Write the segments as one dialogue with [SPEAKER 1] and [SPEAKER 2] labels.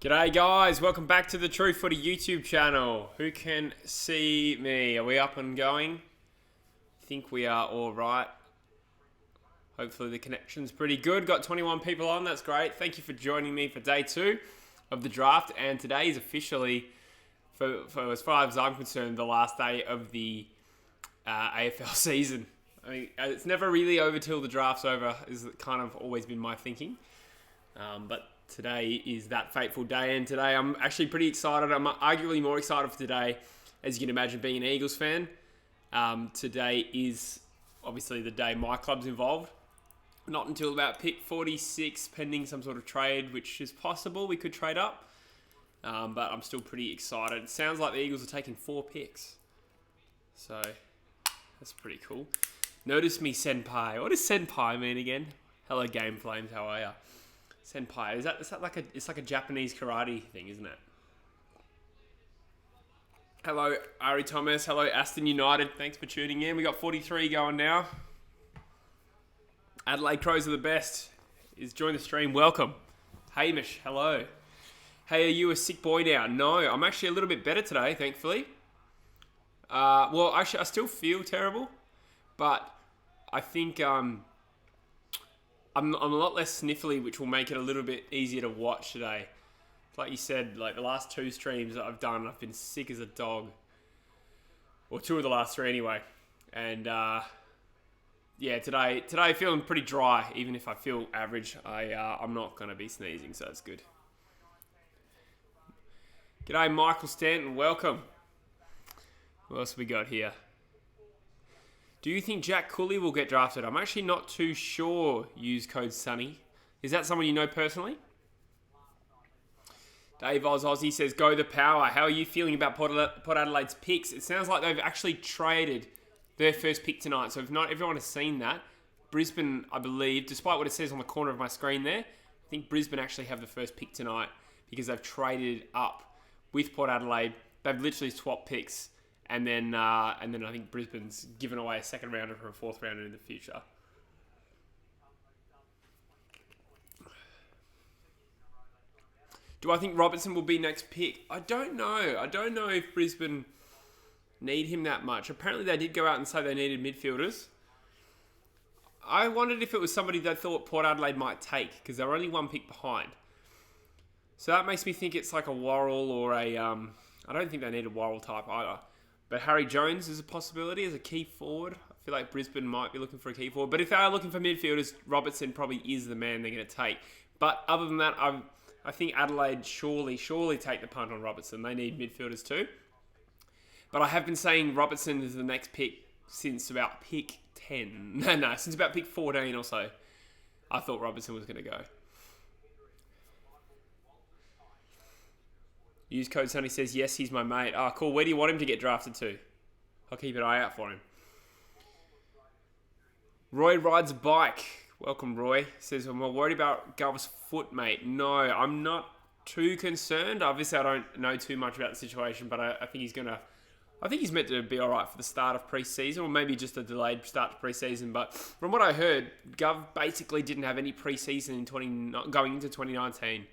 [SPEAKER 1] G'day guys, welcome back to the True Footy YouTube channel. Who can see me? Are we up and going? I think we are all right. Hopefully the connection's pretty good. Got 21 people on, that's great. Thank you for joining me for day 2 of the draft. And today is officially, for as far as I'm concerned, the last day of the AFL season. I mean, it's never really over till the draft's over, is kind of always been my thinking. But today is that fateful day, and today I'm actually pretty excited. I'm arguably more excited for today, as you can imagine, being an Eagles fan. Today is obviously the day my club's involved. Not until about pick 46, pending some sort of trade, which is possible. We could trade up, but I'm still pretty excited. It sounds like the Eagles are taking 4 picks, so that's pretty cool. Notice me, senpai. What does senpai mean again? Hello, Game Flames. How are ya? Senpai, is that like it's like a Japanese karate thing, isn't it? Hello, Ari Thomas. Hello, Aston United. Thanks for tuning in. We got 43 going now. Adelaide Crows are the best. Is join the stream. Welcome. Hamish, hello. Hey, are you a sick boy now? No, I'm actually a little bit better today, thankfully. Well, actually, I still feel terrible, but I think I'm a lot less sniffly, which will make it a little bit easier to watch today. Like you said, like the last 2 streams that I've done, I've been sick as a dog. Or 2 of the last 3 anyway. And yeah, today feeling pretty dry. Even if I feel average, I'm not going to be sneezing, so that's good. G'day, Michael Stanton. Welcome. What else have we got here? Do you think Jack Cooley will get drafted? I'm actually not too sure. Use code Sunny. Is that someone you know personally? Dave Aussie says, go the power. How are you feeling about Port Adelaide's picks? It sounds like they've actually traded their first pick tonight. So if not everyone has seen that, Brisbane, I believe, despite what it says on the corner of my screen there, I think Brisbane actually have the first pick tonight because they've traded up with Port Adelaide. They've literally swapped picks. And then I think Brisbane's given away a 2nd rounder for a 4th rounder in the future. Do I think Robertson will be next pick? I don't know. I don't know if Brisbane need him that much. Apparently they did go out and say they needed midfielders. I wondered if it was somebody they thought Port Adelaide might take, because they're only 1 pick behind. So that makes me think it's like a Worrell or a... I don't think they need a Worrell type either. But Harry Jones is a possibility as a key forward. I feel like Brisbane might be looking for a key forward. But if they are looking for midfielders, Robertson probably is the man they're going to take. But other than that, I think Adelaide surely take the punt on Robertson. They need midfielders too. But I have been saying Robertson is the next pick since about pick 10. No, since about pick 14 or so. I thought Robertson was going to go. Use code Sunny says, yes, he's my mate. Ah, cool. Where do you want him to get drafted to? I'll keep an eye out for him. Roy rides a bike. Welcome, Roy. Says, I'm worried about Gov's foot, mate. No, I'm not too concerned. Obviously, I don't know too much about the situation, but I think he's he's meant to be all right for the start of pre-season, or maybe just a delayed start to pre-season. But from what I heard, Gov basically didn't have any pre-season going into 2019.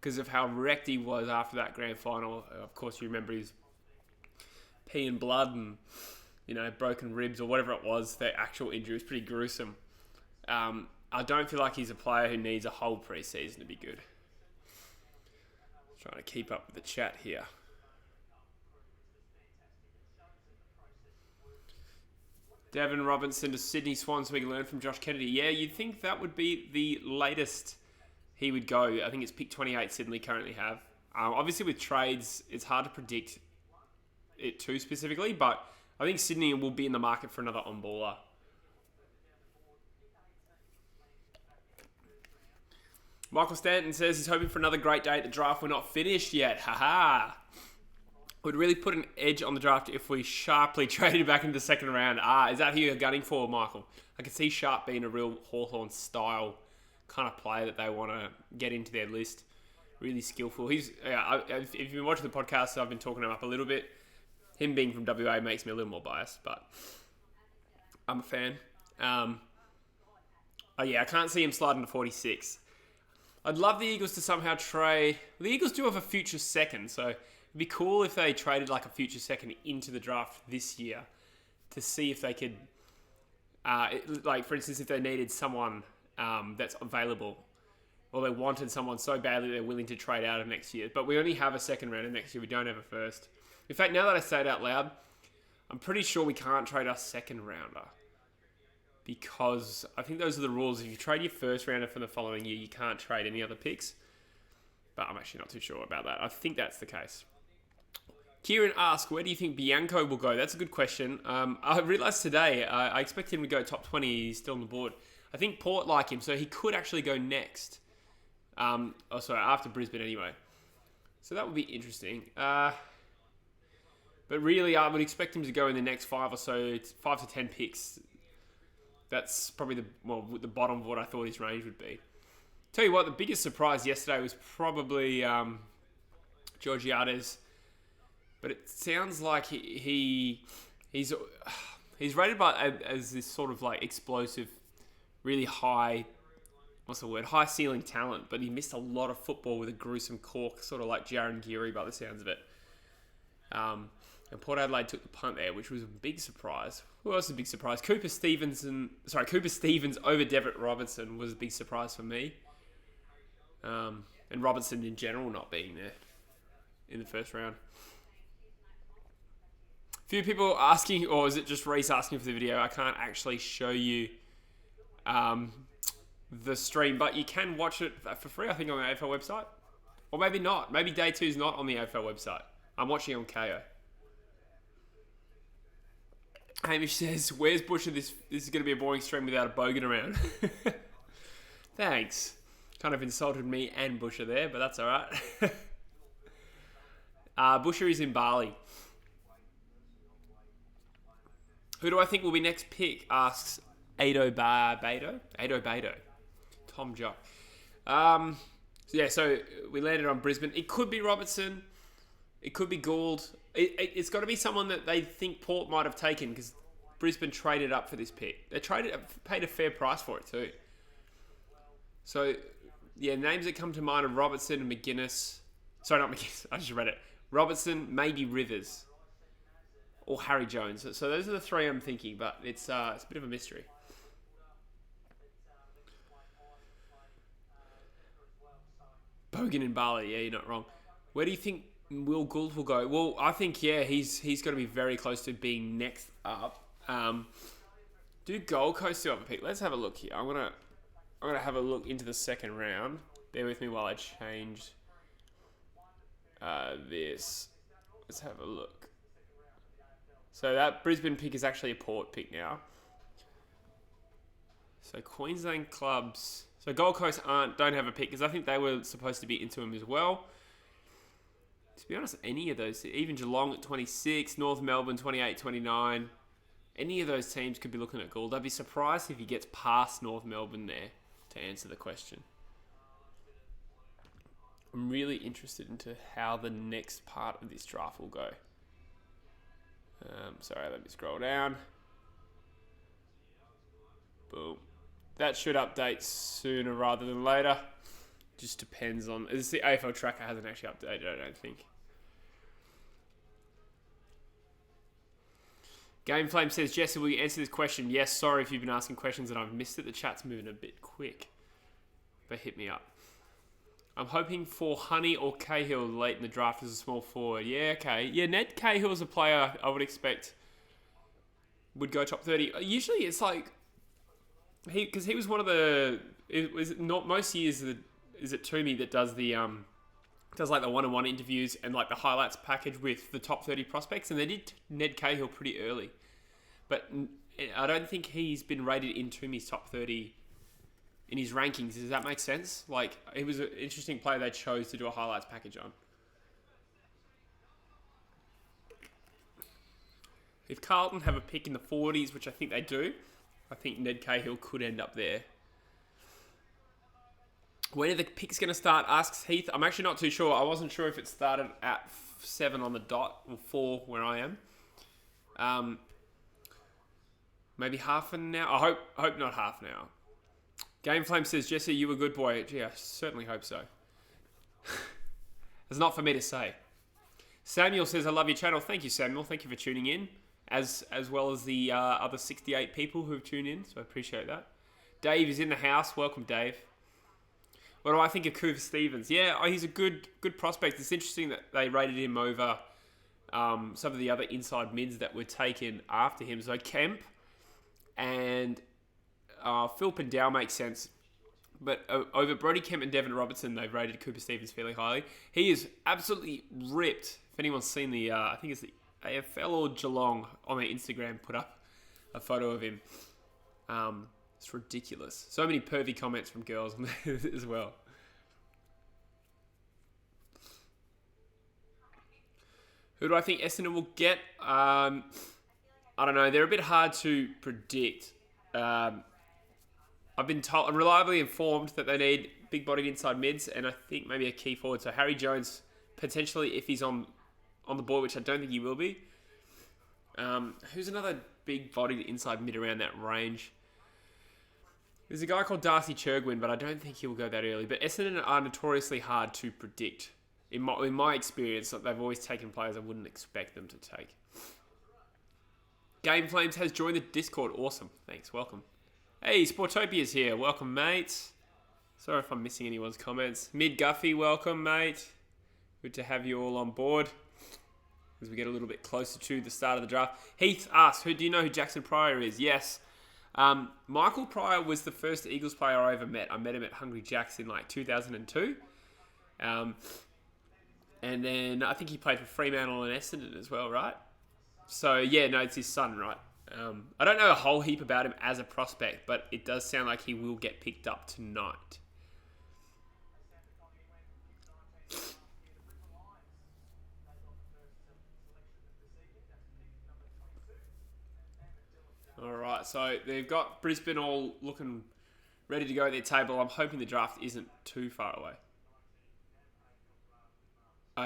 [SPEAKER 1] Because of how wrecked he was after that grand final. Of course, you remember his pee and blood and, broken ribs or whatever it was. The actual injury was pretty gruesome. I don't feel like he's a player who needs a whole pre-season to be good. Trying to keep up with the chat here. Devon, Robertson to Sydney Swans so we can learn from Josh Kennedy. Yeah, you'd think that would be the latest he would go. I think it's pick 28 Sydney currently have. Obviously with trades, it's hard to predict it too specifically, but I think Sydney will be in the market for another on-baller. Michael Stanton says he's hoping for another great day at the draft. We're not finished yet. Haha. Would really put an edge on the draft if we sharply traded back into the 2nd round. Is that who you're gunning for, Michael? I can see Sharp being a real Hawthorn style kind of player that they want to get into their list. Really skillful. If you've been watching the podcast, I've been talking him up a little bit. Him being from WA makes me a little more biased, but I'm a fan. I can't see him sliding to 46. I'd love the Eagles to somehow trade. The Eagles do have a future second, so it'd be cool if they traded like a future second into the draft this year to see if they could, like for instance, if they needed someone that's available, or they wanted someone so badly they're willing to trade out of next year. But we only have a second rounder next year. We don't have a first. In fact, now that I say it out loud, I'm pretty sure we can't trade our second rounder. Because I think those are the rules. If you trade your first rounder from the following year, you can't trade any other picks. But I'm actually not too sure about that. I think that's the case. Kieran asks, where do you think Bianco will go? That's a good question. I realised today, I expect him to go top 20. He's still on the board. I think Port like him, so he could actually go next. After Brisbane anyway. So that would be interesting. But really, I would expect him to go in the next 5 to 10 picks. That's probably the bottom of what I thought his range would be. Tell you what, the biggest surprise yesterday was probably Georgiades. But it sounds like he's rated as this sort of like explosive, really high, high ceiling talent. But he missed a lot of football with a gruesome cork, sort of like Jaron Geary by the sounds of it. And Port Adelaide took the punt there, which was a big surprise. Who else was a big surprise? Cooper Stevens over Devon Robertson was a big surprise for me. And Robertson in general not being there in the first round. A few people asking, or is it just Reese asking for the video? I can't actually show you the stream, but you can watch it for free, I think, on the AFL website. Or maybe not. Maybe day 2 is not on the AFL website. I'm watching on KO. Hamish says, where's Busher? This is going to be a boring stream without a bogan around. Thanks. Kind of insulted me and Busher there, but that's all right. Busher is in Bali. Who do I think will be next pick? Asks Ado Beto. Tom Jock. So we landed on Brisbane. It could be Robertson. It could be Gould. It's got to be someone that they think Port might have taken because Brisbane traded up for this pick. They paid a fair price for it too. So, yeah, names that come to mind are Robertson and McGuinness. Sorry, not McGuinness. I just read it. Robertson, maybe Rivers, or Harry Jones. So those are the 3 I'm thinking, but it's a bit of a mystery. Bogan in Bali. Yeah, you're not wrong. Where do you think Will Gould will go? Well, I think, he's going to be very close to being next up. Do Gold Coast still have a pick? Let's have a look here. I'm gonna have a look into the second round. Bear with me while I change this. Let's have a look. So that Brisbane pick is actually a Port pick now. So Queensland clubs. So Gold Coast don't have a pick because I think they were supposed to be into him as well. To be honest, any of those, even Geelong at 26, North Melbourne 28, 29, any of those teams could be looking at Gould. I'd be surprised if he gets past North Melbourne there to answer the question. I'm really interested into how the next part of this draft will go. Sorry, let me scroll down. Boom. That should update sooner rather than later. Just depends on... The AFL tracker hasn't actually updated, I don't think. Game Flame says, Jesse, will you answer this question? Yes, sorry if you've been asking questions and I've missed it. The chat's moving a bit quick. But hit me up. I'm hoping for Honey or Cahill late in the draft as a small forward. Yeah, okay. Yeah, Ned Cahill's a player I would expect would go top 30. Usually it's like... Because he was one of the... It was not most years... Is it Toomey that does the... does like the one-on-one interviews and like the highlights package with the top 30 prospects, and they did Ned Cahill pretty early. But I don't think he's been rated in Toomey's top 30 in his rankings. Does that make sense? Like, he was an interesting player they chose to do a highlights package on. If Carlton have a pick in the 40s, which I think they do, I think Ned Cahill could end up there. When are the picks going to start? Asks Heath. I'm actually not too sure. I wasn't sure if it started at 7 on the dot or 4 where I am. Maybe half an hour. I hope not half an hour. Game Flame says, Jesse, you a good boy. Gee, I certainly hope so. It's not for me to say. Samuel says, I love your channel. Thank you, Samuel. Thank you for tuning in, as well as the other 68 people who've tuned in, so I appreciate that. Dave is in the house. Welcome, Dave. What do I think of Coover Stevens? Yeah, he's a good prospect. It's interesting that they rated him over some of the other inside mids that were taken after him. So Kemp and Philp and Dow makes sense. But over Brody Kemp and Devon Robertson, they've rated Cooper Stevens fairly highly. He is absolutely ripped. If anyone's seen the, I think it's the AFL or Geelong on their Instagram, put up a photo of him. It's ridiculous. So many pervy comments from girls as well. Who do I think Essendon will get? I don't know. They're a bit hard to predict. I've been told, I'm reliably informed that they need big-bodied inside mids, and I think maybe a key forward. So Harry Jones, potentially, if he's on the board, which I don't think he will be. Who's another big-bodied inside mid around that range? There's a guy called Darcy Churgwin, but I don't think he'll go that early. But Essendon are notoriously hard to predict. In my experience, they've always taken players I wouldn't expect them to take. Game Flames has joined the Discord. Awesome. Thanks. Welcome. Hey, Sportopia's here. Welcome, mate. Sorry if I'm missing anyone's comments. Mid Guffey, welcome, mate. Good to have you all on board as we get a little bit closer to the start of the draft. Heath asks, do you know who Jackson Pryor is? Yes. Michael Pryor was the first Eagles player I ever met. I met him at Hungry Jack's in like 2002. And then I think he played for Fremantle and Essendon as well, right? So, yeah, no, it's his son, right? I don't know a whole heap about him as a prospect, but it does sound like he will get picked up tonight. All right, so they've got Brisbane all looking ready to go at their table. I'm hoping the draft isn't too far away.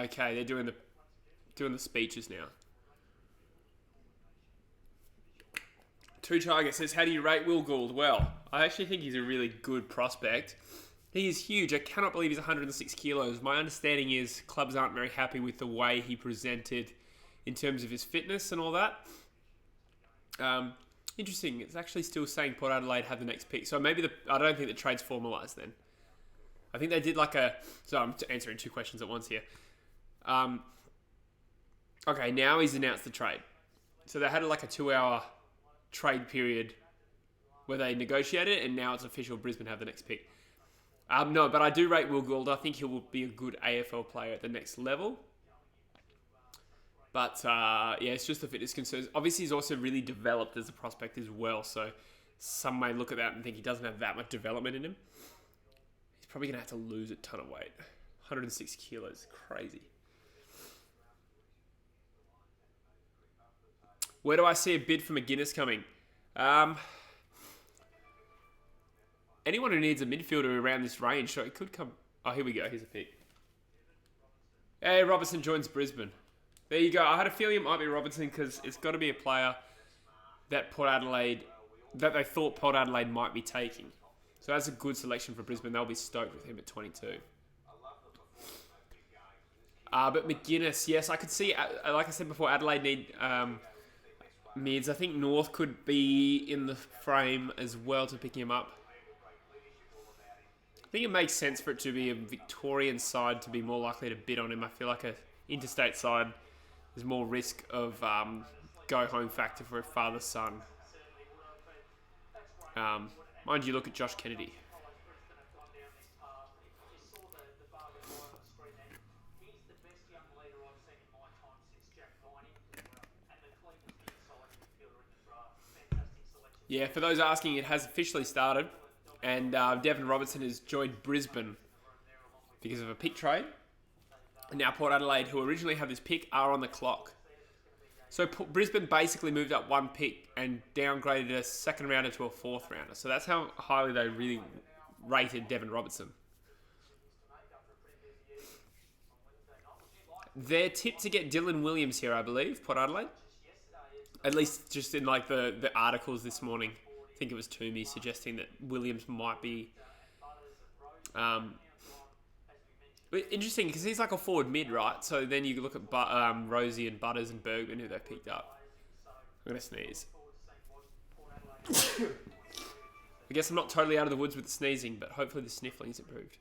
[SPEAKER 1] Okay, they're doing the speeches now. Two Tiger says, how do you rate Will Gould? Well, I actually think he's a really good prospect. He is huge. I cannot believe he's 106 kilos. My understanding is clubs aren't very happy with the way he presented in terms of his fitness and all that. Interesting. It's actually still saying Port Adelaide have the next pick. So maybe I don't think the trade's formalised then. I think they did so I'm answering two questions at once here. Okay, now he's announced the trade. So they had a 2-hour trade period where they negotiated it, and now it's official. Brisbane have the next pick. No, but I do rate Will Gould. I think he will be a good AFL player at the next level. But, yeah, it's just the fitness concerns. Obviously, he's also really developed as a prospect as well. So some may look at that and think he doesn't have that much development in him. He's probably going to have to lose a ton of weight. 106 kilos. Crazy. Where do I see a bid for McGuinness coming? Anyone who needs a midfielder around this range, so it could come... Oh, here we go. Here's a pick. Hey, Robertson joins Brisbane. There you go. I had a feeling it might be Robertson because it's got to be a player that they thought Port Adelaide might be taking. So that's a good selection for Brisbane. They'll be stoked with him at 22. But McGuinness, yes, I could see, like I said before, Adelaide need mids. I think North could be in the frame as well to pick him up. I think it makes sense for it to be a Victorian side to be more likely to bid on him. I feel like a interstate side, there's more risk of go-home factor for a father-son. Mind you, look at Josh Kennedy. Yeah, for those asking, it has officially started. And Devon Robertson has joined Brisbane because of a pick trade. And now Port Adelaide, who originally had this pick, are on the clock. So Brisbane basically moved up one pick and downgraded a second rounder to a fourth rounder. So that's how highly they really rated Devon Robertson. They're tipped to get Dylan Williams here, I believe, Port Adelaide. At least just in the articles this morning think it was Toomey suggesting that Williams might be interesting because he's like a forward mid, right? So then you look at Rosie and Butters and Bergman who they've picked up. I'm going to sneeze. I guess I'm not totally out of the woods with the sneezing, but hopefully the sniffling's improved.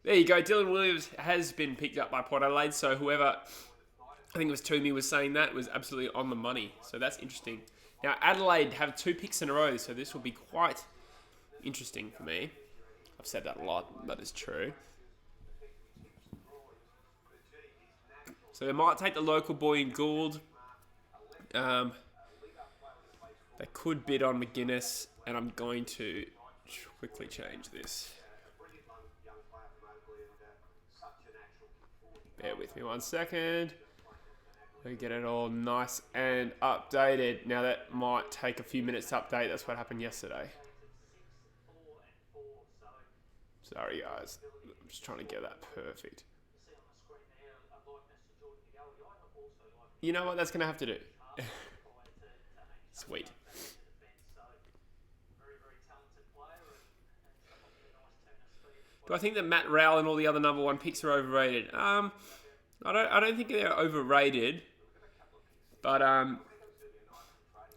[SPEAKER 1] There you go. Dylan Williams has been picked up by Port Adelaide. So whoever, I think it was Toomey, was saying that was absolutely on the money. So that's interesting. Now Adelaide have 2 picks in a row, so this will be quite interesting for me. I've said that a lot, but it's true. So they might take the local boy in Gould. They could bid on McGuinness, and I'm going to quickly change this. Bear with me 1 second. We get it all nice and updated. Now that might take a few minutes to update. That's what happened yesterday. Sorry guys, I'm just trying to get that perfect. You know what, that's going to have to do. Sweet. Do I think that Matt Rowell and all the other number 1 picks are overrated? I don't think they're overrated, but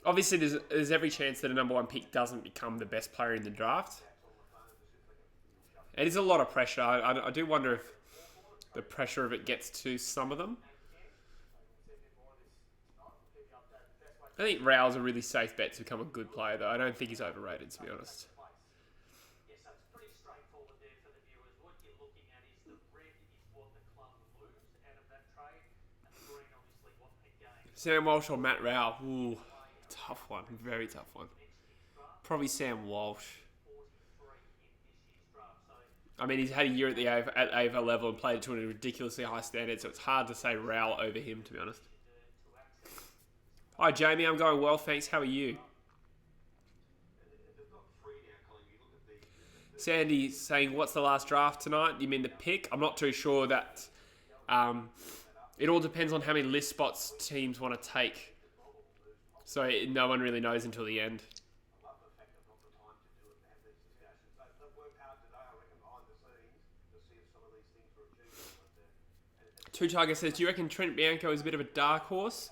[SPEAKER 1] obviously there's every chance that a number 1 pick doesn't become the best player in the draft. It is a lot of pressure. I do wonder if the pressure of it gets to some of them. I think Rowell's a really safe bet to become a good player, though. I don't think he's overrated, to be honest. Sam Walsh or Matt Rowell? Ooh, tough one. Very tough one. Probably Sam Walsh. I mean, he's had a year at the AFL level and played it to a ridiculously high standard, so it's hard to say Rowell over him, to be honest. Hi, Jamie. I'm going well, thanks. How are you? Sandy saying, what's the last draft tonight? You mean the pick? I'm not too sure that... it all depends on how many list spots teams want to take. So no one really knows until the end. Two Tiger says, do you reckon Trent Bianco is a bit of a dark horse?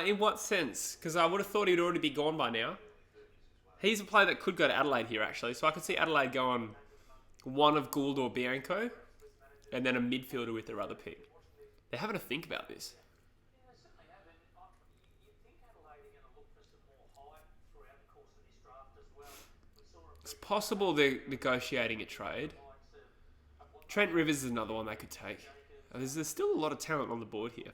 [SPEAKER 1] In what sense? Because I would have thought he'd already be gone by now. He's a player that could go to Adelaide here, actually. So I could see Adelaide go on one of Gould or Bianco, and then a midfielder with their other pick. They're having to think about this. It's possible they're negotiating a trade. Trent Rivers is another one they could take. There's still a lot of talent on the board here.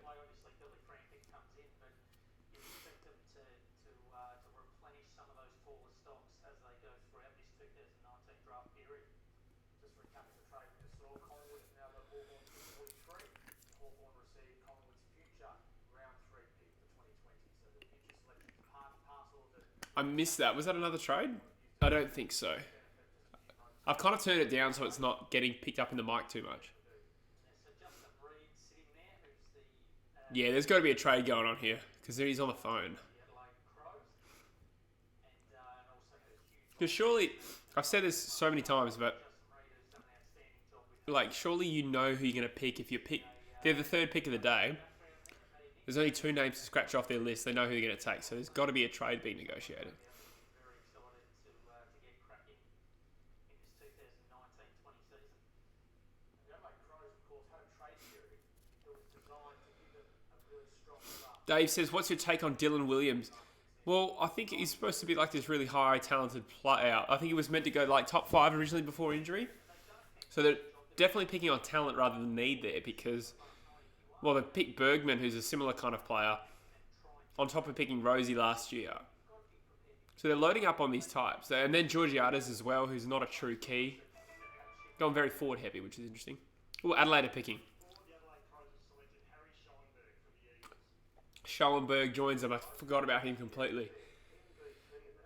[SPEAKER 1] I missed that. Was that another trade? I don't think so. I've kind of turned it down so it's not getting picked up in the mic too much. Yeah, there's got to be a trade going on here because he's on the phone. Because surely, I've said this so many times, but like, surely you know who you're going to pick if you pick. They're the third pick of the day. There's only 2 names to scratch off their list. They know who they're going to take. So there's got to be a trade being negotiated. Dave says, what's your take on Dylan Williams? Well, I think he's supposed to be like this really high talented player. I think he was meant to go like top 5 originally before injury. So they're definitely picking on talent rather than need there because, well, they picked Bergman, who's a similar kind of player, on top of picking Rosie last year. So they're loading up on these types. And then Georgiades as well, who's not a true key. Going very forward heavy, which is interesting. Oh, Adelaide are picking. Schellenberg joins them. I forgot about him completely.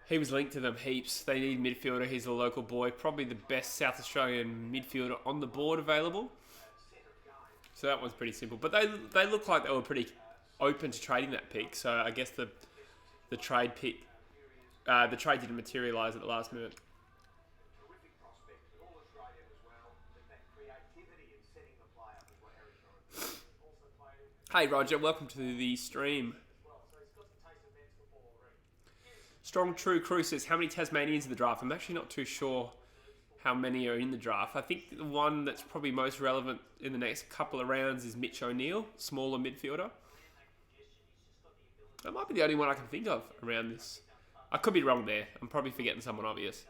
[SPEAKER 1] He was linked to them heaps. They need midfielder. He's a local boy. Probably the best South Australian midfielder on the board available. So that one's pretty simple. But they look like they were pretty open to trading that pick. So I guess the trade pick the trade didn't materialise at the last minute. Hey Roger, welcome to the stream. Strong True Crew says, how many Tasmanians in the draft? I'm actually not too sure how many are in the draft. I think the one that's probably most relevant in the next couple of rounds is Mitch O'Neill, smaller midfielder. That might be the only one I can think of around this. I could be wrong there. I'm probably forgetting someone obvious.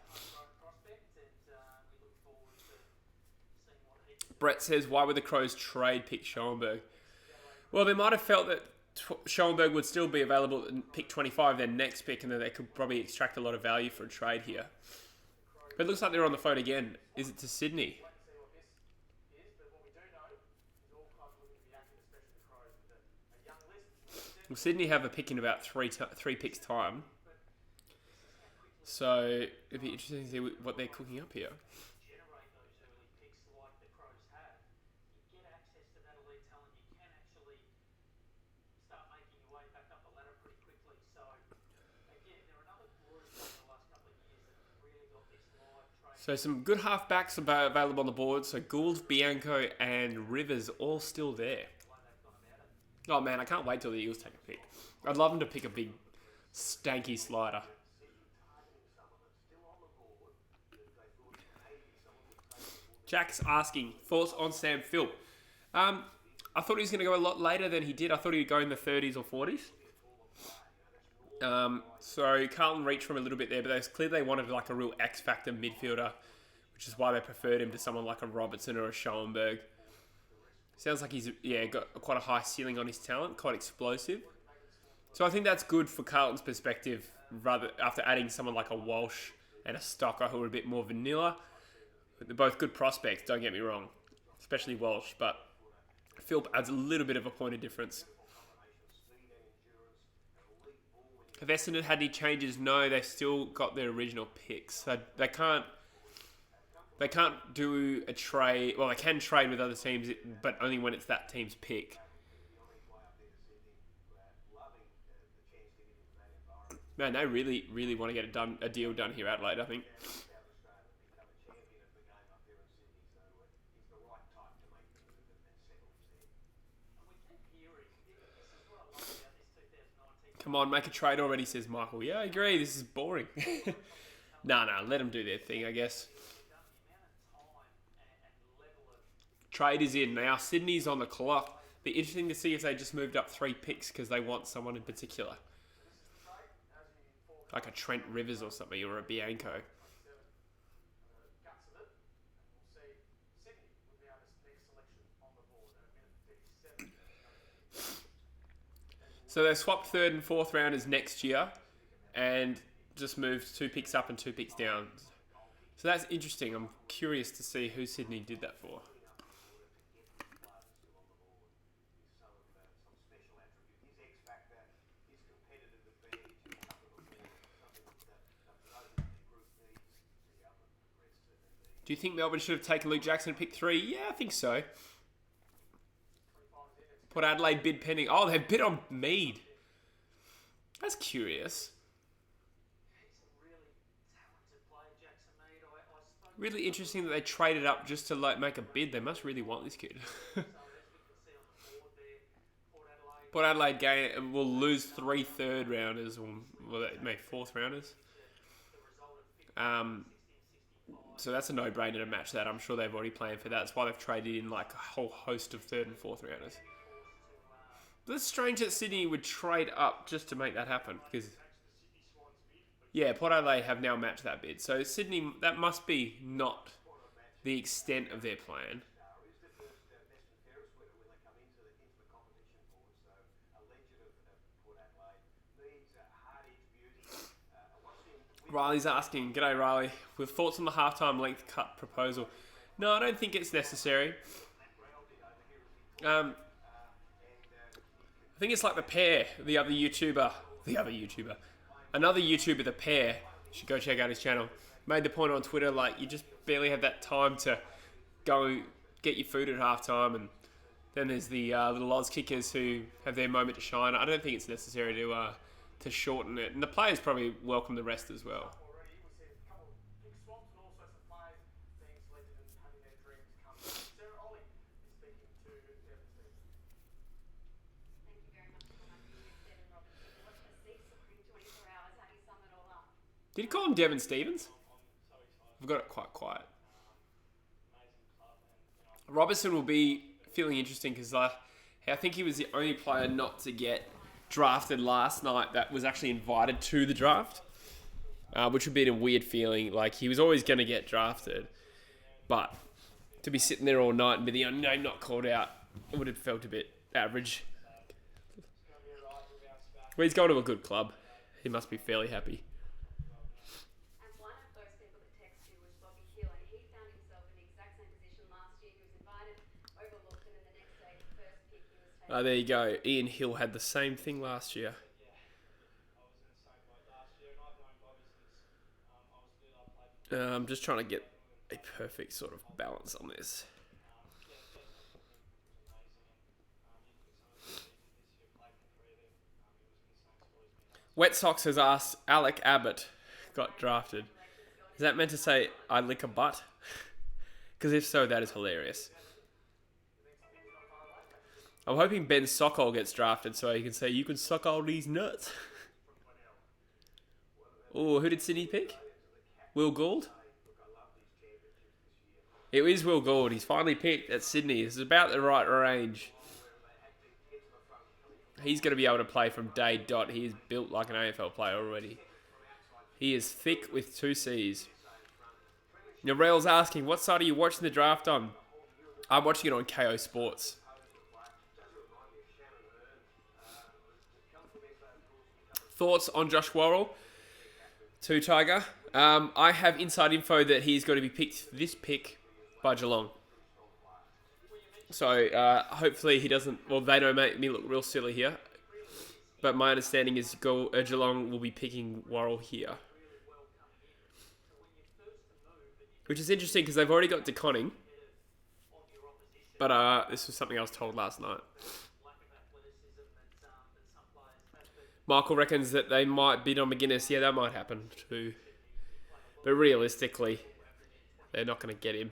[SPEAKER 1] Brett says, why would the Crows trade pick Schoenberg? Well, they might have felt that Schoenberg would still be available at pick 25, their next pick, and then they could probably extract a lot of value for a trade here. But it looks like they're on the phone again. Is it to Sydney? Well, Sydney have a pick in about three picks' time. So it'd be interesting to see what they're cooking up here. So some good halfbacks available on the board. So Gould, Bianco, and Rivers all still there. Oh man, I can't wait till the Eagles take a pick. I'd love them to pick a big, stanky slider. Jack's asking, thoughts on Sam Phil? I thought he was going to go a lot later than he did. I thought he would go in the 30s or 40s. So Carlton reached from a little bit there, but it's clear they wanted like a real X-factor midfielder, which is why they preferred him to someone like a Robertson or a Schoenberg. Sounds like he's got quite a high ceiling on his talent, quite explosive. So I think that's good for Carlton's perspective, rather after adding someone like a Walsh and a Stocker who are a bit more vanilla. They're both good prospects, don't get me wrong, especially Walsh, but Phil adds a little bit of a point of difference. Have Essendon had any changes? No, they've still got their original picks. They can't do a trade. Well, they can trade with other teams, but only when it's that team's pick. Man, they really, really want to get a deal done here, Adelaide, I think. Come on, make a trade already, says Michael. Yeah, I agree. This is boring. No, let them do their thing, I guess. Trade is in. Now, Sydney's on the clock. Be interesting to see if they just moved up 3 picks because they want someone in particular. Like a Trent Rivers or something, or a Bianco. So they swapped 3rd and 4th rounders next year and just moved 2 picks up and 2 picks down. So that's interesting. I'm curious to see who Sydney did that for. Do you think Melbourne should have taken Luke Jackson at pick 3? Yeah, I think so. Port Adelaide bid pending. Oh, they bid on Mead. That's curious. Really interesting that they traded up just to make a bid. They must really want this kid. Port Adelaide will lose 3 third rounders, or maybe 4th rounders. So that's a no-brainer to match that. I'm sure they've already planned for that. That's why they've traded in like a whole host of 3rd and 4th rounders. But it's strange that Sydney would trade up just to make that happen. Because, yeah, Port Adelaide have now matched that bid. So Sydney, that must be not the extent of their plan. Riley's asking, g'day Riley, with thoughts on the halftime length cut proposal? No, I don't think it's necessary. I think it's like the pair, another YouTuber, the pair, should go check out his channel, made the point on Twitter, like, you just barely have that time to go get your food at halftime, and then there's the little Oz kickers who have their moment to shine. I don't think it's necessary to to shorten it. And the players probably welcome the rest as well. Did he call him Devon Stevens? I've got it quite quiet. Robertson will be feeling interesting because I think he was the only player not to get drafted last night that was actually invited to the draft, which would be a weird feeling. Like, he was always going to get drafted, but to be sitting there all night and be the only name not called out, it would have felt a bit average. Well, he's going to a good club. He must be fairly happy. There you go. Ian Hill had the same thing last year. I'm just trying to get a perfect sort of balance on this. Wet Sox has asked Alec Abbott got drafted. Is that meant to say I lick a butt? Because if so, that is hilarious. I'm hoping Ben Sokol gets drafted so he can say, you can suck all these nuts. Oh, who did Sydney pick? Will Gould? It is Will Gould. He's finally picked at Sydney. This is about the right range. He's going to be able to play from day dot. He is built like an AFL player already. He is thick with 2 C's. Worrell's asking, what side are you watching the draft on? I'm watching it on KO Sports. Thoughts on Josh Worrell to Tiger? I have inside info that he's going to be picked this pick by Geelong. So hopefully he doesn't... Well, they don't make me look real silly here. But my understanding is Geelong will be picking Worrell here. Which is interesting because they've already got DeConning. But this was something I was told last night. Michael reckons that they might bid on McGuinness. Yeah, that might happen too. But realistically, they're not going to get him.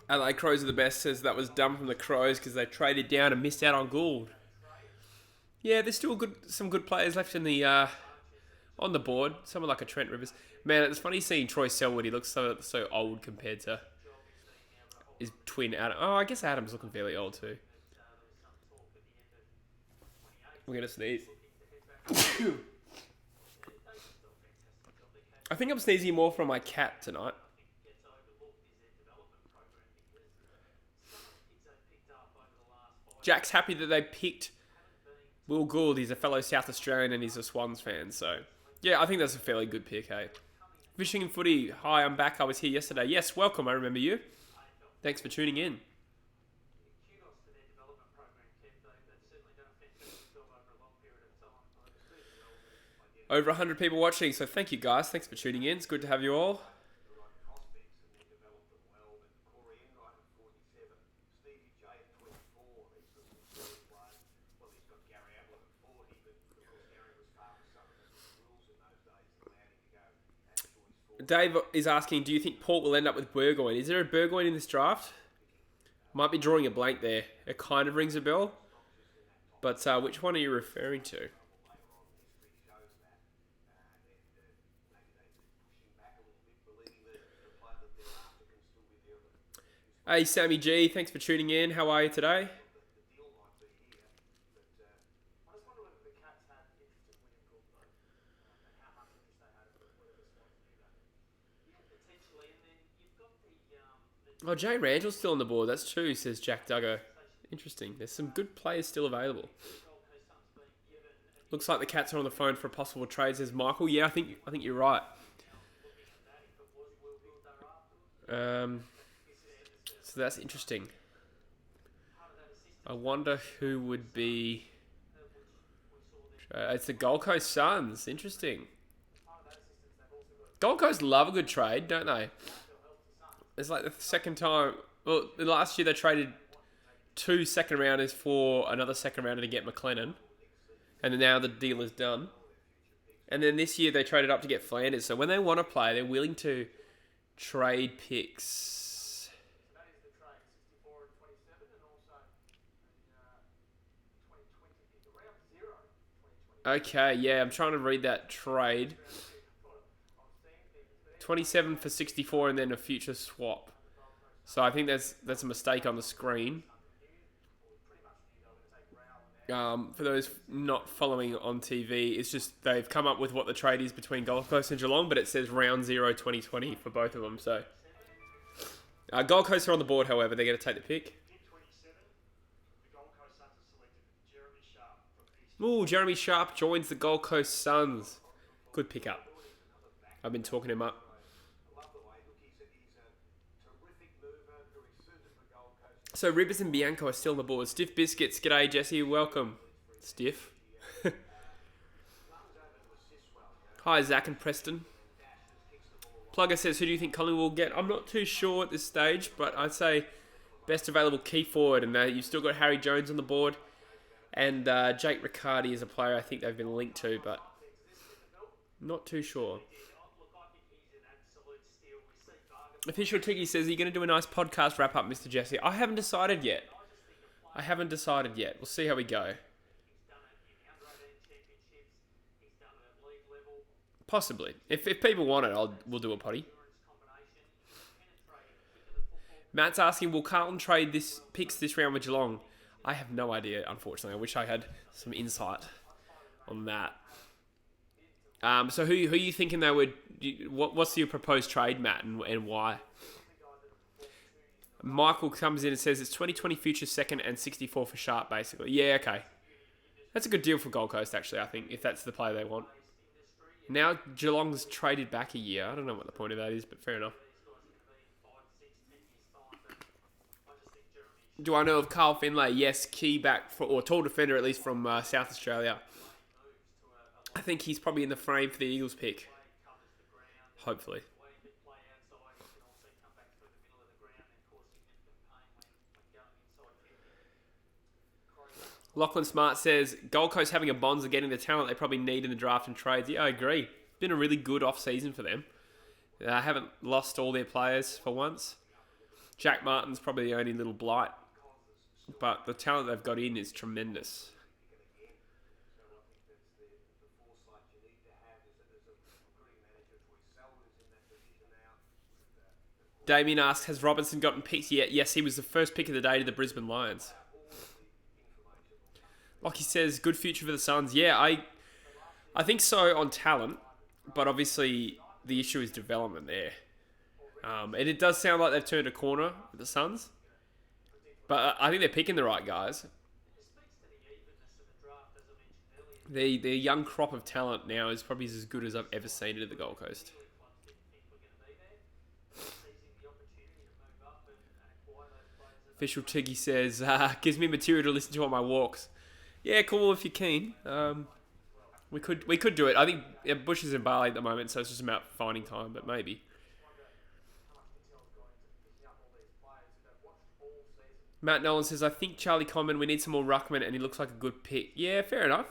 [SPEAKER 1] Adelaide Crows are the best, says that was dumb from the Crows because they traded down and missed out on Gould. Yeah, there's still some good players left in the on the board. Someone like a Trent Rivers. Man, it's funny seeing Troy Selwood. He looks so old compared to his twin Adam. Oh, I guess Adam's looking fairly old too. We're going to sneeze. I think I'm sneezing more from my cat tonight. Jack's happy that they picked Will Gould. He's a fellow South Australian and he's a Swans fan. So, yeah, I think that's a fairly good pick, hey. Fishing and Footy. Hi, I'm back. I was here yesterday. Yes, welcome. I remember you. Thanks for tuning in. Over 100 people watching, so thank you guys. Thanks for tuning in. It's good to have you all. Dave is asking, do you think Port will end up with Burgoyne? Is there a Burgoyne in this draft? Might be drawing a blank there. It kind of rings a bell. But which one are you referring to? Hey, Sammy G, thanks for tuning in. How are you today? Oh, Jay Randall's still on the board. That's true, says Jack Duggar. Interesting. There's some good players still available. Looks like the Cats are on the phone for a possible trade, says Michael. Yeah, I think you're right. So that's interesting. I wonder who would be It's the Gold Coast Suns. Interesting. Gold Coast love a good trade, don't they? It's like the second time. Well, the last year they traded 2 second rounders for another second rounder to get McLennan. And then now the deal is done. And then this year they traded up to get Flanders. So when they want to play, they're willing to trade picks. Okay, yeah, I'm trying to read that trade. 27 for 64 and then a future swap. So I think that's a mistake on the screen. For those not following on TV, it's just they've come up with what the trade is between Gold Coast and Geelong, but it says round 0 2020 for both of them. So Gold Coast are on the board, however. They're going to take the pick. Ooh, Jeremy Sharp joins the Gold Coast Suns. Good pickup. I've been talking him up. So Rivers and Bianco are still on the board. Stiff Biscuits, g'day Jesse, welcome. Stiff. Hi Zach and Preston. Plugger says, who do you think Collingwood will get? I'm not too sure at this stage, but I'd say best available key forward. And you've still got Harry Jones on the board. And Jake Riccardi is a player I think they've been linked to, but not too sure. Official Tiggy says, are you going to do a nice podcast wrap-up, Mr. Jesse? I haven't decided yet. We'll see how we go. Possibly. If people want it, we'll do a potty. Matt's asking, will Carlton trade picks this round with Geelong? I have no idea, unfortunately. I wish I had some insight on that. So who are you thinking they would... What's your proposed trade, Matt, and why? Michael comes in and says it's 2020 future second and 64 for Sharp, basically. Yeah, okay. That's a good deal for Gold Coast, actually, I think, if that's the player they want. Now Geelong's traded back a year. I don't know what the point of that is, but fair enough. Do I know of Carl Finlay? Yes, key back, or tall defender, at least from South Australia. I think he's probably in the frame for the Eagles pick. Hopefully. Lachlan Smart says, Gold Coast having a bonds are getting the talent they probably need in the draft and trades. Yeah, I agree. Been a really good off-season for them. Haven't lost all their players for once. Jack Martin's probably the only little blight. But the talent they've got in is tremendous. Damien asks, has Robertson gotten picked yet? Yes, he was the first pick of the day to the Brisbane Lions. Lockie says, good future for the Suns. Yeah, I think so on talent, but obviously the issue is development there. And it does sound like they've turned a corner with the Suns, but I think they're picking the right guys. Their young crop of talent now is probably as good as I've ever seen it at the Gold Coast. Official Tiggy says, gives me material to listen to on my walks. Yeah, cool if you're keen. We could do it. I think Bush is in Bali at the moment, so it's just about finding time, but maybe. Matt Nolan says, I think Charlie Common, we need some more ruckman, and he looks like a good pick. Yeah, fair enough.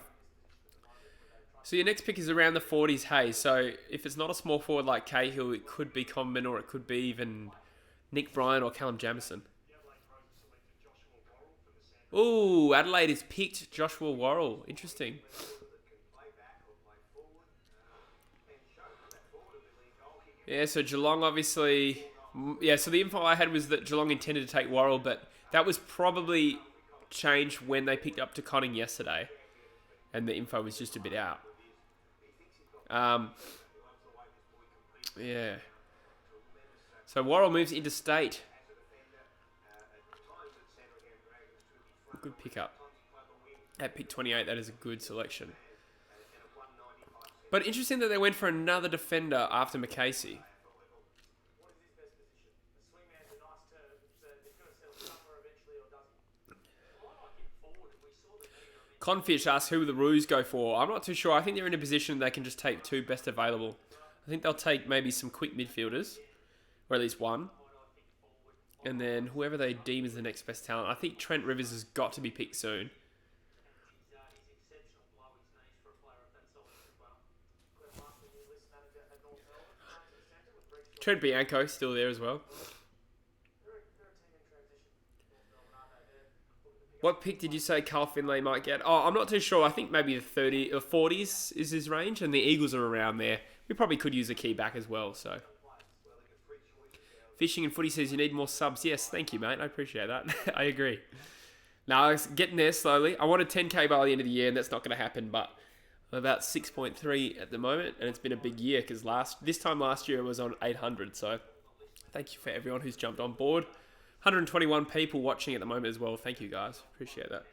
[SPEAKER 1] So your next pick is around the 40s, hey. So if it's not a small forward like Cahill, it could be Common, or it could be even Nick Bryan or Callum Jamison. Ooh, Adelaide has picked Joshua Worrell. Interesting. Yeah, so Geelong obviously... Yeah, so the info I had was that Geelong intended to take Worrell, but that was probably changed when they picked up to Conning yesterday. And the info was just a bit out. Yeah. So Worrell moves interstate. Good pickup. At pick 28, that is a good selection. But interesting that they went for another defender after McCasey. Confish asks who will the Roos go for. I'm not too sure. I think they're in a position they can just take 2 best available. I think they'll take maybe some quick midfielders, or at least one. And then whoever they deem as the next best talent. I think Trent Rivers has got to be picked soon. Trent Bianco still there as well. What pick did you say Carl Finlay might get? Oh, I'm not too sure. I think maybe the 30 or 40s is his range, and the Eagles are around there. We probably could use a key back as well. So, Fishing and Footy says you need more subs. Yes, thank you, mate. I appreciate that. I agree. Now, it's getting there slowly. I wanted 10k by the end of the year, and that's not going to happen. But I'm about 6.3 at the moment, and it's been a big year because this time last year it was on 800. So, thank you for everyone who's jumped on board. 121 people watching at the moment as well. Thank you, guys. Appreciate that.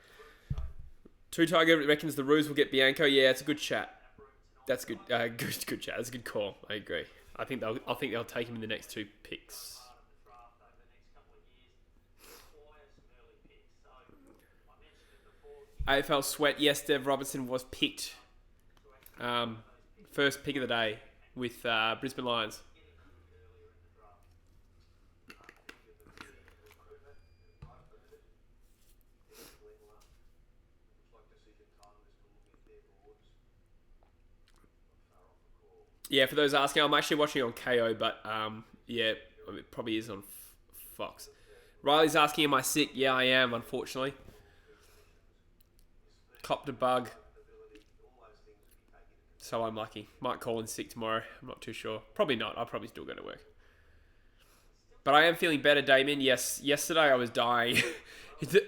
[SPEAKER 1] Two Tiger reckons the Roos will get Bianco. Yeah, it's a good chat. That's good. Good chat. That's a good call. I agree. I think they'll take him in the next 2 picks. AFL Sweat. Yes, Dev Robertson was picked. First pick of the day with Brisbane Lions. Yeah, for those asking, I'm actually watching on KO, but yeah, it probably is on Fox. Riley's asking, am I sick? Yeah, I am, unfortunately. Copped a bug. So I'm lucky. Might call in sick tomorrow. I'm not too sure. Probably not. I'll probably still go to work. But I am feeling better, Damien. Yes, yesterday I was dying.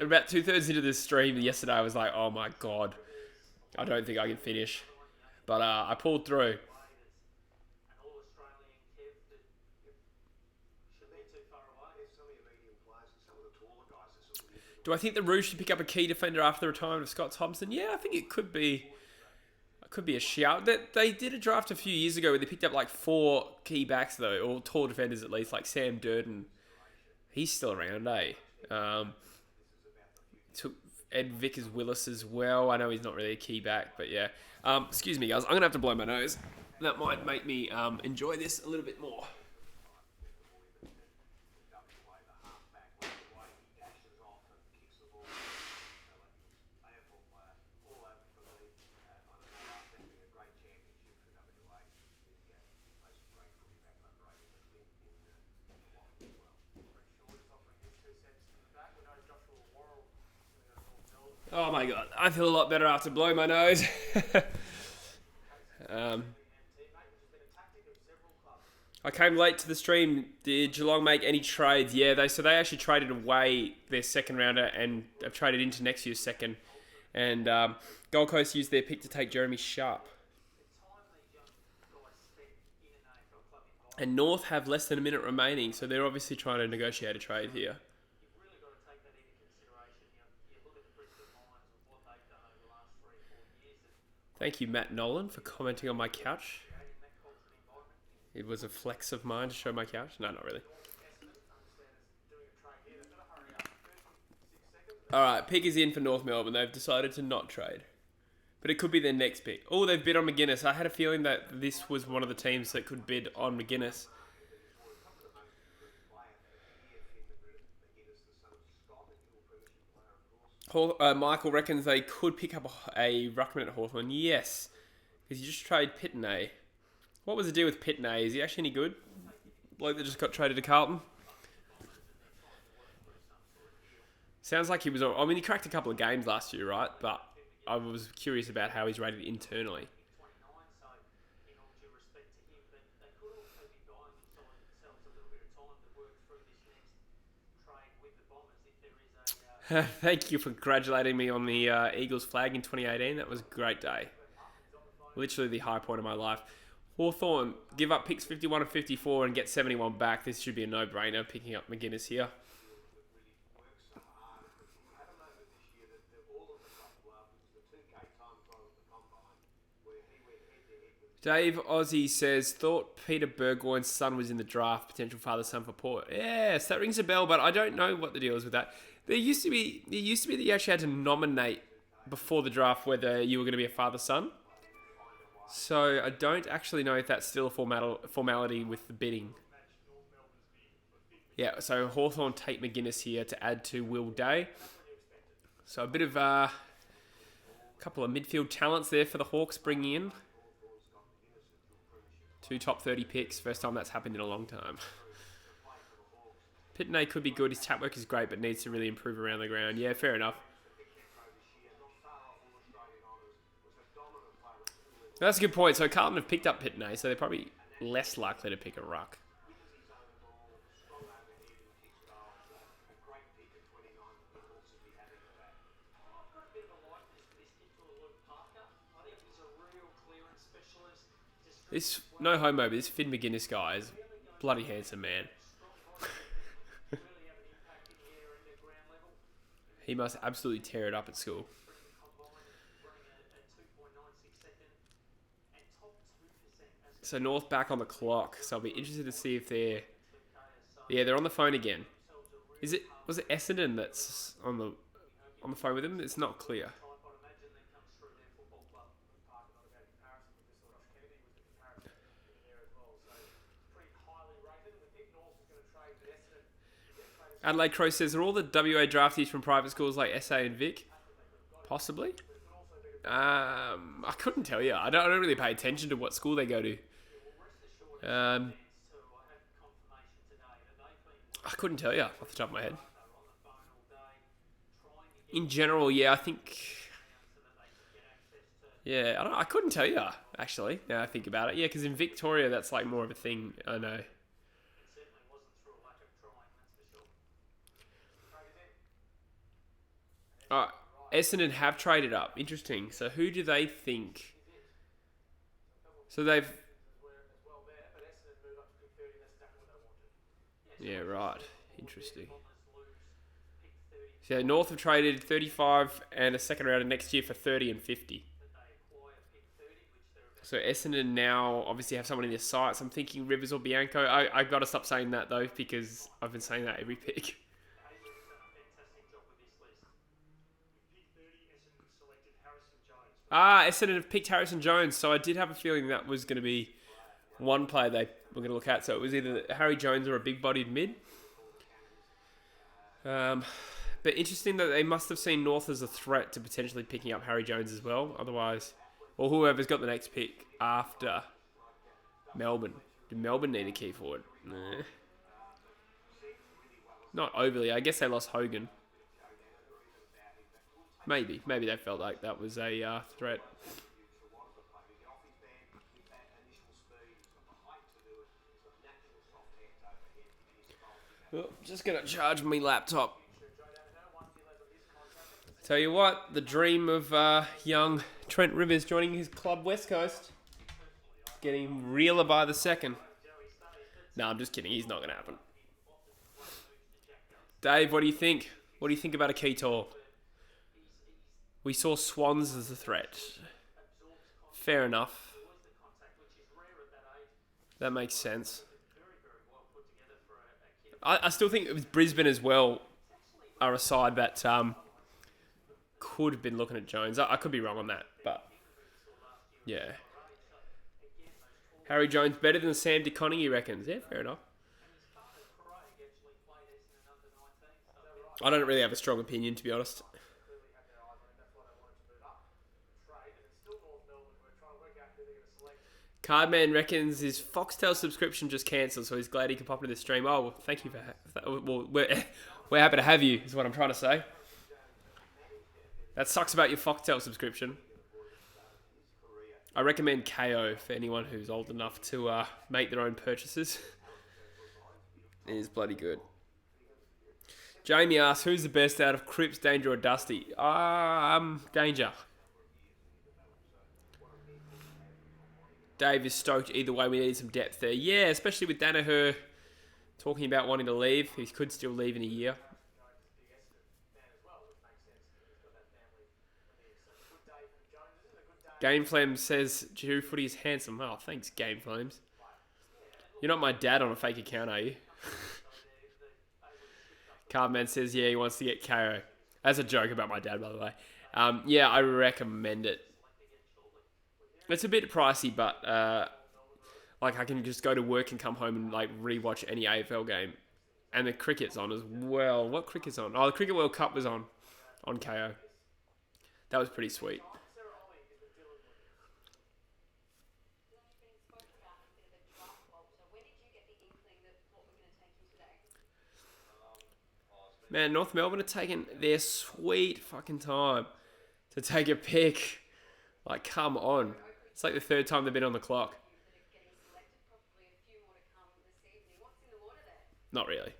[SPEAKER 1] About 2/3 into this stream yesterday, I was like, oh my God. I don't think I can finish. But I pulled through. Do I think the Roos should pick up a key defender after the retirement of Scott Thompson? Yeah, I think it could be. It could be a shout. They did a draft a few years ago where they picked up like 4 key backs though, or tall defenders at least, like Sam Durden. He's still around, eh? Took Ed Vickers-Willis as well. I know he's not really a key back, but yeah. Excuse me, guys. I'm gonna have to blow my nose. That might make me enjoy this a little bit more. Oh my God, I feel a lot better after blowing my nose. I came late to the stream. Did Geelong make any trades? Yeah, they actually traded away their second rounder and have traded into next year's second. And Gold Coast used their pick to take Jeremy Sharp. And North have less than a minute remaining, so they're obviously trying to negotiate a trade here. Thank you, Matt Nolan, for commenting on my couch. It was a flex of mine to show my couch. No, not really. Alright, pick is in for North Melbourne. They've decided to not trade. But it could be their next pick. Oh, they've bid on McGuinness. I had a feeling that this was one of the teams that could bid on McGuinness. Michael reckons they could pick up a ruckman at Hawthorn. Yes, because you just trade Pitney. What was the deal with Pitney? Is he actually any good? Like they just got traded to Carlton? Sounds like he was... I mean, he cracked a couple of games last year, right? But I was curious about how he's rated internally. Thank you for congratulating me on the Eagles flag in 2018. That was a great day. Literally the high point of my life. Hawthorn, give up picks 51 and 54 and get 71 back. This should be a no-brainer, picking up McGuinness here. Dave Aussie says, thought Peter Burgoyne's son was in the draft, potential father-son for Port. Yes, that rings a bell, but I don't know what the deal is with that. There used to be that you actually had to nominate before the draft whether you were going to be a father-son. So I don't actually know if that's still a formality with the bidding. Yeah, so Hawthorn take McGuinness here to add to Will Day. So a bit of a couple of midfield talents there for the Hawks bringing in. 2 top 30 picks. First time that's happened in a long time. Pitney could be good. His tap work is great, but needs to really improve around the ground. Yeah, fair enough. That's a good point. So Carlton have picked up Pitney, so they're probably less likely to pick a ruck. This, no homo, but this Finn McGuinness guy is a bloody handsome man. He must absolutely tear it up at school. So North back on the clock. So I'll be interested to see if they're... Yeah, they're on the phone again. Was it Essendon that's on the phone with him? It's not clear. Adelaide Crow says, are all the WA draftees from private schools like SA and Vic? Possibly. I couldn't tell you. I don't really pay attention to what school they go to. I couldn't tell you off the top of my head. In general, yeah, I think... Yeah, I couldn't tell you, actually, now I think about it. Yeah, because in Victoria, that's like more of a thing, I know. Alright, Essendon have traded up. Interesting. So who do they think? So they've... Yeah, right. Interesting. So North have traded 35 and a second round of next year for 30 and 50. So Essendon now obviously have someone in their sights. I'm thinking Rivers or Bianco. I've got to stop saying that though because I've been saying that every pick. Essendon have picked Harrison Jones. So I did have a feeling that was going to be one player they were going to look at. So it was either Harry Jones or a big-bodied mid. But interesting that they must have seen North as a threat to potentially picking up Harry Jones as well. Otherwise, or whoever's got the next pick after Melbourne. Do Melbourne need a key forward? Nah. Not overly. I guess they lost Hogan. Maybe they felt like that was a threat. Oh, just going to charge my laptop. Tell you what, the dream of young Trent Rivers joining his club West Coast. Getting realer by the second. No, I'm just kidding. He's not going to happen. Dave, what do you think? What do you think about a key tour? We saw Swans as a threat. Fair enough. That makes sense. I still think with Brisbane as well are a side that could have been looking at Jones. I could be wrong on that, but yeah. Harry Jones better than Sam DeConning, he reckons. Yeah, fair enough. I don't really have a strong opinion, to be honest. Cardman reckons his Foxtel subscription just cancelled, so he's glad he can pop into the stream. Oh, well, thank you for that. Well, we're happy to have you, is what I'm trying to say. That sucks about your Foxtel subscription. I recommend KO for anyone who's old enough to make their own purchases. It is bloody good. Jamie asks, who's the best out of Cripps, Danger or Dusty? Danger. Dave is stoked either way. We need some depth there. Yeah, especially with Danaher talking about wanting to leave. He could still leave in a year. Game Flames says, Drew Footy is handsome. Oh, thanks, Game Flames. You're not my dad on a fake account, are you? Cardman says, yeah, he wants to get KO. That's a joke about my dad, by the way. Yeah, I recommend it. It's a bit pricey, but like I can just go to work and come home and like rewatch any AFL game, and the cricket's on as well. What cricket's on? Oh, the Cricket World Cup was on KO. That was pretty sweet. Man, North Melbourne are taking their sweet fucking time to take a pick. Like, come on. It's like the third time they've been on the clock. Not really.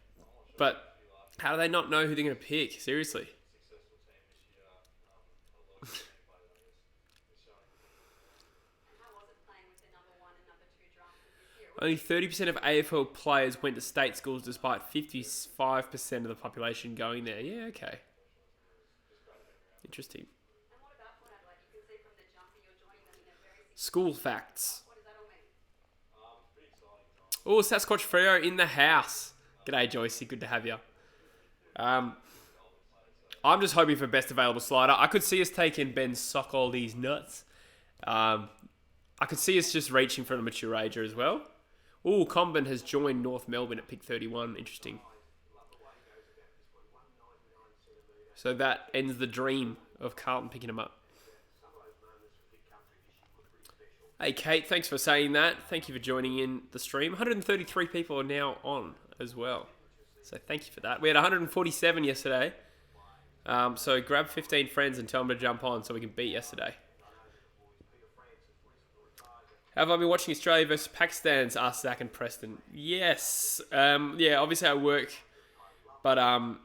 [SPEAKER 1] But how do they not know who they're going to pick? Seriously. Only 30% of AFL players went to state schools despite 55% of the population going there. Yeah, okay. Interesting. School facts. Oh, Sasquatch Freo in the house. G'day, Joycey. Good to have you. I'm just hoping for best available slider. I could see us taking Ben Sock all these nuts. I could see us just reaching for a mature ager as well. Oh, Comben has joined North Melbourne at pick 31. Interesting. So that ends the dream of Carlton picking him up. Hey, Kate, thanks for saying that. Thank you for joining in the stream. 133 people are now on as well. So thank you for that. We had 147 yesterday. So grab 15 friends and tell them to jump on so we can beat yesterday. Have I been watching Australia versus Pakistan? Asked Zach and Preston. Yes. Yeah, obviously I work. But on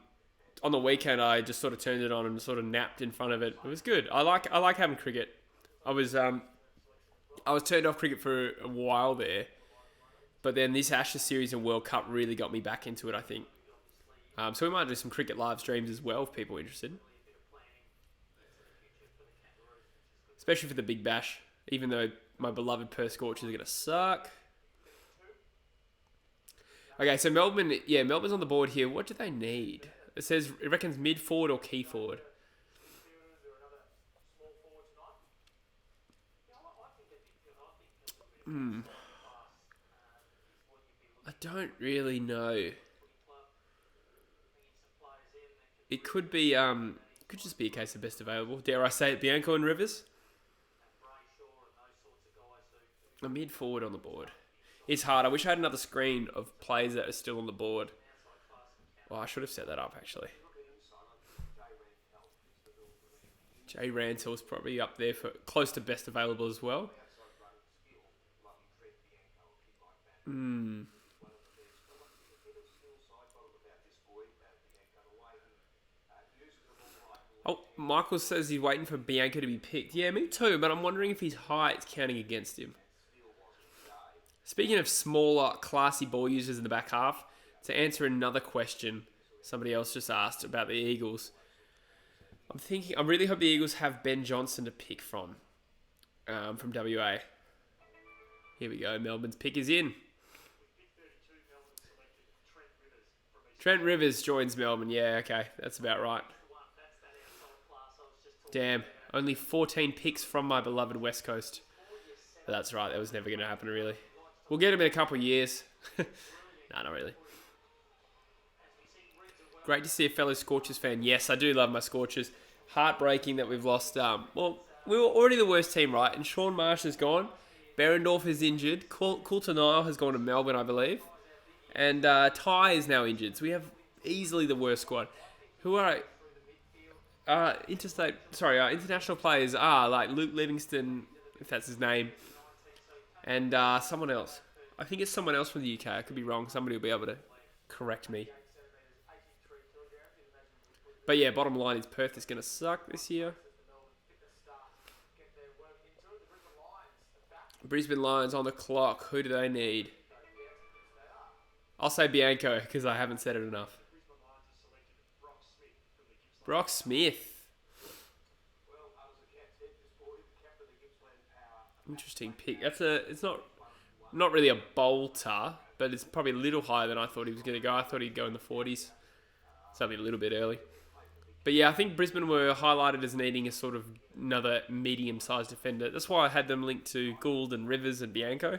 [SPEAKER 1] the weekend I just sort of turned it on and sort of napped in front of it. It was good. I like having cricket. I was turned off cricket for a while there. But then this Ashes series and World Cup really got me back into it, I think. So we might do some cricket live streams as well if people are interested. Especially for the Big Bash. Even though my beloved Perth Scorchers are going to suck. Okay, so Melbourne's on the board here. What do they need? It says, it reckons mid forward or key forward. I don't really know. It could be, could just be a case of best available. Dare I say it, Bianco and Rivers? A mid forward on the board. It's hard. I wish I had another screen of players that are still on the board. Well, I should have set that up actually. Jay Rantill's probably up there for close to best available as well. Oh, Michael says he's waiting for Bianco to be picked. Yeah, me too, but I'm wondering if his height's counting against him. Speaking of smaller, classy ball users in the back half, to answer another question somebody else just asked about the Eagles, I really hope the Eagles have Ben Johnson to pick from WA. Here we go, Melbourne's pick is in. Trent Rivers joins Melbourne, yeah, okay, that's about right. Damn, only 14 picks from my beloved West Coast. But that's right, that was never going to happen really. We'll get him in a couple of years. Nah, not really. Great to see a fellow Scorchers fan. Yes, I do love my Scorchers. Heartbreaking that we've lost. Well, we were already the worst team, right? And Sean Marsh is gone. Berendorf is injured. Coulter Nile has gone to Melbourne, I believe. And Ty is now injured. So we have easily the worst squad. Who are international players are like Luke Livingston, if that's his name. And someone else. I think it's someone else from the UK. I could be wrong. Somebody will be able to correct me. But yeah, bottom line is Perth is going to suck this year. Brisbane Lions on the clock. Who do they need? I'll say Bianco because I haven't said it enough. Brock Smith. Interesting pick. It's not really a bolter, but it's probably a little higher than I thought he was going to go. I thought he'd go in the 40s. It's only a little bit early. But yeah, I think Brisbane were highlighted as needing a sort of another medium-sized defender. That's why I had them linked to Gould and Rivers and Bianco.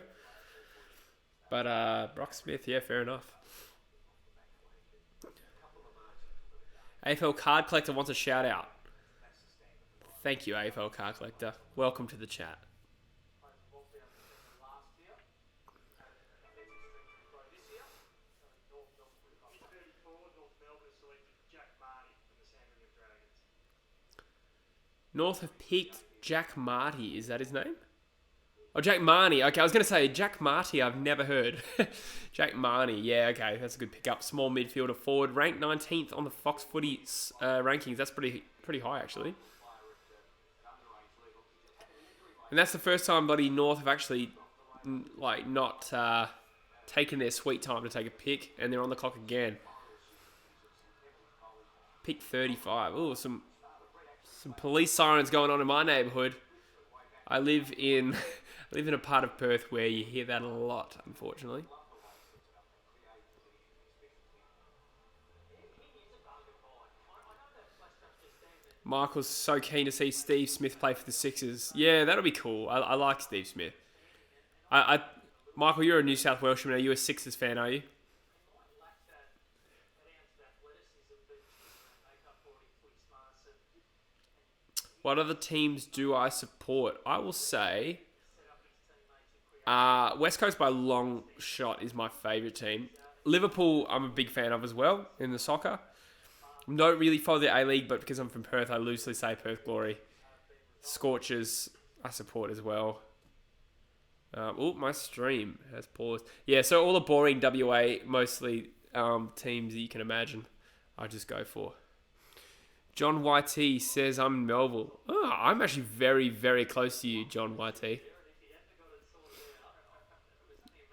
[SPEAKER 1] But Brock Smith, yeah, fair enough. AFL Card Collector wants a shout-out. Thank you, AFL Card Collector. Welcome to the chat. North have picked Jack Marty. Is that his name? Oh, Jack Marnie. Okay, I was going to say Jack Marty. I've never heard. Jack Marnie. Yeah, okay. That's a good pickup. Small midfielder forward. Ranked 19th on the Fox Footy rankings. That's pretty high, actually. And that's the first time bloody North have actually not taken their sweet time to take a pick. And they're on the clock again. Pick 35. Oh, some police sirens going on in my neighbourhood. I live in a part of Perth where you hear that a lot, unfortunately. Michael's so keen to see Steve Smith play for the Sixers. Yeah, that'll be cool. I like Steve Smith. Michael, you're a New South Welshman. Are you a Sixers fan, are you? What other teams do I support? I will say West Coast by a long shot is my favourite team. Liverpool, I'm a big fan of as well in the soccer. Don't really follow the A-League, but because I'm from Perth, I loosely say Perth Glory. Scorchers, I support as well. My stream has paused. Yeah, so all the boring WA, mostly teams that you can imagine, I just go for. John YT says I'm in Melbourne. Oh, I'm actually very, very close to you, John YT.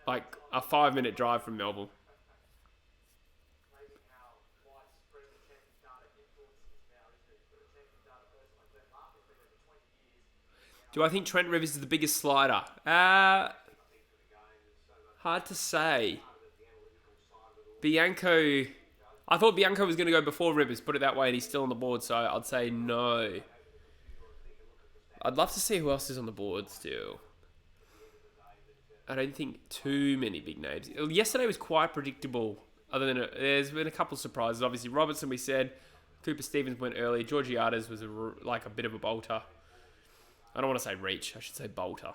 [SPEAKER 1] Like a 5-minute drive from Melbourne. Do I think Trent Rivers is the biggest slider? Hard to say. Bianco... I thought Bianco was going to go before Rivers, put it that way, and he's still on the board, so I'd say no. I'd love to see who else is on the board still. I don't think too many big names. Yesterday was quite predictable. There's been a couple of surprises. Obviously, Robertson, we said. Cooper Stevens went early. Georgiades was a bit of a bolter. I don't want to say reach. I should say bolter.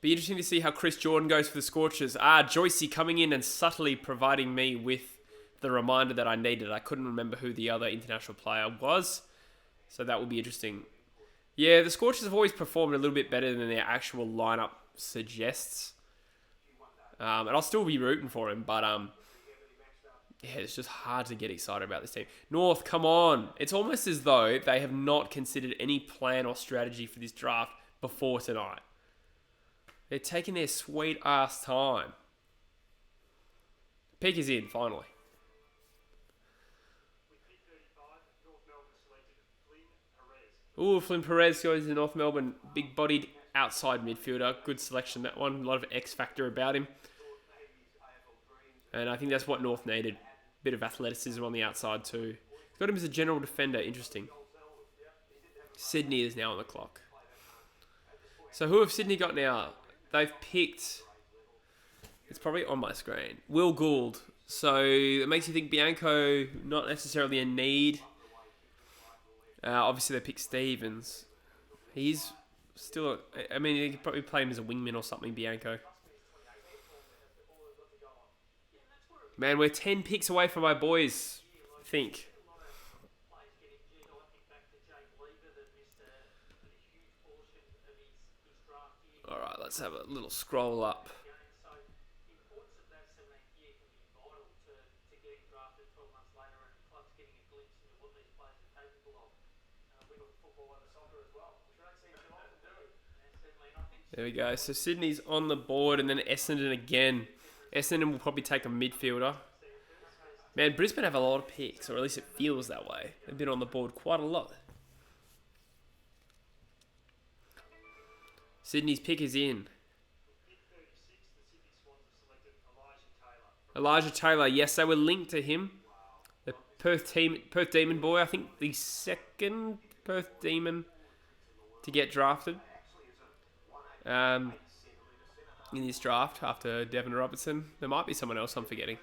[SPEAKER 1] Be interesting to see how Chris Jordan goes for the Scorchers. Joycey coming in and subtly providing me with the reminder that I needed. I couldn't remember who the other international player was. So that will be interesting. Yeah, the Scorchers have always performed a little bit better than their actual lineup suggests. And I'll still be rooting for him, but it's just hard to get excited about this team. North, come on. It's almost as though they have not considered any plan or strategy for this draft before tonight. They're taking their sweet ass time. Pick is in, finally. Ooh, Flynn Perez goes to North Melbourne. Big-bodied outside midfielder. Good selection, that one. A lot of X-factor about him. And I think that's what North needed. Bit of athleticism on the outside too. Got him as a general defender. Interesting. Sydney is now on the clock. So who have Sydney got now? They've picked... It's probably on my screen. Will Gould. So it makes you think Bianco, not necessarily a need. Obviously, they picked Stevens. He's still... you could probably play him as a wingman or something, Bianco. Man, we're 10 picks away from my boys, I think. Alright, let's have a little scroll up. There we go. So Sydney's on the board and then Essendon again. Essendon will probably take a midfielder. Man, Brisbane have a lot of picks, or at least it feels that way. They've been on the board quite a lot. Sydney's pick is in. Elijah Taylor. Yes, they were linked to him. The Perth Demon boy. I think the second Perth Demon to get drafted in this draft after Devon Robertson. There might be someone else I'm forgetting.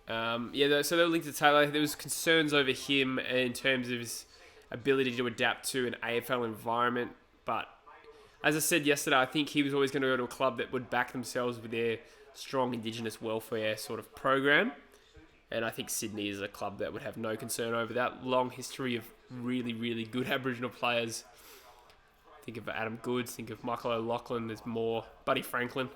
[SPEAKER 1] So they're linked to Taylor. There was concerns over him in terms of his ability to adapt to an AFL environment. But as I said yesterday, I think he was always going to go to a club that would back themselves with their strong Indigenous welfare sort of program. And I think Sydney is a club that would have no concern over that. Long history of really, really good Aboriginal players. Think of Adam Goods, think of Michael O'Loughlin, there's more. Buddy Franklin.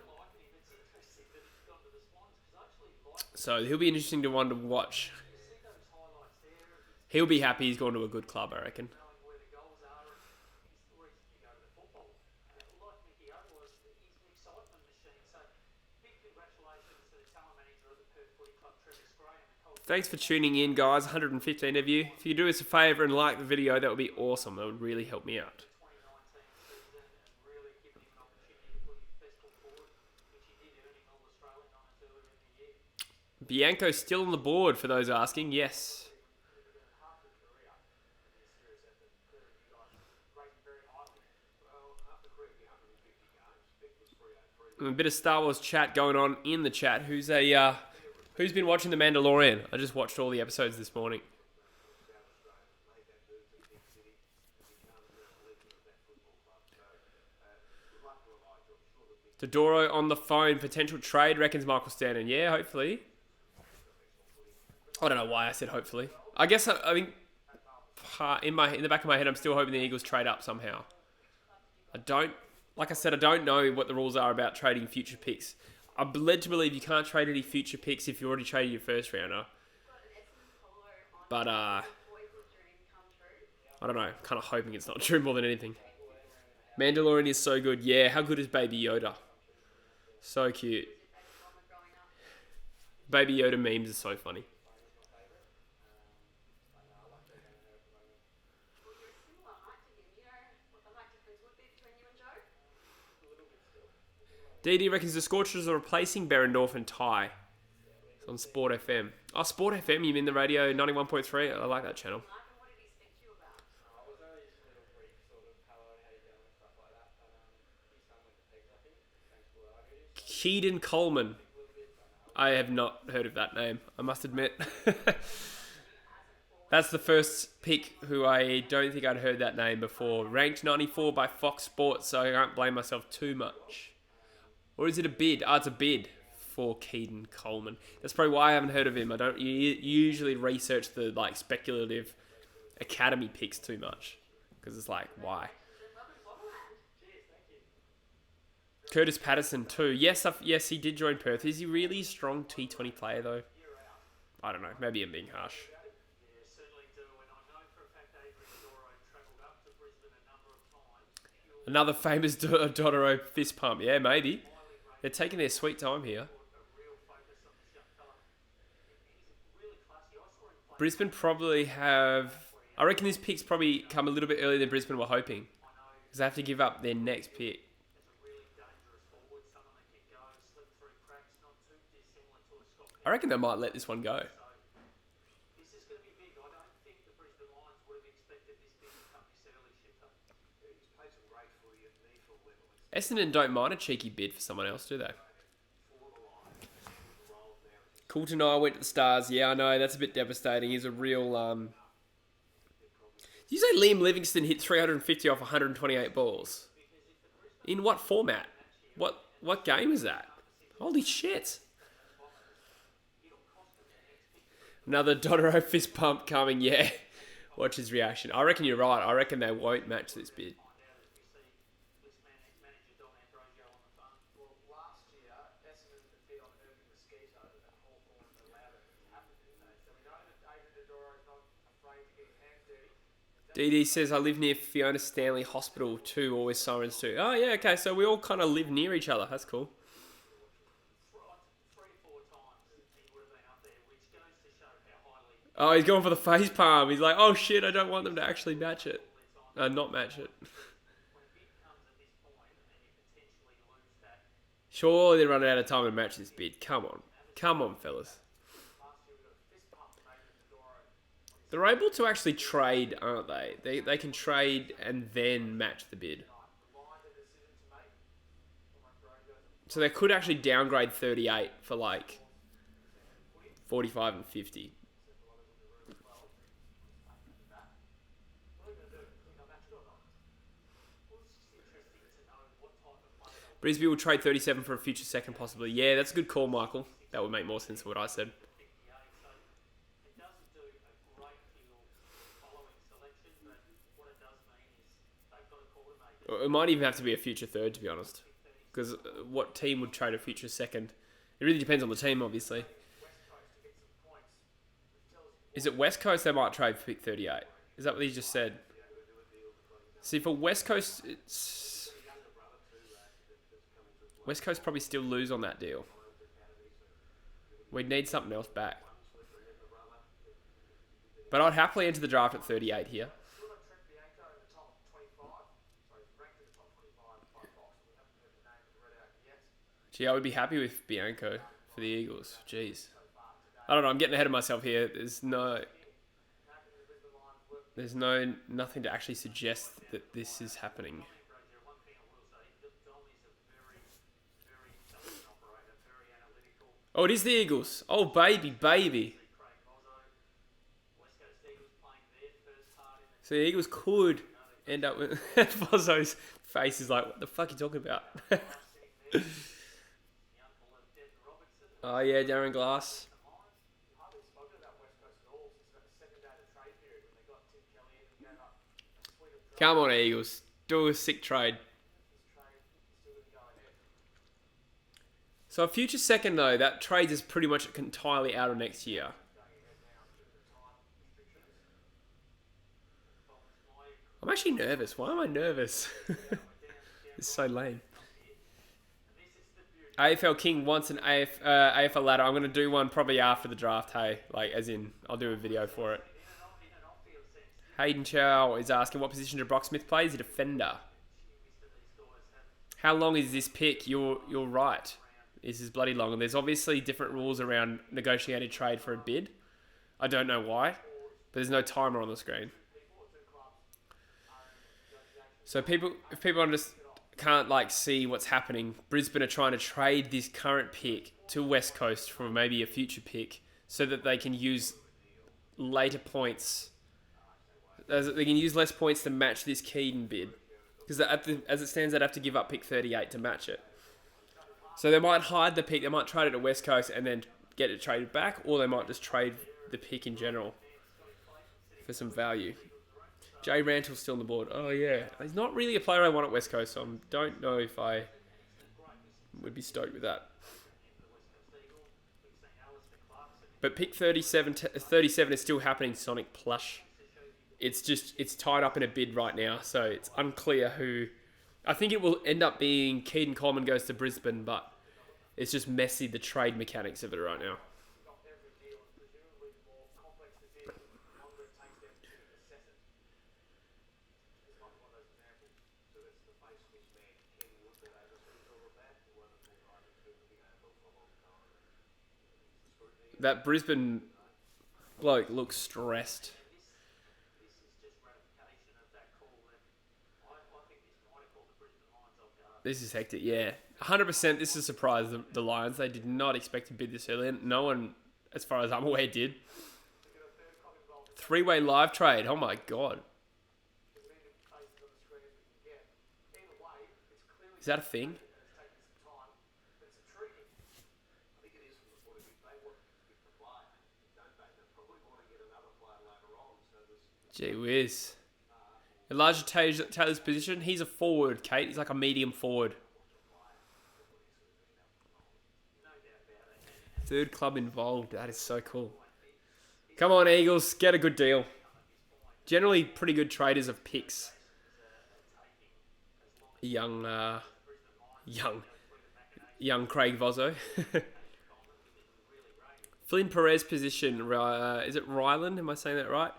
[SPEAKER 1] So he'll be interesting to one to watch. He'll be happy he's gone to a good club, I reckon. Thanks for tuning in, guys. 115 of you. If you do us a favour and like the video, that would be awesome. That would really help me out. Bianco's still on the board, for those asking. Yes. A bit of Star Wars chat going on in the chat. Who's been watching The Mandalorian? I just watched all the episodes this morning. Dodoro on the phone. Potential trade, reckons Michael Stanton. Yeah, hopefully. I don't know why I said hopefully. I guess I think in the back of my head, I'm still hoping the Eagles trade up somehow. Like I said, I don't know what the rules are about trading future picks. I'm led to believe you can't trade any future picks if you already traded your first rounder. But I don't know. Kind of hoping it's not true more than anything. Mandalorian is so good. Yeah, how good is Baby Yoda? So cute. Baby Yoda memes are so funny. DD reckons the Scorchers are replacing Berendorf and Ty. It's on Sport FM. Oh, Sport FM, you mean the radio 91.3? I like that channel. Keaton Coleman. I have not heard of that name, I must admit. That's the first pick who I don't think I'd heard that name before. Ranked 94 by Fox Sports, so I can't blame myself too much. Or is it a bid? It's a bid for Keaton Coleman. That's probably why I haven't heard of him. I don't usually research the speculative academy picks too much. Because it's like, why? Curtis Patterson too. Yes, he did join Perth. Is he really a strong T20 player though? I don't know. Maybe I'm being harsh. Another famous Dodoro fist pump. Yeah, maybe. They're taking their sweet time here. Brisbane probably have... I reckon this pick's probably come a little bit earlier than Brisbane were hoping. Because they have to give up their next pick. I reckon they might let this one go. Essendon don't mind a cheeky bid for someone else, do they? Coulton I went to the Stars. Yeah, I know. That's a bit devastating. He's a real... Did you say Liam Livingston hit 350 off 128 balls? In what format? What game is that? Holy shit. Another Dodoro fist pump coming. Yeah. Watch his reaction. I reckon you're right. I reckon they won't match this bid. DD says, I live near Fiona Stanley Hospital too, always sirens too. Oh, yeah, okay, so we all kind of live near each other. That's cool. Oh, he's going for the face palm. He's like, oh shit, I don't want them to actually match it. Not match it. Surely they're running out of time to match this bid. Come on. Come on, fellas. They're able to actually trade, aren't they? They can trade and then match the bid. So they could actually downgrade 38 for like 45 and 50. Brisbane will trade 37 for a future second possibly. Yeah, that's a good call, Michael. That would make more sense than what I said. It might even have to be a future third, to be honest. Because what team would trade a future second? It really depends on the team, obviously. Is it West Coast they might trade for pick 38? Is that what he just said? See, for West Coast, it's... West Coast probably still lose on that deal. We'd need something else back. But I'd happily enter the draft at 38 here. Gee, I would be happy with Bianco for the Eagles. Jeez. I don't know, I'm getting ahead of myself here. There's nothing to actually suggest that this is happening. Oh, it is the Eagles. Oh, baby. So the Eagles could end up with... Fozzo's face is like, what the fuck are you talking about? Oh, yeah, Darren Glass. Come on, Eagles. Do a sick trade. So a future second, though, that trade is pretty much entirely out of next year. I'm actually nervous. Why am I nervous? It's so lame. AFL King wants an AFL ladder. I'm going to do one probably after the draft, hey. Like, as in, I'll do a video for it. Hayden Chow is asking, what position did Brock Smith play? He's a defender. How long is this pick? You're right. This is bloody long. And there's obviously different rules around negotiated trade for a bid. I don't know why, but there's no timer on the screen. So if people just can't like see what's happening, Brisbane are trying to trade this current pick to West Coast for maybe a future pick so that they can use later points. They can use less points to match this Keaton bid. Because as it stands, they'd have to give up pick 38 to match it. So they might hide the pick, they might trade it to West Coast and then get it traded back, or they might just trade the pick in general for some value. Jay Rantall's still on the board. Oh, yeah. He's not really a player I want at West Coast, so I don't know if I would be stoked with that. But pick 37 is still happening, Sonic Plush. It's tied up in a bid right now, so it's unclear who... I think it will end up being Keaton Coleman goes to Brisbane, but it's just messy, the trade mechanics of it right now. That Brisbane bloke looks stressed. This is hectic, yeah. 100% this is a surprise, the Lions. They did not expect to bid this early. No one, as far as I'm aware, did. Three-way live trade. Oh, my God. Is that a thing? Gee whiz. Elijah Taylor's position, he's a forward, Kate. He's like a medium forward. Third club involved. That is so cool. Come on, Eagles. Get a good deal. Generally pretty good traders of picks. Young Craig Vozzo. Flynn Perez position. Is it Ryland? Am I saying that right?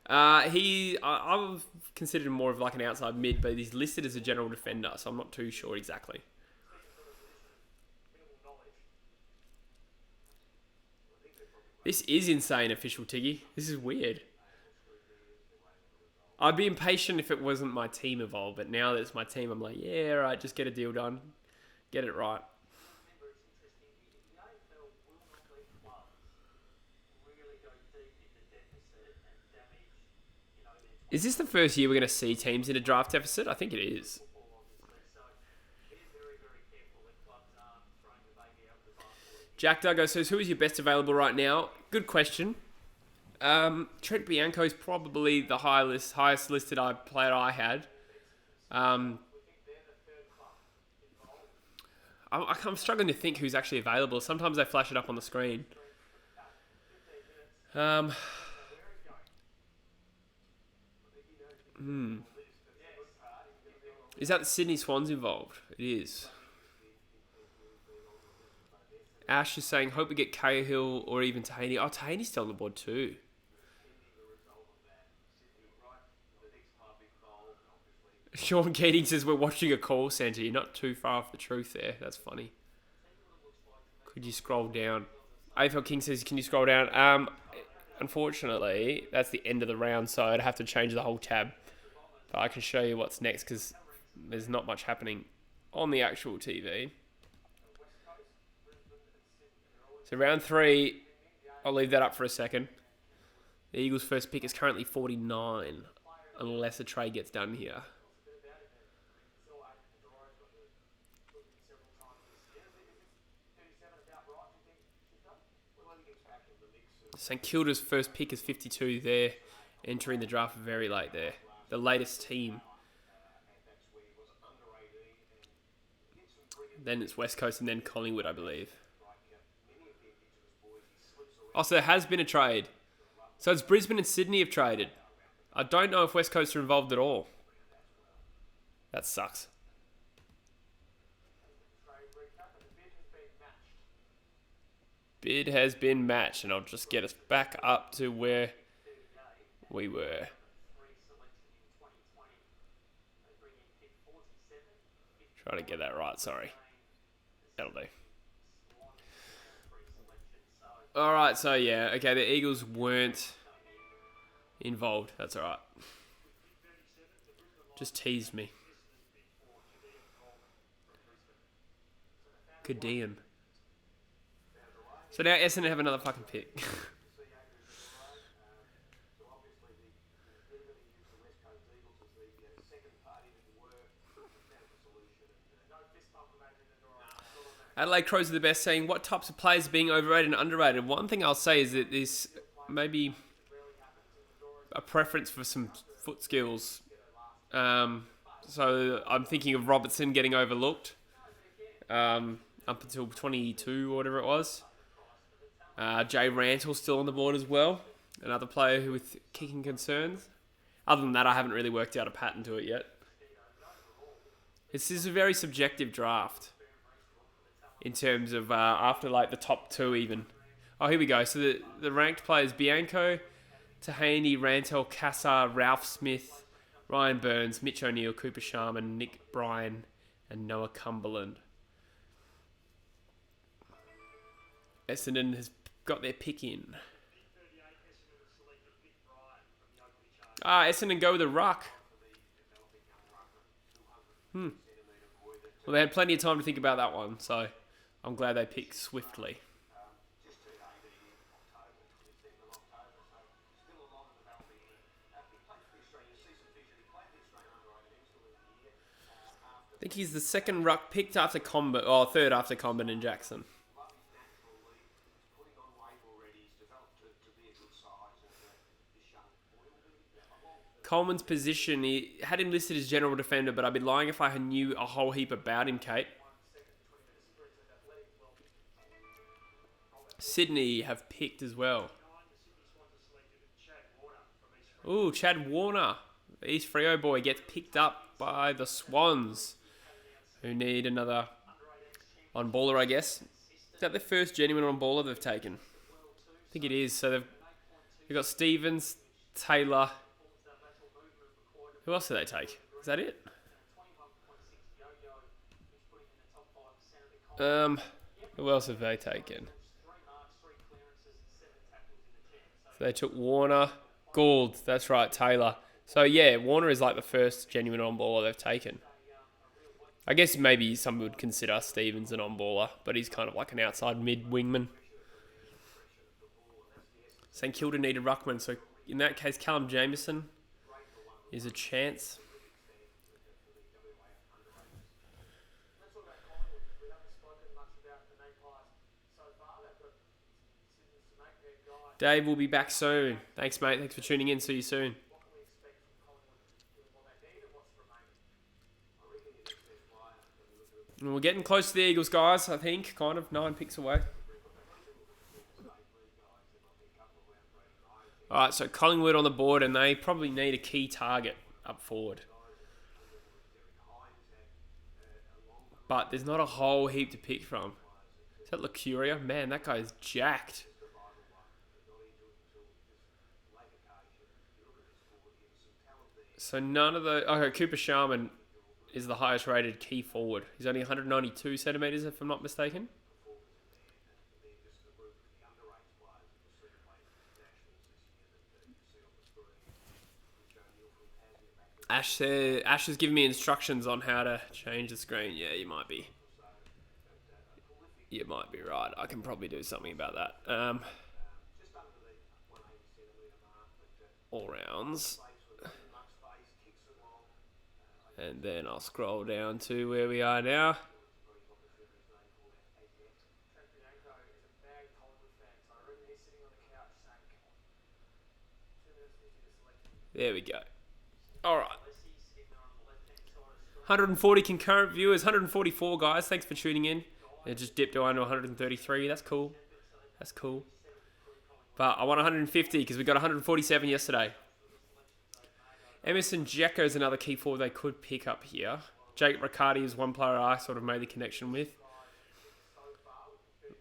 [SPEAKER 1] I've considered him more of like an outside mid, but he's listed as a general defender, so I'm not too sure exactly. This is insane, official Tiggy. This is weird. I'd be impatient if it wasn't my team involved, but now that it's my team, I'm like, yeah, all right, just get a deal done. Get it right. Is this the first year we're going to see teams in a draft deficit? I think it is. Jack Duggo says, who is your best available right now? Good question. Trent Bianco is probably the highest listed player I had. I'm struggling to think who's actually available. Sometimes they flash it up on the screen. Is that the Sydney Swans involved? It is. Ash is saying, hope we get Cahill or even Tahaney. Oh, Tahaney's still on the board too. Sean Keating says, we're watching a call centre. You're not too far off the truth there. That's funny. Could you scroll down? AFL King says, can you scroll down? Unfortunately, that's the end of the round, so I'd have to change the whole tab. But I can show you what's next because there's not much happening on the actual TV. So round 3, I'll leave that up for a second. The Eagles' first pick is currently 49, unless a trade gets done here. St Kilda's first pick is 52 there, entering the draft very late there. The latest team. Then it's West Coast and then Collingwood, I believe. Oh, so there has been a trade. So it's Brisbane and Sydney have traded. I don't know if West Coast are involved at all. That sucks. Bid has been matched, and I'll just get us back up to where we were. Try to get that right, sorry. That'll do. Alright, so yeah, okay, the Eagles weren't involved. That's alright. Just teased me. Kadeem. So now Essendon have another fucking pick. Adelaide Crows are the best, saying, what types of players are being overrated and underrated? One thing I'll say is that there's maybe a preference for some foot skills. So I'm thinking of Robertson getting overlooked up until 22 or whatever it was. Jay Rantle's still on the board as well. Another player who with kicking concerns. Other than that, I haven't really worked out a pattern to it yet. This is a very subjective draft. In terms of after like the top 2 even. Oh, here we go. So the ranked players, Bianco, Tahaney, Rantel, Cassar, Ralph Smith, Ryan Burns, Mitch O'Neill, Cooper Sharman, Nick Bryan, and Noah Cumberland. Essendon has got their pick in. Essendon go with a ruck. Well, they had plenty of time to think about that one, so I'm glad they picked swiftly. I think he's the second ruck picked after Combat, or third after Combat and Jackson. Coleman's position, he had him listed as general defender, but I'd be lying if I knew a whole heap about him, Kate. Sydney have picked as well. Ooh, Chad Warner, the East Freo boy, gets picked up by the Swans, who need another on-baller, I guess. Is that the first genuine on-baller they've taken? I think it is. So they've got Stevens, Taylor. Who else did they take? Is that it? Who else have they taken? So they took Warner, Gould, that's right, Taylor. So yeah, Warner is like the first genuine on-baller they've taken. I guess maybe some would consider Stevens an on-baller, but he's kind of like an outside mid-wingman. St Kilda needed ruckman, so in that case, Callum Jamieson is a chance. Dave will be back soon. Thanks, mate. Thanks for tuning in. See you soon. And we're getting close to the Eagles, guys, I think. Kind of 9 picks away. Alright, so Collingwood on the board, and they probably need a key target up forward. But there's not a whole heap to pick from. Is that Lucuria? Man, that guy's jacked. So none of the... Okay, Cooper Sharman is the highest rated key forward. He's only 192 centimetres, if I'm not mistaken. Ash has given me instructions on how to change the screen. Yeah, you might be. You might be right. I can probably do something about that. All rounds. And then I'll scroll down to where we are now. There we go. All right. 140 concurrent viewers, 144 guys. Thanks for tuning in. It just dipped down to 133. That's cool. That's cool. But I want 150 because we got 147 yesterday. Emerson Jacko is another key forward they could pick up here. Jake Riccardi is one player I sort of made the connection with.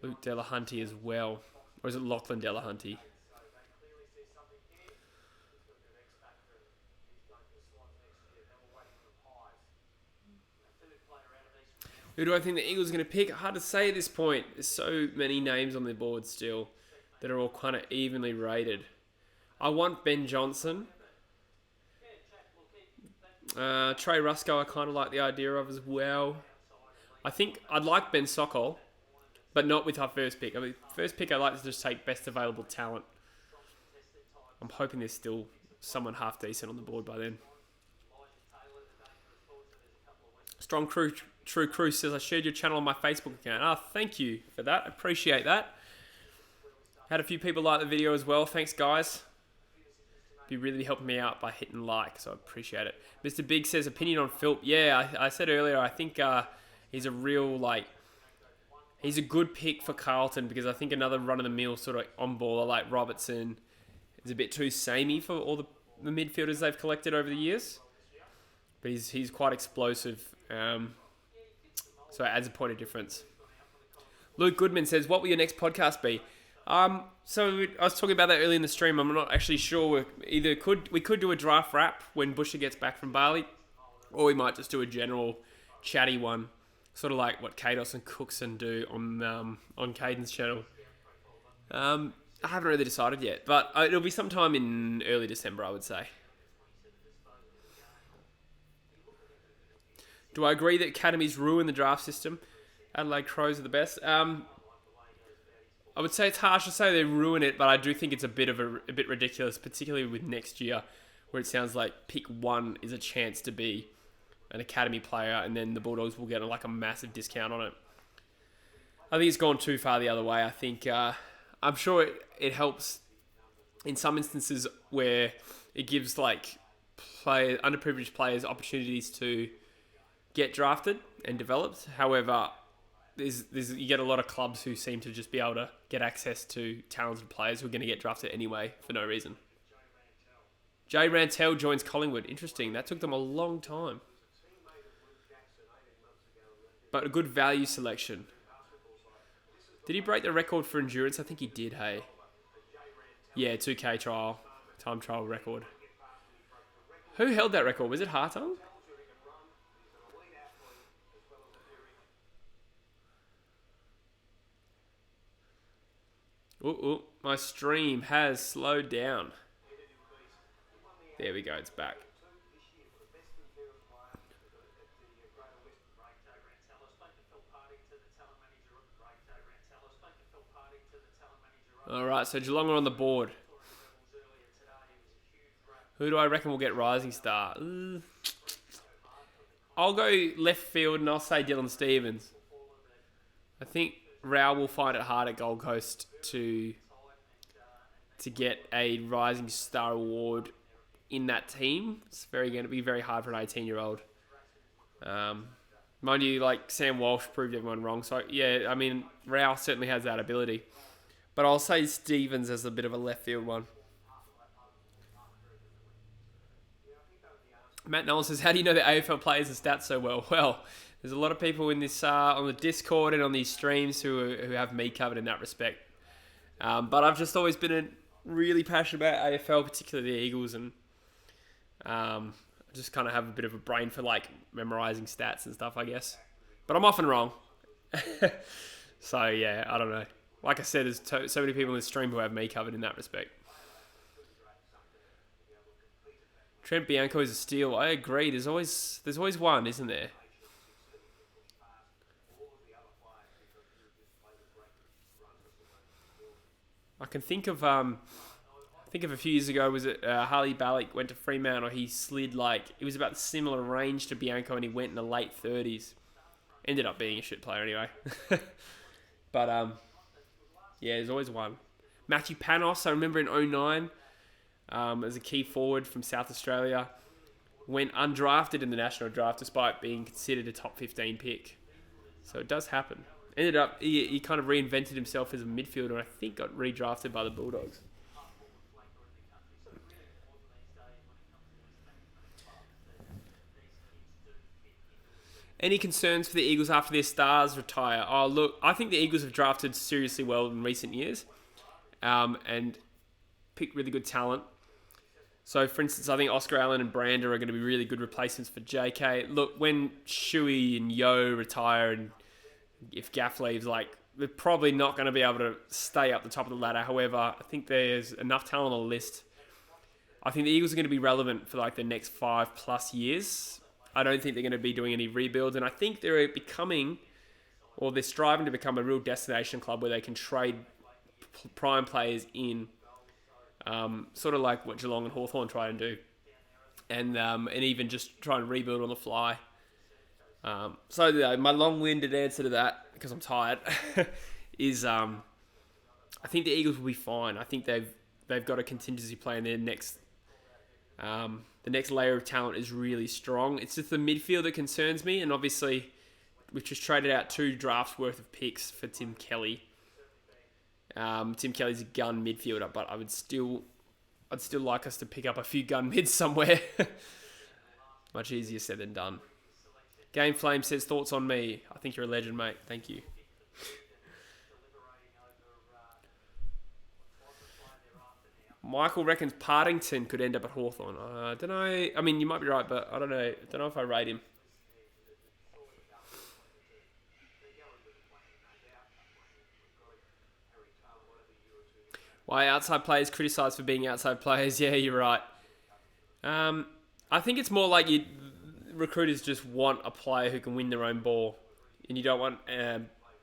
[SPEAKER 1] Luke Delahunty as well. Or is it Lachlan Delahunty? Who do I think the Eagles are going to pick? Hard to say at this point. There's so many names on the board still that are all kind of evenly rated. I want Ben Johnson. Trey Rusco I kind of like the idea of as well. I think I'd like Ben Sokol, but not with our first pick. I mean, first pick I'd like to just take best available talent. I'm hoping there's still someone half decent on the board by then. Strong True Crew says, I shared your channel on my Facebook account. Thank you for that. I appreciate that. Had a few people like the video as well. Thanks, guys. Be really helping me out by hitting like, so I appreciate it. Mr. Big says, opinion on Philp. Yeah, I said earlier, I think he's a real, he's a good pick for Carlton because I think another run-of-the-mill sort of on-baller like Robertson is a bit too samey for all the midfielders they've collected over the years. But he's quite explosive. So it adds a point of difference. Luke Goodman says, what will your next podcast be? So I was talking about that early in the stream. I'm not actually sure. We could do a draft wrap when Busher gets back from Bali, or we might just do a general chatty one, sort of like what Kados and Cookson do on Caden's channel. I haven't really decided yet, but it'll be sometime in early December, I would say. Do I agree that academies ruin the draft system? Adelaide Crows are the best. I would say it's harsh to say they ruin it, but I do think it's a bit ridiculous, particularly with next year, where it sounds like pick 1 is a chance to be an academy player, and then the Bulldogs will get a massive discount on it. I think it's gone too far the other way. I think I'm sure it helps in some instances where it gives underprivileged players opportunities to get drafted and developed. However, you get a lot of clubs who seem to just be able to get access to talented players who are going to get drafted anyway for no reason. Jay Rantel joins Collingwood. Interesting. That took them a long time. But a good value selection. Did he break the record for endurance? I think he did, hey. Yeah, 2K time trial record. Who held that record? Was it Hartung? My stream has slowed down. There we go, it's back. All right, so Geelong are on the board. Who do I reckon will get Rising Star? I'll go left field and I'll say Dylan Stevens. I think Row will find it hard at Gold Coast to get a Rising Star award in that team. It's going to be very hard for an 18-year-old. Mind you, like Sam Walsh proved everyone wrong. So yeah, I mean, Row certainly has that ability. But I'll say Stevens as a bit of a left field one. Matt Nolan says, how do you know the AFL players and stats so well? Well, there's a lot of people in this on the Discord and on these streams who have me covered in that respect. But I've just always been really passionate about AFL, particularly the Eagles, and I just kind of have a bit of a brain for like memorising stats and stuff, I guess. But I'm often wrong. So yeah, I don't know. Like I said, there's so many people in this stream who have me covered in that respect. Trent Bianco is a steal. I agree. There's always one, isn't there? I can think of a few years ago, was it Harley Ballick went to Fremantle, he slid it was about similar range to Bianco and he went in the late 30s. Ended up being a shit player anyway. But yeah, there's always one. Matthew Panos, I remember in 2009, as a key forward from South Australia, went undrafted in the national draft despite being considered a top 15 pick. So it does happen. Ended up, he kind of reinvented himself as a midfielder and I think got redrafted by the Bulldogs. Any concerns for the Eagles after their stars retire? Oh, look, I think the Eagles have drafted seriously well in recent years and picked really good talent. So, for instance, I think Oscar Allen and Brander are going to be really good replacements for JK. Look, when Shuey and Yo retire and if Gaff leaves, they're probably not going to be able to stay up the top of the ladder. However, I think there's enough talent on the list. I think the Eagles are going to be relevant for the next 5+ years. I don't think they're going to be doing any rebuilds. And I think they're striving to become a real destination club where they can trade prime players in. Sort of like what Geelong and Hawthorn try and do. And even just try and rebuild on the fly. So my long-winded answer to that, because I'm tired, is I think the Eagles will be fine. I think they've got a contingency plan. Their next the next layer of talent is really strong. It's just the midfield that concerns me, and obviously we've just traded out 2 drafts worth of picks for Tim Kelly. Tim Kelly's a gun midfielder, but I'd still like us to pick up a few gun mids somewhere. Much easier said than done. Game Flame says, thoughts on me? I think you're a legend, mate. Thank you. Michael reckons Partington could end up at Hawthorn. I don't know. I mean, you might be right, but I don't know. I don't know if I rate him. Why outside players criticised for being outside players? Yeah, you're right. I think it's more like recruiters just want a player who can win their own ball, and you don't want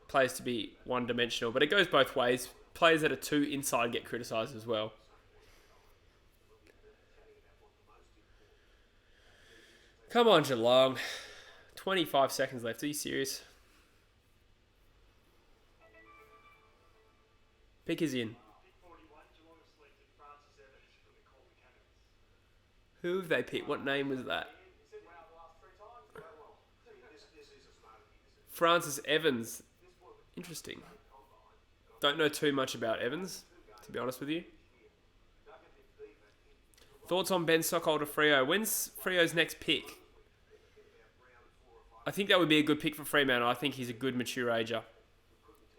[SPEAKER 1] players to be one-dimensional. But it goes both ways. Players that are too inside get criticised as well. Come on, Geelong. 25 seconds left. Are you serious? Pick is in. Who have they picked? What name was that? Francis Evans. Interesting. Don't know too much about Evans, to be honest with you. Thoughts on Ben Sockholder Freo? When's Freo's next pick? I think that would be a good pick for Fremantle. I think he's a good mature ager.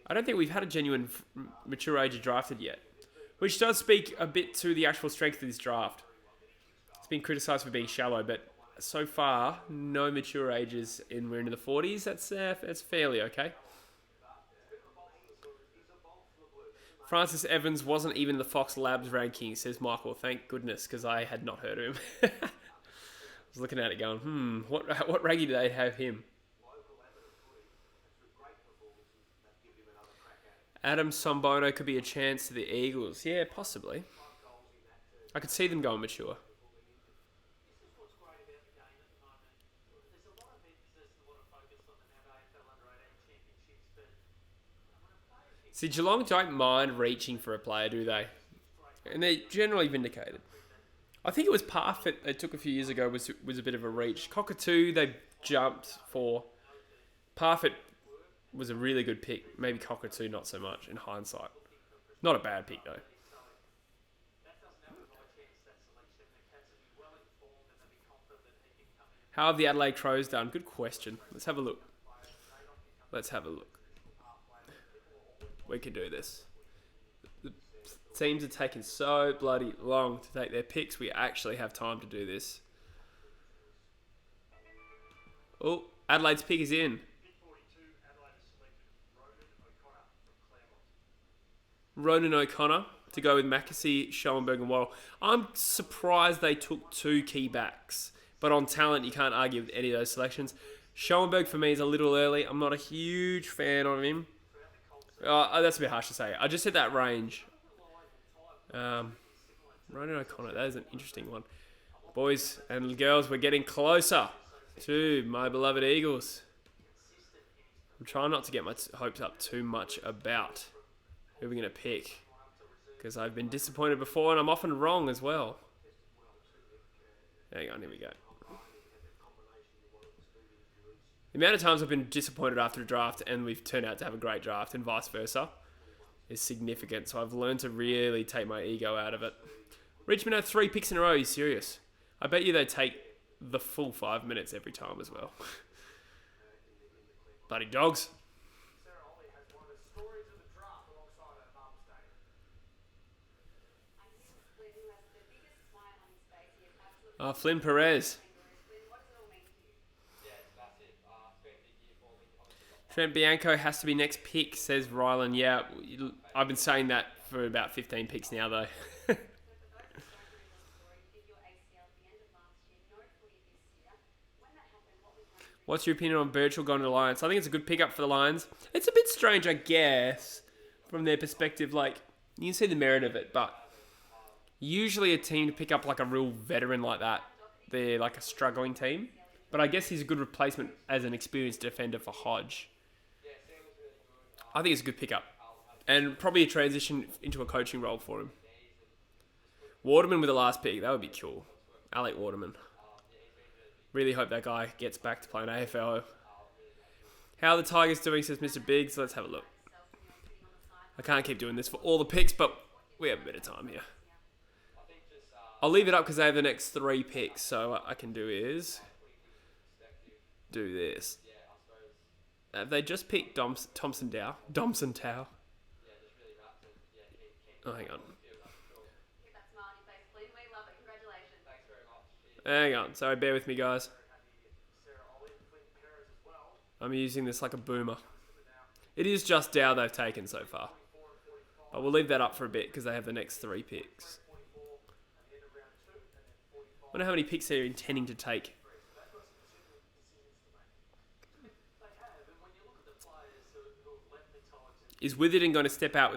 [SPEAKER 1] I don't think we've had a genuine mature ager drafted yet, which does speak a bit to the actual strength of this draft. It's been criticised for being shallow, but so far, no mature ages, and we're into the 40s. That's fairly okay. Francis Evans wasn't even in the Fox Labs ranking, says Michael. Thank goodness, because I had not heard of him. I was looking at it going, what ranking do they have him? Adam Sombono could be a chance to the Eagles. Yeah, possibly. I could see them going mature. See, Geelong don't mind reaching for a player, do they? And they're generally vindicated. I think it was Parfitt they took a few years ago was a bit of a reach. Cockatoo they jumped for. Parfitt was a really good pick. Maybe Cockatoo not so much in hindsight. Not a bad pick though. How have the Adelaide Crows done? Good question. Let's have a look. We can do this. The teams are taking so bloody long to take their picks. We actually have time to do this. Oh, Adelaide's pick is in. Ronan O'Connor to go with Mackesy, Schoenberg and Worrell. I'm surprised they took 2 key backs. But on talent, you can't argue with any of those selections. Schoenberg for me is a little early. I'm not a huge fan of him. That's a bit harsh to say. I just said that range. Ronan O'Connor, that is an interesting one. Boys and girls, we're getting closer to my beloved Eagles. I'm trying not to get my hopes up too much about who we're going to pick. Because I've been disappointed before and I'm often wrong as well. Hang on, here we go. The amount of times I've been disappointed after a draft and we've turned out to have a great draft and vice versa is significant. So I've learned to really take my ego out of it. Richmond had 3 picks in a row. Are you serious? I bet you they take the full 5 minutes every time as well. Bloody dogs. Flynn Perez. Trent Bianco has to be next pick, says Rylan. Yeah, I've been saying that for about 15 picks now, though. What's your opinion on Birchall going to the Lions? I think it's a good pickup for the Lions. It's a bit strange, I guess, from their perspective. Like, you can see the merit of it, but usually a team to pick up like a real veteran like that, they're like a struggling team. But I guess he's a good replacement as an experienced defender for Hodge. I think it's a good pickup. And probably a transition into a coaching role for him. Waterman with the last pick, that would be cool. Alec Waterman. Really hope that guy gets back to playing AFL. How are the Tigers doing, says Mr. Biggs. Let's have a look. I can't keep doing this for all the picks, but we have a bit of time here. I'll leave it up because they have the next 3 picks. So what I can do is do this. Have they just picked Thompson Dow? Domson Tao? Oh, hang on. Hang on. Sorry, bear with me, guys. I'm using this like a boomer. It is just Dow they've taken so far. But we'll leave that up for a bit because they have the next 3 picks. I wonder how many picks they're intending to take. Is Witherden going to step up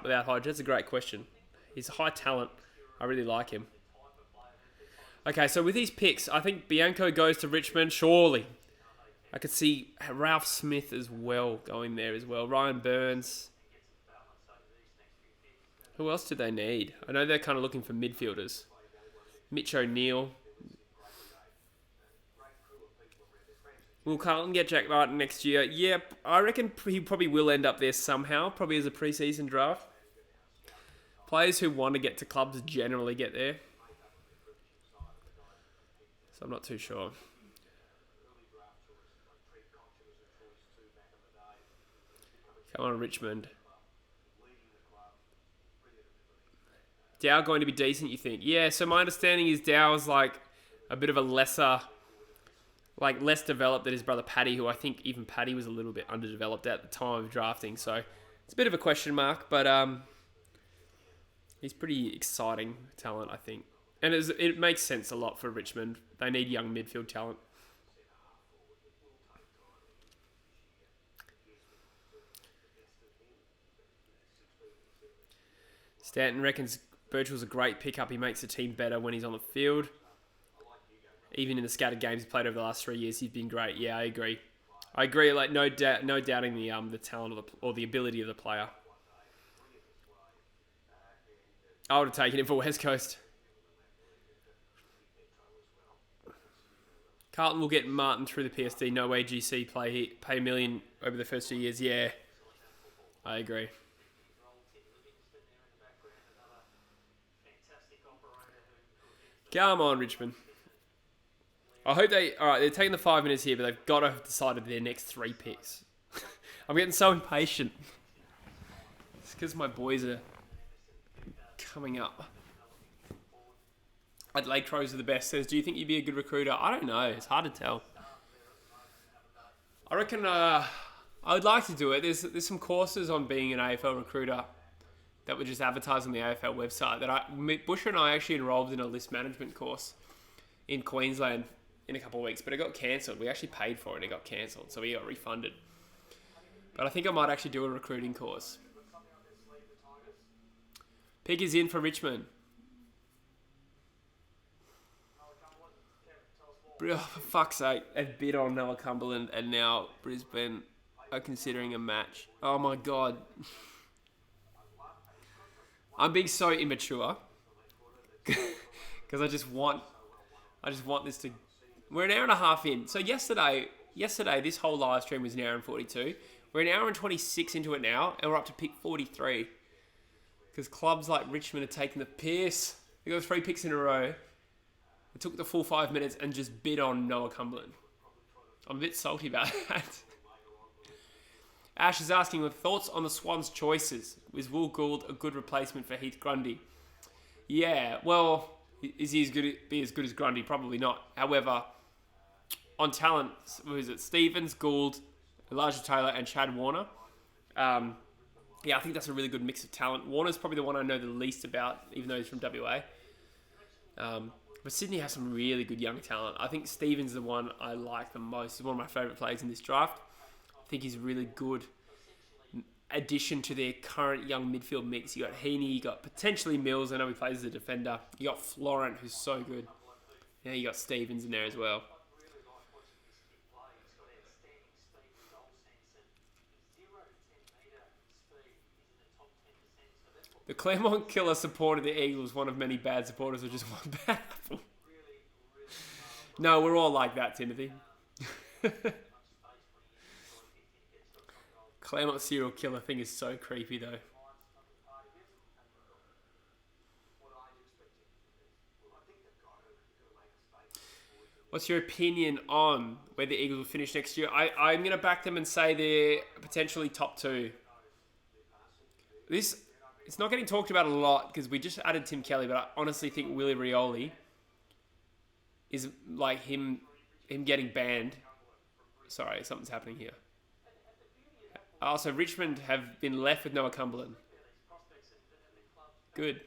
[SPEAKER 1] without Hodge? That's a great question. He's a high talent. I really like him. Okay, so with these picks, I think Bianco goes to Richmond, surely. I could see Ralph Smith as well going there as well. Ryan Burns. Who else do they need? I know they're kind of looking for midfielders. Mitch O'Neill. Will Carlton get Jack Martin next year? Yeah, I reckon he probably will end up there somehow, probably as a pre-season draft. Players who want to get to clubs generally get there. So I'm not too sure. Come on, Richmond. Dow going to be decent, you think? Yeah, so my understanding is Dow is like a bit of a lesser, like less developed than his brother Paddy, who I think even Paddy was a little bit underdeveloped at the time of drafting. So it's a bit of a question mark, but He's pretty exciting talent, I think. And it makes sense a lot for Richmond. They need young midfield talent. Stanton reckons Birchall's a great pickup. He makes the team better when he's on the field. Even in the scattered games he's played over the last 3 years, he's been great. Yeah, I agree. Like no doubting the talent or the ability of the player. I would have taken him for West Coast. Carlton will get Martin through the PSD. No way GC pay $1 million over the first 2 years. Yeah, I agree. Come on, Richmond. I hope they're taking the 5 minutes here, but they've got to have decided their next 3 picks. I'm getting so impatient. It's because my boys are coming up. Adelaide Crows are the best. Says, do you think you'd be a good recruiter? I don't know. It's hard to tell. I reckon I would like to do it. There's some courses on being an AFL recruiter that were just advertised on the AFL website. Busher and I actually enrolled in a list management course in Queensland in a couple of weeks, but it got cancelled. We actually paid for it and it got cancelled, so we got refunded. But I think I might actually do a recruiting course. Pick is in for Richmond. Oh, for fuck's sake, they've bid on Noah Cumberland and now Brisbane are considering a match. Oh my god. I'm being so immature. Because I just want this to... We're an hour and a half in. So yesterday, this whole live stream was an hour and 42. We're an hour and 26 into it now, and we're up to pick 43. Because clubs like Richmond are taking the piss. They got 3 picks in a row. It took the full 5 minutes and just bid on Noah Cumberland. I'm a bit salty about that. Ash is asking, with thoughts on the Swans' choices? Was Will Gould a good replacement for Heath Grundy? Yeah, well, is he as good as Grundy? Probably not. However, on talent, was it Stevens, Gould, Elijah Taylor, and Chad Warner? Yeah, I think that's a really good mix of talent. Warner's probably the one I know the least about, even though he's from WA. But Sydney has some really good young talent. I think Stevens is the one I like the most. He's one of my favourite players in this draft. I think he's a really good addition to their current young midfield mix. You got Heaney, you got potentially Mills. I know he plays as a defender. You got Florent, who's so good. Yeah, you got Stevens in there as well. The Claremont killer supported the Eagles, one of many bad supporters, or just one bad apple. No, we're all like that, Timothy. Claremont serial killer thing is so creepy, though. What's your opinion on where the Eagles will finish next year? I'm going to back them and say they're potentially top 2. It's not getting talked about a lot because we just added Tim Kelly, but I honestly think Willie Rioli is like him getting banned. Sorry, something's happening here. Also, Richmond have been left with Noah Cumberland. Good.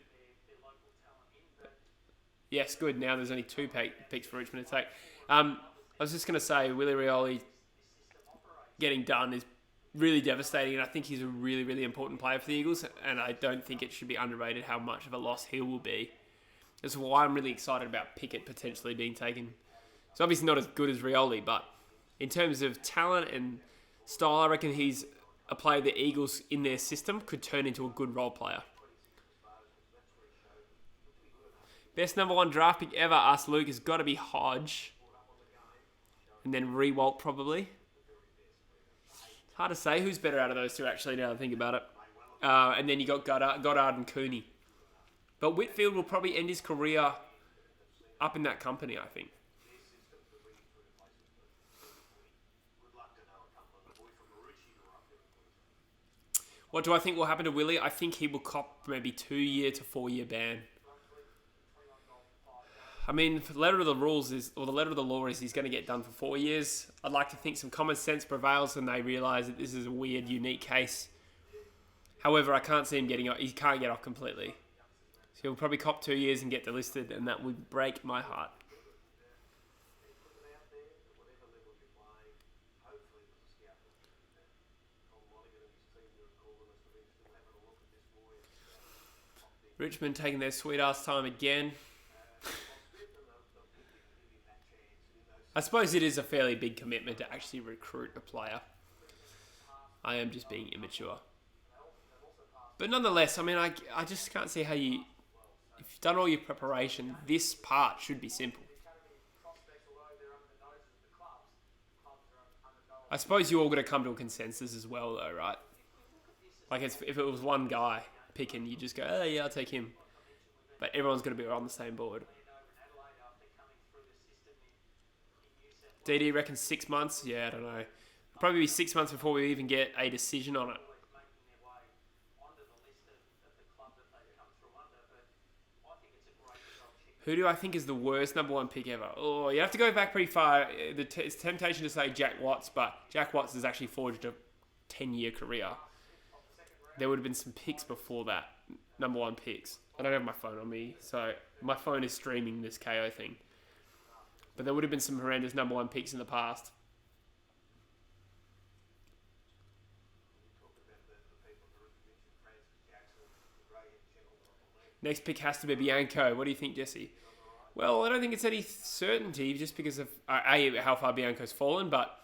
[SPEAKER 1] Yes, good. Now there's only 2 picks for Richmond to take. I was just going to say, Willie Rioli getting done is really devastating, and I think he's a really, really important player for the Eagles, and I don't think it should be underrated how much of a loss he will be. That's why I'm really excited about Pickett potentially being taken. It's obviously not as good as Rioli, but in terms of talent and style, I reckon he's a player the Eagles in their system could turn into a good role player. Best number 1 draft pick ever, asked Luke, has got to be Hodge. And then Rewalt probably. Hard to say who's better out of those 2, actually, now that I think about it. And then you got Goddard and Cooney. But Whitfield will probably end his career up in that company, I think. What do I think will happen to Willie? I think he will cop maybe 2-year to 4-year ban. I mean, the letter of the law is he's going to get done for 4 years. I'd like to think some common sense prevails and they realise that this is a weird, unique case. However, I can't see him he can't get off completely. So he'll probably cop 2 years and get delisted, and that would break my heart. Richmond taking their sweet ass time again. I suppose it is a fairly big commitment to actually recruit a player. I am just being immature. But nonetheless, I mean, I just can't see how you... If you've done all your preparation, this part should be simple. I suppose you all got to come to a consensus as well, though, right? Like, if it was one guy picking, you just go, oh, yeah, I'll take him. But everyone's got to be on the same board. DD reckons 6 months? Yeah, I don't know. Probably be 6 months before we even get a decision on it. Who do I think is the worst number 1 pick ever? Oh, you have to go back pretty far. It's temptation to say Jack Watts, but Jack Watts has actually forged a 10-year career. There would have been some picks before that. Number 1 picks. I don't have my phone on me, so my phone is streaming this KO thing. But there would have been some horrendous number 1 picks in the past. Next pick has to be Bianco. What do you think, Jesse? Well, I don't think it's any certainty just because of A, how far Bianco's fallen, but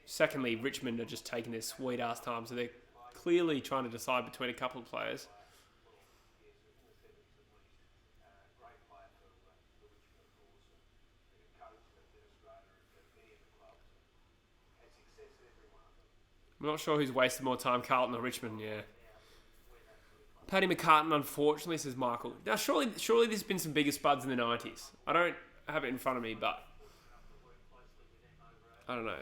[SPEAKER 1] secondly, Richmond are just taking their sweet ass time, so they're clearly trying to decide between a couple of players. I'm not sure who's wasted more time, Carlton or Richmond, yeah. Paddy McCartan, unfortunately, says Michael. Now, surely there's been some bigger spuds in the 90s. I don't have it in front of me, but I don't know.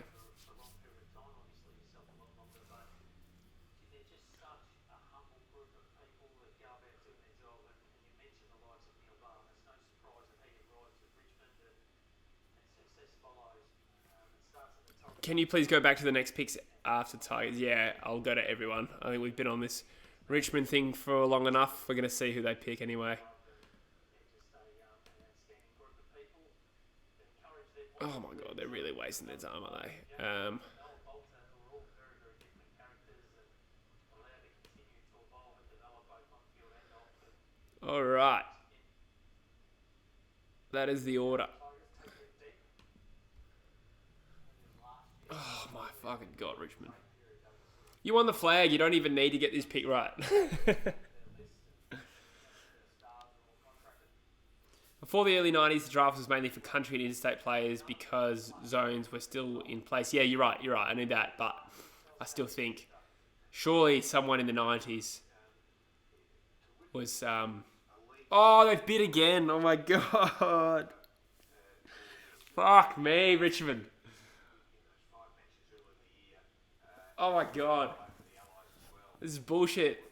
[SPEAKER 1] Can you please go back to the next picks after Tigers? Yeah, I'll go to everyone. I think we've been on this Richmond thing for long enough. We're going to see who they pick anyway. Oh my god, they're really wasting their time, aren't they? Alright. That is the order. Oh my fucking god, Richmond. You won the flag, you don't even need to get this pick right. Before the early 90s, the draft was mainly for country and interstate players because zones were still in place. Yeah, you're right. I knew that, but I still think surely someone in the 90s was... Oh, they've bid again. Oh my god. Fuck me, Richmond. Oh my god. This is bullshit.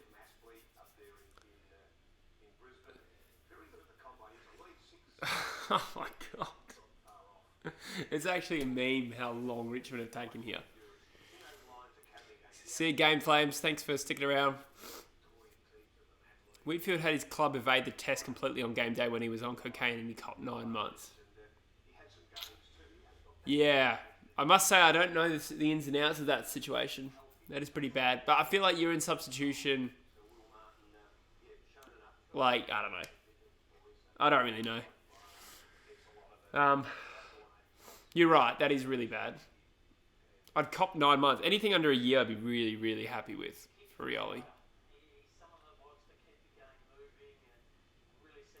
[SPEAKER 1] Oh my god. It's actually a meme how long Richmond have taken here. See you, Game Flames. Thanks for sticking around. Whitfield had his club evade the test completely on game day when he was on cocaine and he copped 9 months. Yeah. I must say I don't know the ins and outs of that situation. That is pretty bad. But I feel like you're in substitution. Like, I don't know. I don't really know. You're right. That is really bad. I'd cop 9 months. Anything under a year I'd be really, really happy with for Rioli.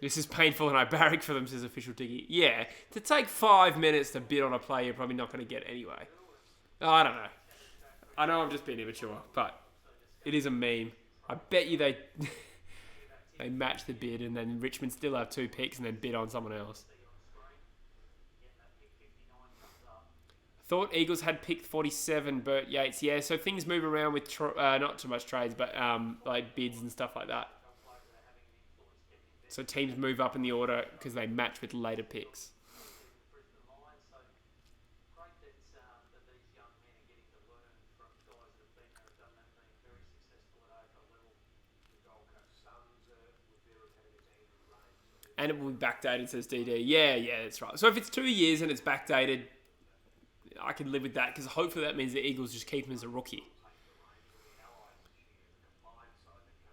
[SPEAKER 1] This is painful and I barrack for them, says Official Diggy. Yeah, to take 5 minutes to bid on a play you're probably not going to get anyway. Oh, I don't know. I know I'm just being immature, but it is a meme. I bet you they they match the bid and then Richmond still have 2 picks and then bid on someone else. Thought Eagles had picked 47, Bert Yates. Yeah, so things move around with not too much trades, but like bids and stuff like that. So teams move up in the order because they match with later picks. And it will be backdated, says DD. Yeah, that's right. So if it's 2 years and it's backdated, I can live with that because hopefully that means the Eagles just keep him as a rookie.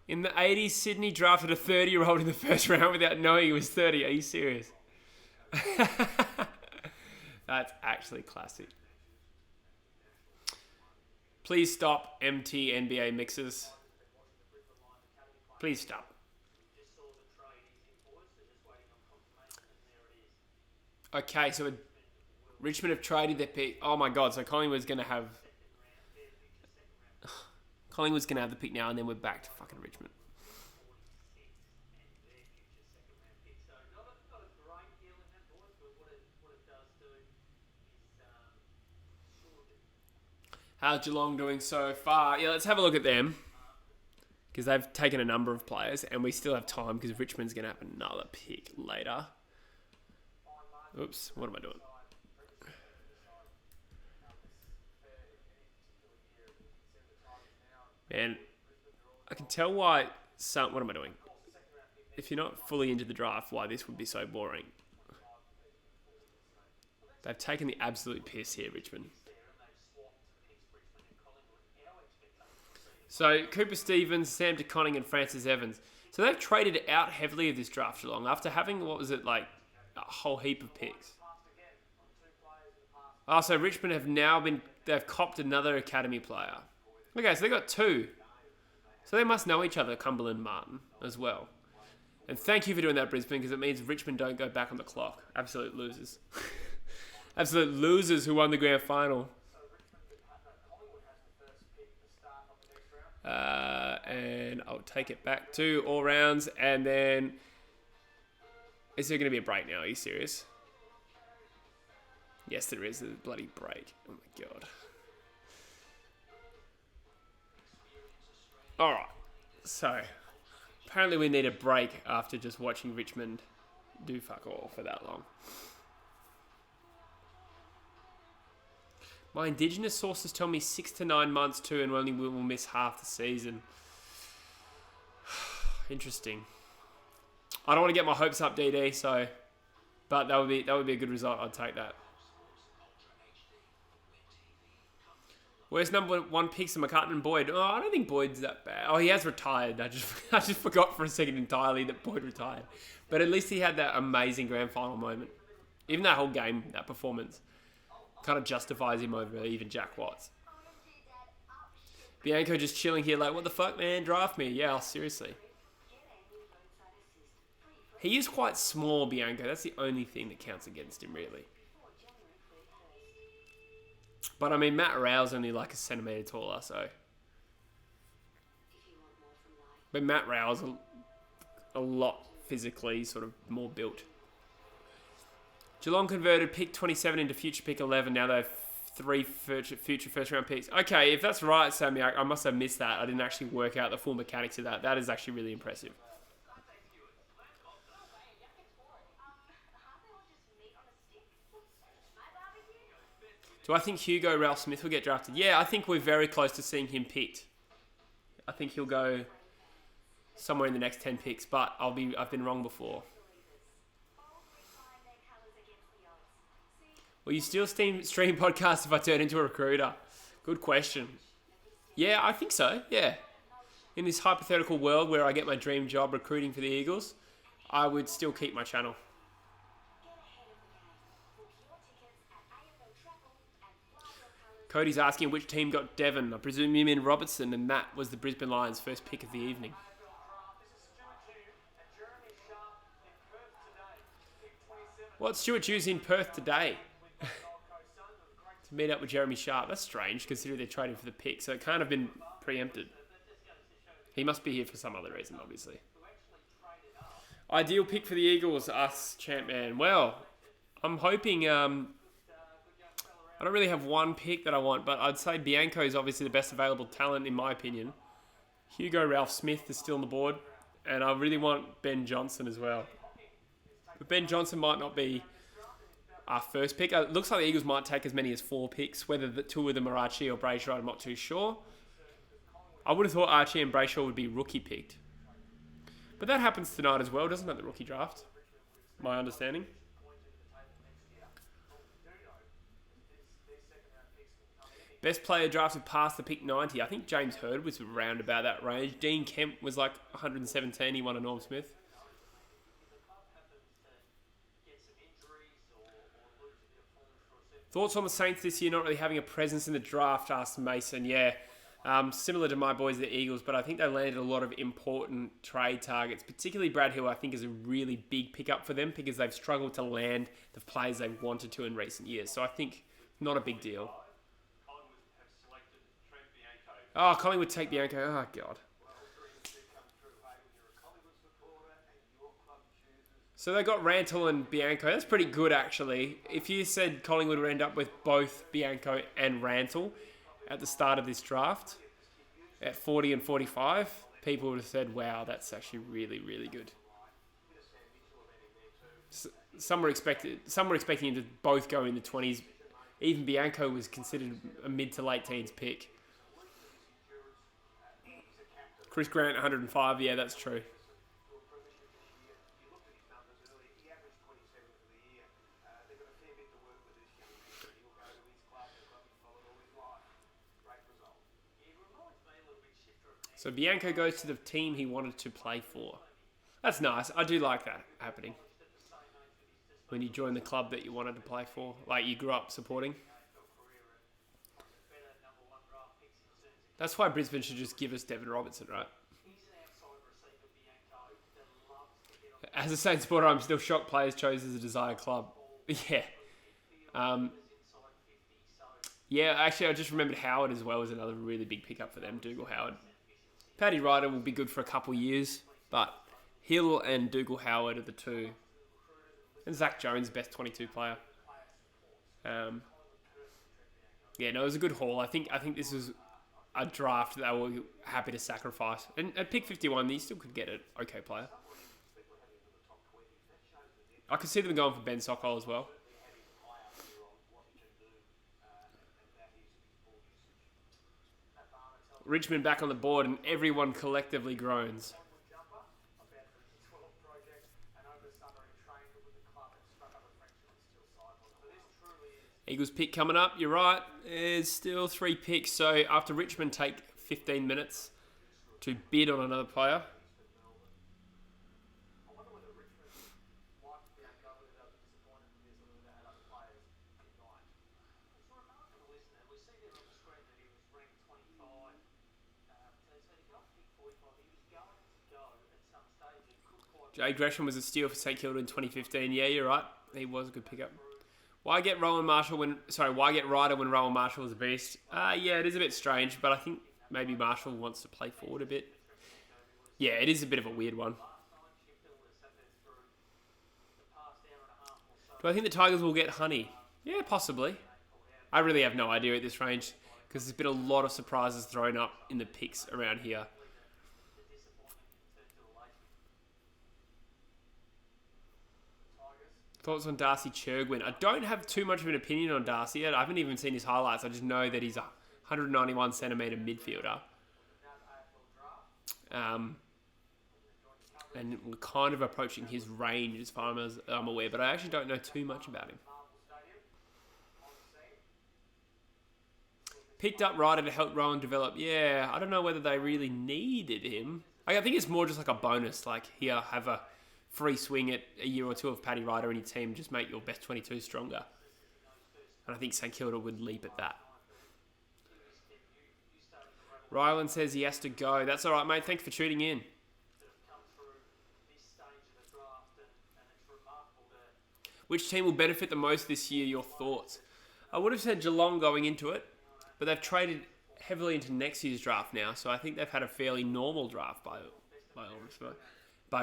[SPEAKER 1] In the 80s, Sydney drafted a 30-year-old in the first round without knowing he was 30. Are you serious? That's actually classic. Please stop MT NBA mixes. Please stop. Okay, so Richmond have traded their pick. Oh my god, so Collingwood's going to have the pick now and then we're back to fucking Richmond. How's Geelong doing so far? Yeah, let's have a look at them. Because they've taken a number of players and we still have time because Richmond's going to have another pick later. Oops, what am I doing? Man, I can tell why what am I doing? If you're not fully into the draft, why this would be so boring. They've taken the absolute piss here, Richmond. So, Cooper Stevens, Sam DeConning and Francis Evans. So they've traded out heavily of this draft Geelong after having, what was it, like a whole heap of picks. Oh, so Richmond they've copped another academy player. Okay, so they got 2. So they must know each other, Cumberland and Martin, as well. And thank you for doing that, Brisbane, because it means Richmond don't go back on the clock. Absolute losers. Absolute losers who won the grand final. And I'll take it back to all rounds. And then... Is there going to be a break now? Are you serious? Yes, there is. There's a bloody break. Oh my god. Alright. So, apparently we need a break after just watching Richmond do fuck all for that long. My Indigenous sources tell me 6 to 9 months too, and only will miss half the season. Interesting. I don't want to get my hopes up, DD. So, but that would be a good result. I'd take that. Where's number 1 picks of McCartan and Boyd? Oh, I don't think Boyd's that bad. Oh, he has retired. I just forgot for a second entirely that Boyd retired. But at least he had that amazing grand final moment. Even that whole game, that performance, kind of justifies him over even Jack Watts. Bianco just chilling here like, what the fuck, man? Draft me. Yeah, seriously. He is quite small, Bianco. That's the only thing that counts against him, really. But, I mean, Matt Rao's only like a centimetre taller, so... But Matt Rao's a lot physically sort of more built. Geelong converted pick 27 into future pick 11. Now they have 3 future first-round picks. Okay, if that's right, Sammy, I must have missed that. I didn't actually work out the full mechanics of that. That is actually really impressive. Do I think Hugo Ralph Smith will get drafted? Yeah, I think we're very close to seeing him picked. I think he'll go somewhere in the next 10 picks, but I've been wrong before. Will you still stream podcasts if I turn into a recruiter? Good question. Yeah, I think so, yeah. In this hypothetical world where I get my dream job recruiting for the Eagles, I would still keep my channel. Cody's asking which team got Devon. I presume you mean Robertson, and that was the Brisbane Lions' first pick of the evening. What's Stuart Hughes in Perth today? To meet up with Jeremy Sharp. That's strange, considering they're trading for the pick, so it can't have been preempted. He must be here for some other reason, obviously. Ideal pick for the Eagles, us, champ man. Well, I'm hoping... I don't really have one pick that I want, but I'd say Bianco is obviously the best available talent, in my opinion. Hugo Ralph Smith is still on the board, and I really want Ben Johnson as well. But Ben Johnson might not be our first pick. It looks like the Eagles might take as many as 4 picks. Whether the 2 of them are Archie or Brayshaw, I'm not too sure. I would have thought Archie and Brayshaw would be rookie picked. But that happens tonight as well, doesn't it, the rookie draft? my understanding. Best player drafted past the pick 90. I think James Hird was around about that range. Dean Kemp was like 117. He won a Norm Smith. Thoughts on the Saints this year not really having a presence in the draft, asked Mason. Yeah, similar to my boys, the Eagles, but I think they landed a lot of important trade targets, particularly Brad Hill, I think is a really big pickup for them because they've struggled to land the players they wanted to in recent years. So I think not a big deal. Oh, Collingwood take Bianco. Oh, God. So they got Rantle and Bianco. That's pretty good, actually. If you said Collingwood would end up with both Bianco and Rantle at the start of this draft, at 40 and 45, people would have said, wow, that's actually really, really good. Some were expecting him to both go in the 20s. Even Bianco was considered a mid to late teens pick. Chris Grant, 105. Yeah, that's true. So Bianco goes to the team he wanted to play for. That's nice. I do like that happening. When you join the club that you wanted to play for, like you grew up supporting. That's why Brisbane should just give us Devon Robertson, right? As a Saints supporter, I'm still shocked players chose as a desired club. Yeah. Yeah, actually, I just remembered Howard as well as another really big pickup for them, Dougal Howard. Paddy Ryder will be good for a couple years, but Hill and Dougal Howard are the two. And Zach Jones, best 22 player. Yeah, no, it was a good haul. I think this was a draft that they were happy to sacrifice. And at pick 51, they still could get an okay player. I could see them going for Ben Sokol as well. Richmond back on the board and everyone collectively groans. Eagles pick coming up, you're right. There's still 3 picks, so after Richmond take 15 minutes to bid on another player. Jay Gresham was a steal for St Kilda in 2015. Yeah, you're right. He was a good pickup. Why get Ryder when Rowan Marshall is a beast? Yeah, it is a bit strange, but I think maybe Marshall wants to play forward a bit. Yeah, it is a bit of a weird one. Do I think the Tigers will get Honey? Yeah, possibly. I really have no idea at this range because there's been a lot of surprises thrown up in the picks around here. Thoughts on Darcy Churgwin? I don't have too much of an opinion on Darcy yet. I haven't even seen his highlights. I just know that he's a 191 centimetre midfielder. And we're kind of approaching his range as far as I'm aware, but I actually don't know too much about him. Picked up Ryder to help Rowan develop. Yeah, I don't know whether they really needed him. I think it's more just like a bonus. Like, here, have a free swing at a year or two of Paddy Ryder in your team. Just make your best 22 stronger. And I think St Kilda would leap at that. Ryland says he has to go. That's all right, mate. Thanks for tuning in. Which team will benefit the most this year? Your thoughts? I would have said Geelong going into it, but they've traded heavily into next year's draft now, so I think they've had a fairly normal draft by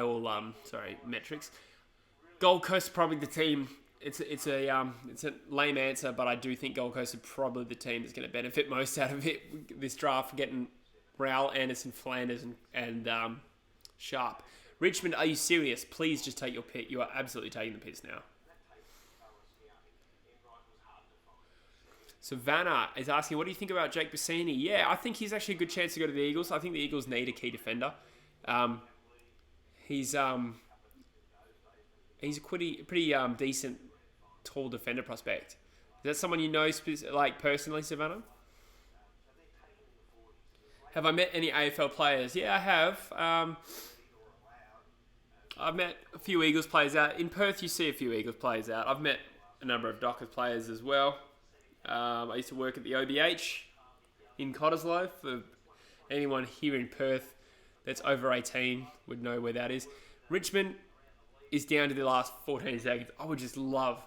[SPEAKER 1] all metrics. Gold Coast probably the team. It's a lame answer, but I do think Gold Coast are probably the team that's going to benefit most out of it this draft, getting Rowell, Anderson, Flanders, and Sharp. Richmond, are you serious? Please just take your pick. You are absolutely taking the piss now. Savannah is asking, what do you think about Jake Bassini? Yeah, I think he's actually a good chance to go to the Eagles. I think the Eagles need a key defender. He's He's a pretty decent tall defender prospect. Is that someone you know like personally, Savannah? Have I met any AFL players? Yeah, I have. I've met a few Eagles players out. In Perth, you see a few Eagles players out. I've met a number of Dockers players as well. I used to work at the OBH in Cottesloe. For anyone here in Perth that's over 18 would know where that is. Richmond is down to the last 14 seconds. I would just love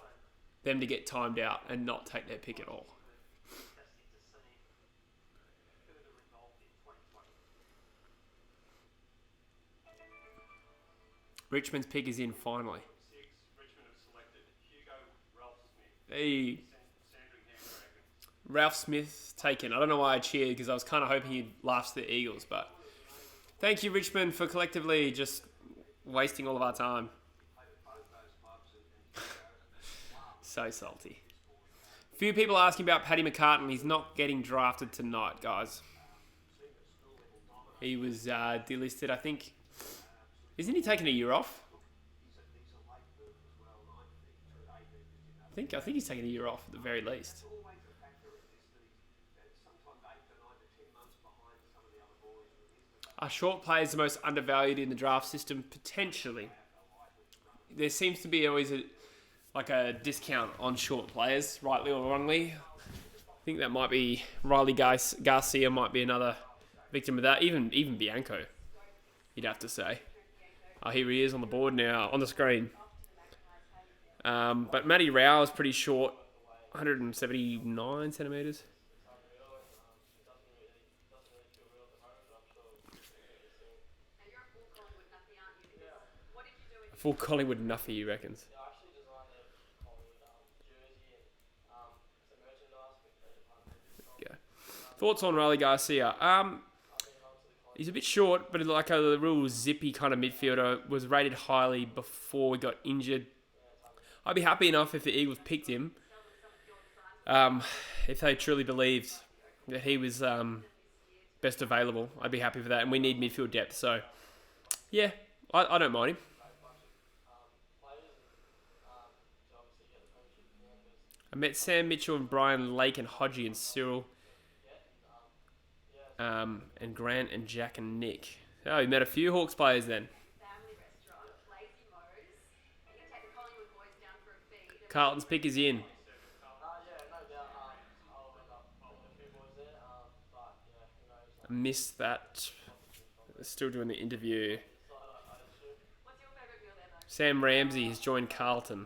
[SPEAKER 1] them to get timed out and not take their pick at all. Richmond's pick is in finally. Hey, Ralph Smith taken. I don't know why I cheered because I was kind of hoping he'd last the Eagles, but thank you, Richmond, for collectively just wasting all of our time. So salty. Few people asking about Paddy McCartan. He's not getting drafted tonight, guys. He was delisted, I think. Isn't he taking a year off? I think he's taking a year off at the very least. Are short players the most undervalued in the draft system? Potentially. There seems to be always a discount on short players, rightly or wrongly. I think that might be Riley Garcia might be another victim of that. Even Bianco, you'd have to say. Oh, here he is on the board now, on the screen. But Matty Rao is pretty short, 179 centimetres. A full Collingwood nuffy, he reckons. Yeah. Thoughts on Riley Garcia? He's a bit short, but like a real zippy kind of midfielder. Was rated highly before he got injured. I'd be happy enough if the Eagles picked him. If they truly believed that he was best available, I'd be happy for that. And we need midfield depth, so yeah, I don't mind him. I met Sam Mitchell and Brian Lake and Hodgie and Cyril. And Grant and Jack and Nick. Oh, you met a few Hawks players then. Carlton's pick is in. I missed that. They're still doing the interview. Sam Ramsey has joined Carlton.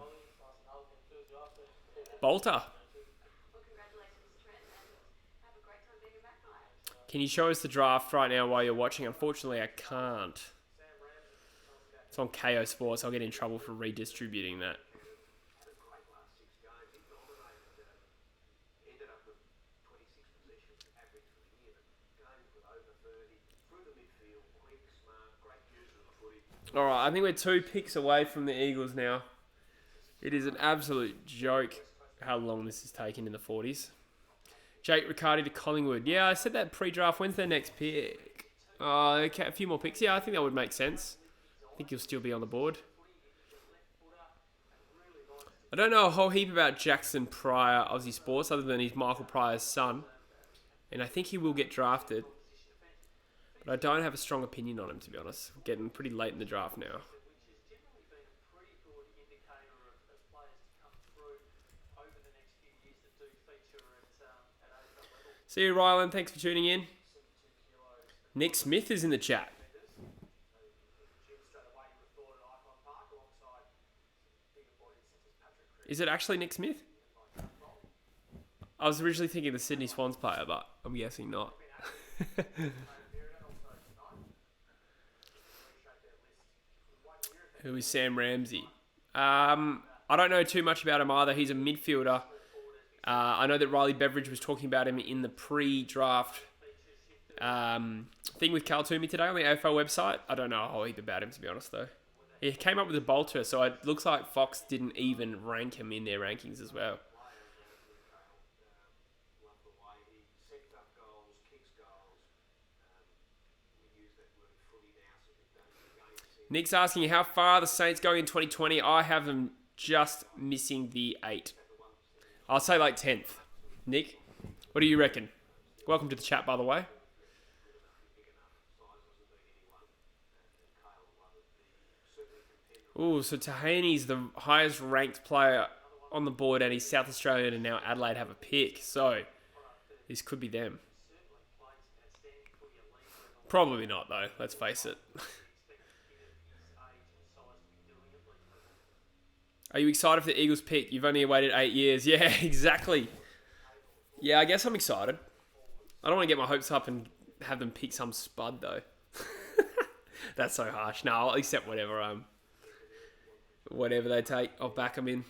[SPEAKER 1] Bolter. Can you show us the draft right now while you're watching? Unfortunately, I can't. It's on KO Sports. I'll get in trouble for redistributing that. Alright, I think we're 2 picks away from the Eagles now. It is an absolute joke how long this is taking in the 40s. Jake Riccardi to Collingwood. Yeah, I said that pre-draft. When's their next pick? Okay, a few more picks. Yeah, I think that would make sense. I think he'll still be on the board. I don't know a whole heap about Jackson Pryor, Aussie Sports, other than he's Michael Pryor's son. And I think he will get drafted. But I don't have a strong opinion on him, to be honest. Getting pretty late in the draft now. See you, Ryland. Thanks for tuning in. Nick Smith is in the chat. Is it actually Nick Smith? I was originally thinking the Sydney Swans player, but I'm guessing not. Who is Sam Ramsey? I don't know too much about him either. He's a midfielder. I know that Riley Beveridge was talking about him in the pre-draft thing with Cal Toomey today on the AFL website. I don't know a whole heap about him, to be honest, though. He came up with a bolter, so it looks like Fox didn't even rank him in their rankings as well. Nick's asking how far are the Saints going in 2020. I have them just missing the 8. I'll say like 10th. Nick, what do you reckon? Welcome to the chat, by the way. Ooh, so Tahaney's the highest ranked player on the board, and he's South Australian, and now Adelaide have a pick. So this could be them. Probably not, though. Let's face it. Are you excited for the Eagles pick? You've only waited 8 years. Yeah, exactly. Yeah, I guess I'm excited. I don't want to get my hopes up and have them pick some spud, though. That's so harsh. No, I'll accept whatever they take. I'll back them in.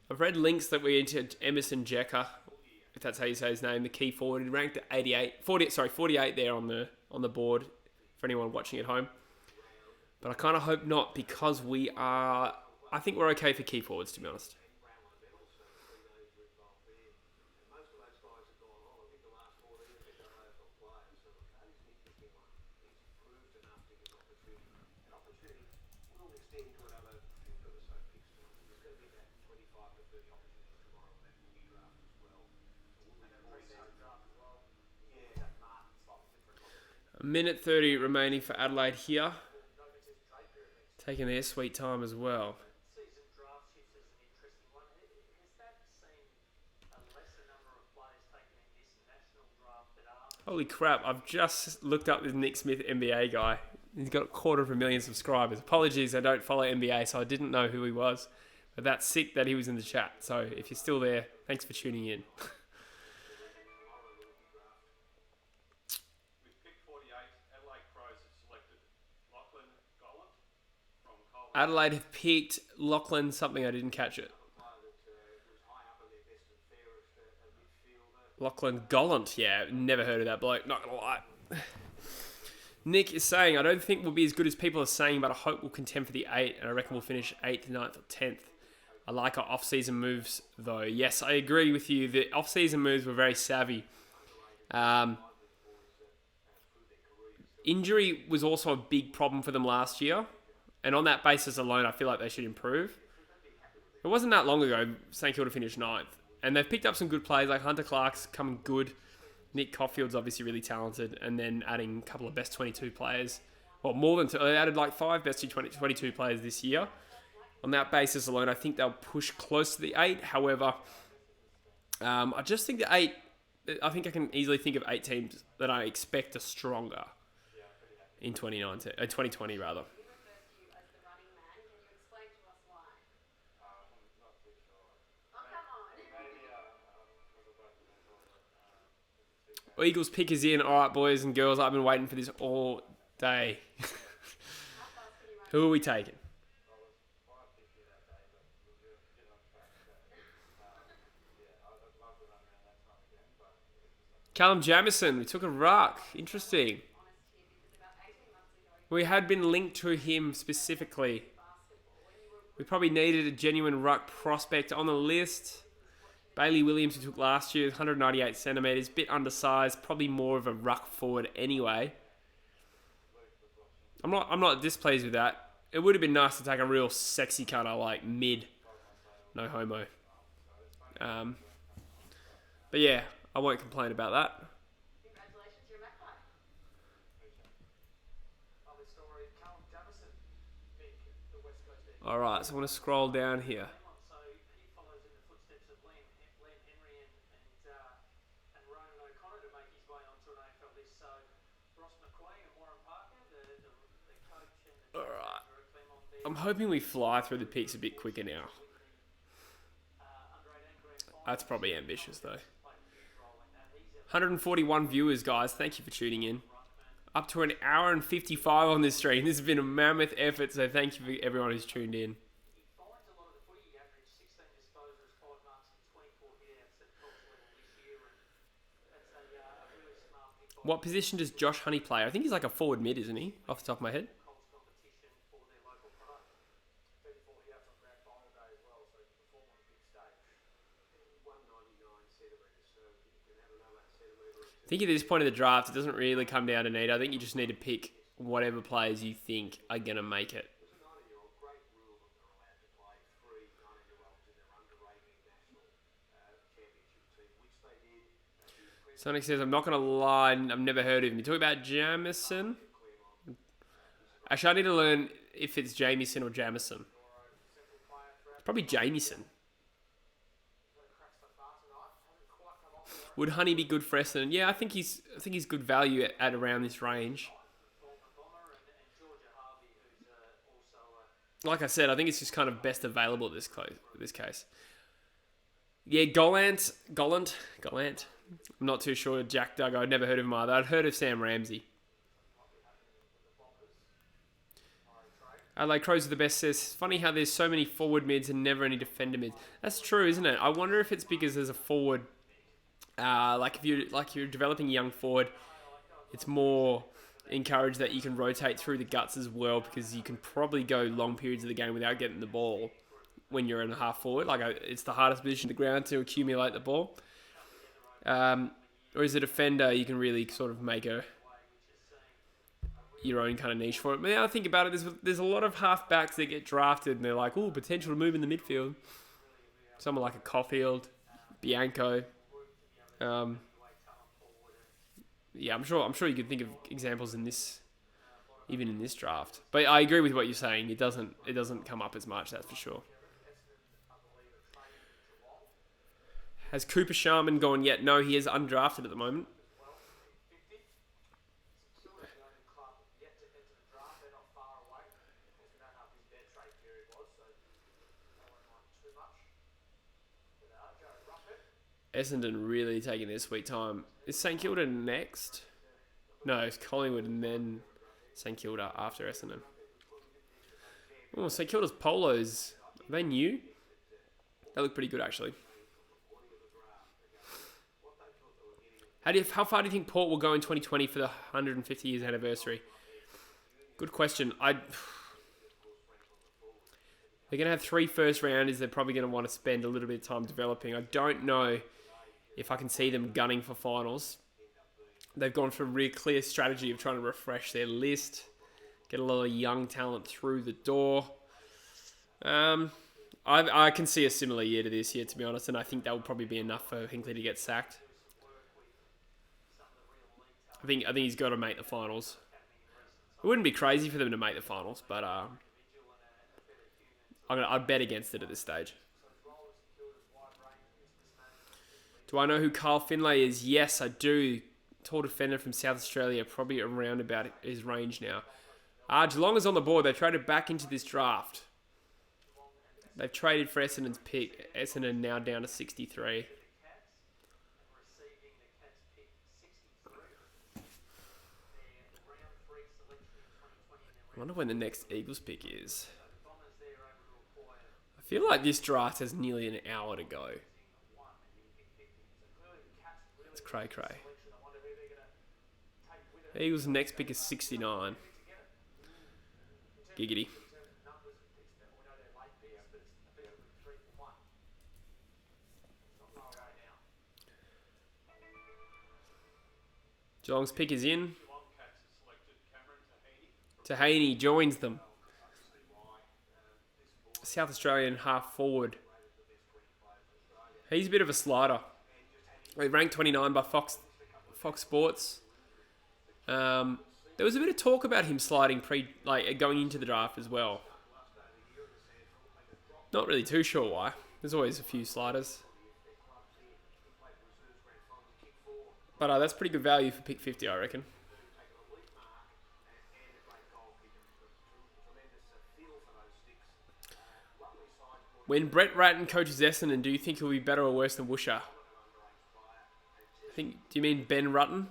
[SPEAKER 1] I've read links that we into Emerson Jecker, if that's how you say his name, the key forward. He ranked at 48 there on the board for anyone watching at home. But I kind of hope not, because I think we're okay for key forwards, to be honest. A minute 30 remaining for Adelaide here. Taking their sweet time as well. Holy crap, I've just looked up this Nick Smith NBA guy. He's got 250,000 subscribers. Apologies, I don't follow NBA, so I didn't know who he was. But that's sick that he was in the chat. So if you're still there, thanks for tuning in. Adelaide have picked Lachlan something. I didn't catch it. Lachlan Gollant. Yeah, never heard of that bloke. Not going to lie. Nick is saying, I don't think we'll be as good as people are saying, but I hope we'll contend for the 8, and I reckon we'll finish 8th, 9th, or 10th. I like our off-season moves, though. Yes, I agree with you. The off-season moves were very savvy. Injury was also a big problem for them last year. And on that basis alone, I feel like they should improve. It wasn't that long ago St Kilda finished 9th. And they've picked up some good players, like Hunter Clark's coming good. Nick Caulfield's obviously really talented. And then adding a couple of best 22 players. Well, more than two. They added like 5 best 22 players this year. On that basis alone, I think they'll push close to the 8. However, I just think the 8... I think I can easily think of 8 teams that I expect are stronger in 2020 rather. Eagles pick is in. All right, boys and girls, I've been waiting for this all day. Who are we taking? Callum Jamieson. We took a ruck. Interesting. We had been linked to him specifically. We probably needed a genuine ruck prospect on the list. Bailey Williams, who took last year, 198 centimetres, bit undersized, probably more of a ruck forward anyway. I'm not displeased with that. It would have been nice to take a real sexy cutter like mid. No homo. But yeah, I won't complain about that. Alright, so I want to scroll down here. Alright. I'm hoping we fly through the picks a bit quicker now. That's probably ambitious though. 141 viewers, guys. Thank you for tuning in. Up to an hour and 55 on this stream. This has been a mammoth effort, so thank you for everyone who's tuned in. What position does Josh Honey play? I think he's like a forward mid, isn't he? Off the top of my head. I think at this point of the draft, it doesn't really come down to need. I think you just need to pick whatever players you think are going to make it. Sonic says, I'm not going to lie, I've never heard of him. You talking about Jamison? Actually, I need to learn if it's Jamieson or Jamison. It's probably Jamieson. Would Honey be good for Essendon? Yeah, I think he's good value at around this range. Like I said, I think it's just kind of best available at this case. Yeah, Gollant. I'm not too sure. Jack Duggar, I'd never heard of him either. I'd heard of Sam Ramsey. Adelaide Crows are the best. Says, funny how there's so many forward mids and never any defender mids. That's true, isn't it? I wonder if it's because there's a forward. If you're developing a young forward, it's more encouraged that you can rotate through the guts as well, because you can probably go long periods of the game without getting the ball when you're in a half forward. It's the hardest position on the ground to accumulate the ball. Or as a defender, you can really sort of make your own kind of niche for it. But now I think about it, there's a lot of half-backs that get drafted and they're like, oh, potential to move in the midfield. Someone like a Caulfield, Bianco. I'm sure you could think of examples even in this draft. But I agree with what you're saying. It doesn't come up as much, that's for sure. Has Cooper Sharman gone yet? No, he is undrafted at the moment. Essendon really taking their sweet time. Is St Kilda next? No, it's Collingwood and then St Kilda after Essendon. Oh, St Kilda's polos. Are they new? They look pretty good, actually. How far do you think Port will go in 2020 for the 150 years anniversary? Good question. They're going to have 3 first rounders. They're probably going to want to spend a little bit of time developing. I don't know if I can see them gunning for finals. They've gone for a really clear strategy of trying to refresh their list, get a lot of young talent through the door. I can see a similar year to this year, to be honest, and I think that will probably be enough for Hinkley to get sacked. I think he's got to make the finals. It wouldn't be crazy for them to make the finals, but I'd bet against it at this stage. Do I know who Carl Finlay is? Yes, I do. Tall defender from South Australia, probably around about his range now. Geelong is on the board. They traded back into this draft. They've traded for Essendon's pick. Essendon now down to 63. I wonder when the next Eagles pick is. I feel like this draft has nearly an hour to go. It's cray. Eagles' next pick is 69. Giggity. Geelong's pick is in. Tahaney joins them. South Australian half forward. He's a bit of a slider. He ranked 29 by Fox Sports. There was a bit of talk about him sliding going into the draft as well. Not really too sure why. There's always a few sliders. But that's pretty good value for pick 50, I reckon. When Brett Ratton coaches Essendon, do you think he'll be better or worse than Woosha? Do you mean Ben Rutten?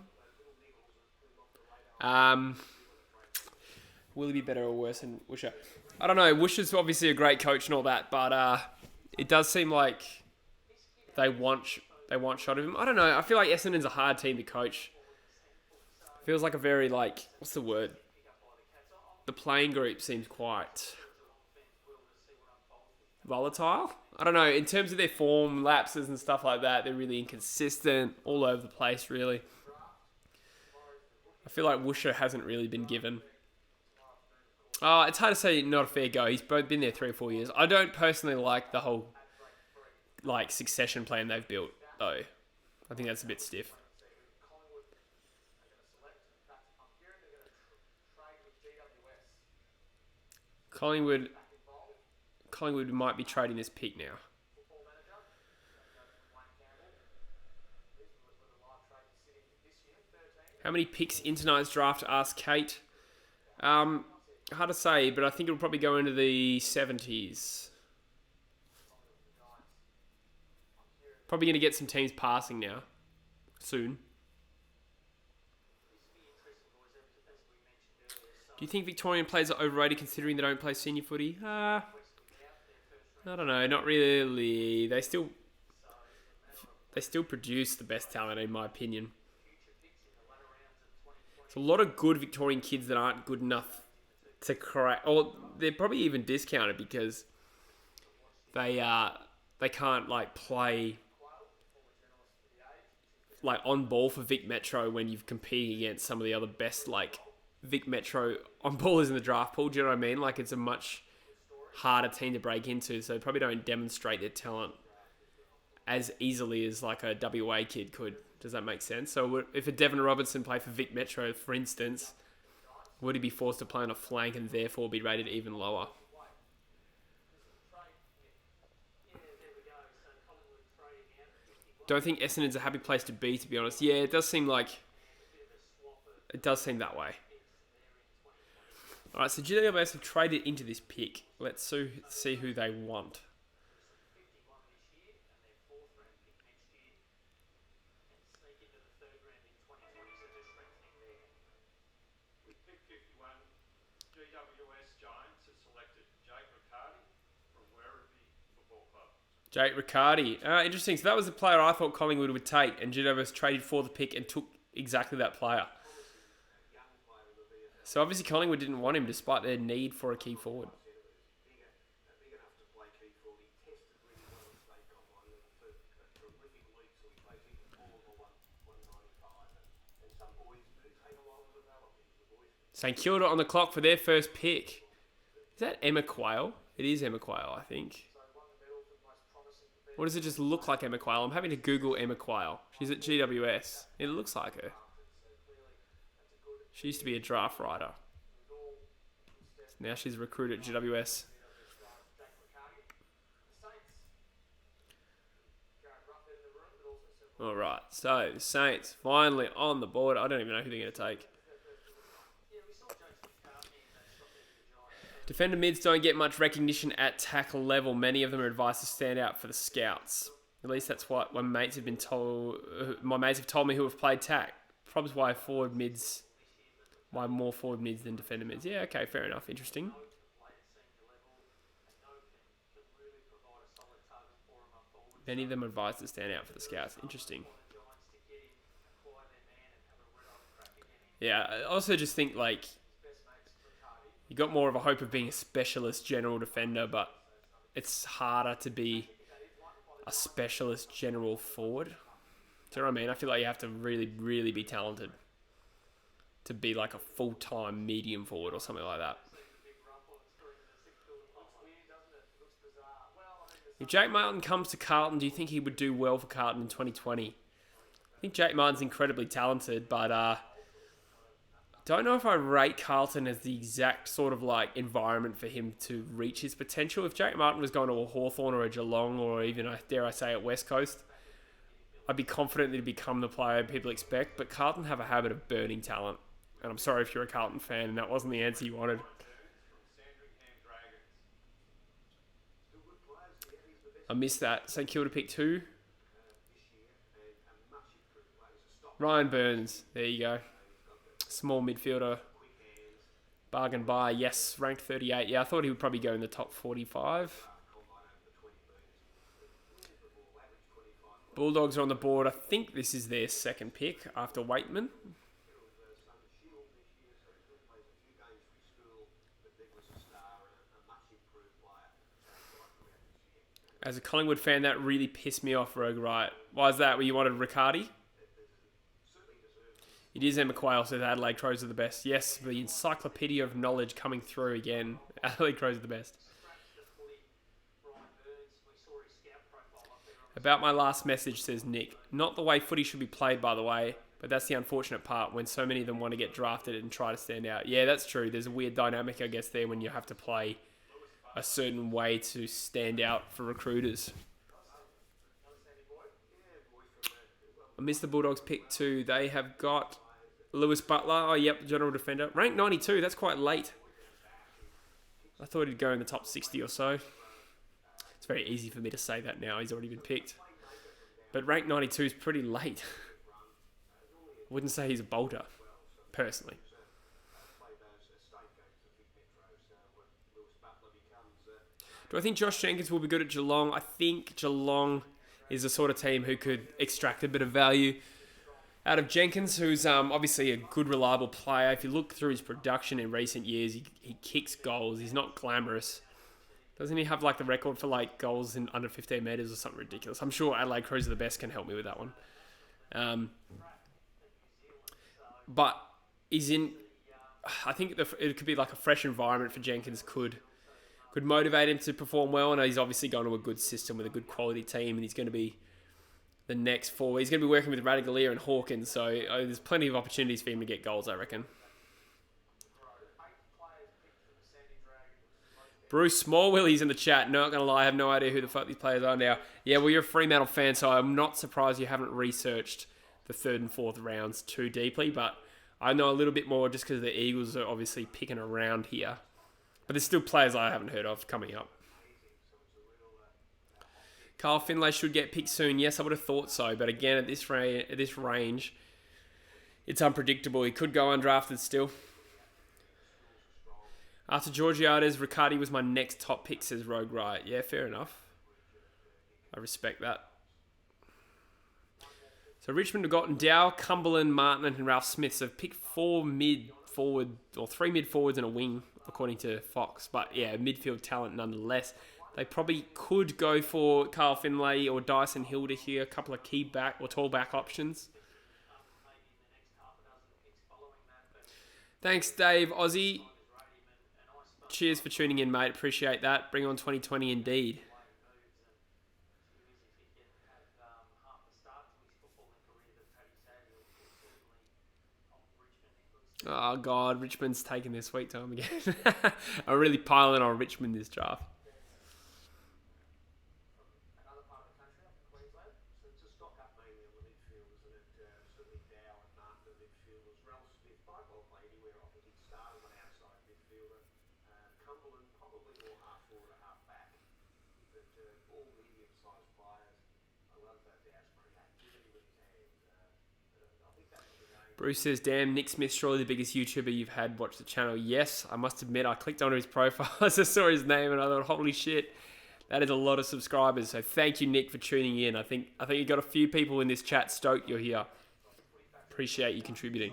[SPEAKER 1] Will he be better or worse than Woosha? I don't know. Woosha's obviously a great coach and all that, but it does seem like they want shot of him. I don't know. I feel like Essendon's a hard team to coach. Feels like a very what's the word? The playing group seems quite volatile. I don't know. In terms of their form, lapses and stuff like that, they're really inconsistent, all over the place, really. I feel like Woosha hasn't really been given. It's hard to say not a fair go. He's both been there 3 or 4 years. I don't personally like the whole succession plan they've built, though. I think that's a bit stiff. Collingwood might be trading this pick now. How many picks in tonight's draft? Asked Kate. Hard to say, but I think it'll probably go into the 70s. Probably going to get some teams passing now. Soon. Do you think Victorian players are overrated considering they don't play senior footy? I don't know. Not really. They still produce the best talent, in my opinion. There's a lot of good Victorian kids that aren't good enough to crack. Or they're probably even discounted because they can't play on ball for Vic Metro when you've competed against some of the other best Vic Metro on ballers in the draft pool. Do you know what I mean? It's a much harder team to break into, so they probably don't demonstrate their talent as easily as a WA kid could. Does that make sense? So if a Devon Robertson played for Vic Metro, for instance, would he be forced to play on a flank and therefore be rated even lower? Don't think Essendon's a happy place to be honest. Yeah, it does seem that way. Alright, so GWS have traded into this pick. Let's see who they want. Jake Riccardi. Interesting. So that was the player I thought Collingwood would take, and GWS traded for the pick and took exactly that player. So obviously Collingwood didn't want him despite their need for a key forward. St Kilda on the clock for their first pick. Is that Emma Quayle? It is Emma Quayle, I think. Or does it just look like Emma Quayle? I'm having to Google Emma Quayle. She's at GWS. It looks like her. She used to be a draft writer. Now she's recruited at GWS. Alright, so the Saints finally on the board. I don't even know who they're going to take. Defender mids don't get much recognition at tackle level. Many of them are advised to stand out for the scouts. At least that's what my mates have told me who have played tack. Probably why more forward mids than defender mids. Yeah, okay, fair enough. Interesting. Many of them are advised to stand out for the scouts. Interesting. Yeah, I also just think you got more of a hope of being a specialist general defender, but it's harder to be a specialist general forward. Do you know what I mean? I feel like you have to really, really be talented to be a full-time medium forward or something like that. If Jake Martin comes to Carlton, do you think he would do well for Carlton in 2020? I think Jake Martin's incredibly talented, but don't know if I rate Carlton as the exact sort of environment for him to reach his potential. If Jake Martin was going to a Hawthorn or a Geelong or even, dare I say, at West Coast, I'd be confident that he'd become the player people expect. But Carlton have a habit of burning talent. And I'm sorry if you're a Carlton fan and that wasn't the answer you wanted. I missed that. St Kilda pick 2. Ryan Burns. There you go. Small midfielder. Bargain buy. Yes, ranked 38. Yeah, I thought he would probably go in the top 45. Bulldogs are on the board. I think this is their second pick after Waitman. As a Collingwood fan, that really pissed me off, Rogue Wright. Why is that? Well, you wanted Riccardi? It is Emma Quayle says Adelaide Crows are the best. Yes, the encyclopedia of knowledge coming through again. Adelaide Crows are the best. About my last message, says Nick. Not the way footy should be played, by the way, but that's the unfortunate part when so many of them want to get drafted and try to stand out. Yeah, that's true. There's a weird dynamic, I guess, there when you have to play a certain way to stand out for recruiters. I missed the Bulldogs pick too. They have got Lewis Butler. Oh, yep, general defender. Ranked 92. That's quite late. I thought he'd go in the top 60 or so. It's very easy for me to say that now. He's already been picked. But rank 92 is pretty late. I wouldn't say he's a bolter, personally. Do I think Josh Jenkins will be good at Geelong? I think Geelong is the sort of team who could extract a bit of value out of Jenkins, who's obviously a good, reliable player. If you look through his production in recent years, he kicks goals. He's not glamorous. Doesn't he have like the record for like goals in under 15 metres or something ridiculous? I'm sure Adelaide Crows are the best, can help me with that one. But he's in... I think it could be like a fresh environment for Jenkins could motivate him to perform well. And he's obviously going to a good system with a good quality team, and he's going to be the next forward. He's going to be working with Radaglia and Hawkins, so there's plenty of opportunities for him to get goals, I reckon. Bruce Smallwilly's in the chat. Not going to lie, I have no idea who the fuck these players are now. Yeah, well, you're a Fremantle fan, so I'm not surprised you haven't researched the third and fourth rounds too deeply, but I know a little bit more just because the Eagles are obviously picking around here. But there's still players I haven't heard of coming up. Carl Finlay should get picked soon. Yes, I would have thought so, but again, at this range, it's unpredictable. He could go undrafted still. After Georgiades, Riccardi was my next top pick, says Rogue Riot. Yeah, fair enough. I respect that. So Richmond have gotten Dow, Cumberland, Martin, and Ralph Smith. So picked 3 mid-forwards and a wing, according to Fox. But yeah, midfield talent nonetheless. They probably could go for Carl Finlay or Dyson Hilda here. A couple of key back or tall back options. Thanks, Dave. Aussie. Cheers for tuning in, mate. Appreciate that. Bring on 2020 indeed. Oh, God. Richmond's taking their sweet time again. I'm really piling on Richmond this draft. Bruce says, damn, Nick Smith, surely the biggest YouTuber you've had watch the channel. Yes, I must admit, I clicked onto his profile as I saw his name and I thought, holy shit, that is a lot of subscribers. So thank you, Nick, for tuning in. I think you got a few people in this chat stoked you're here. Appreciate you contributing.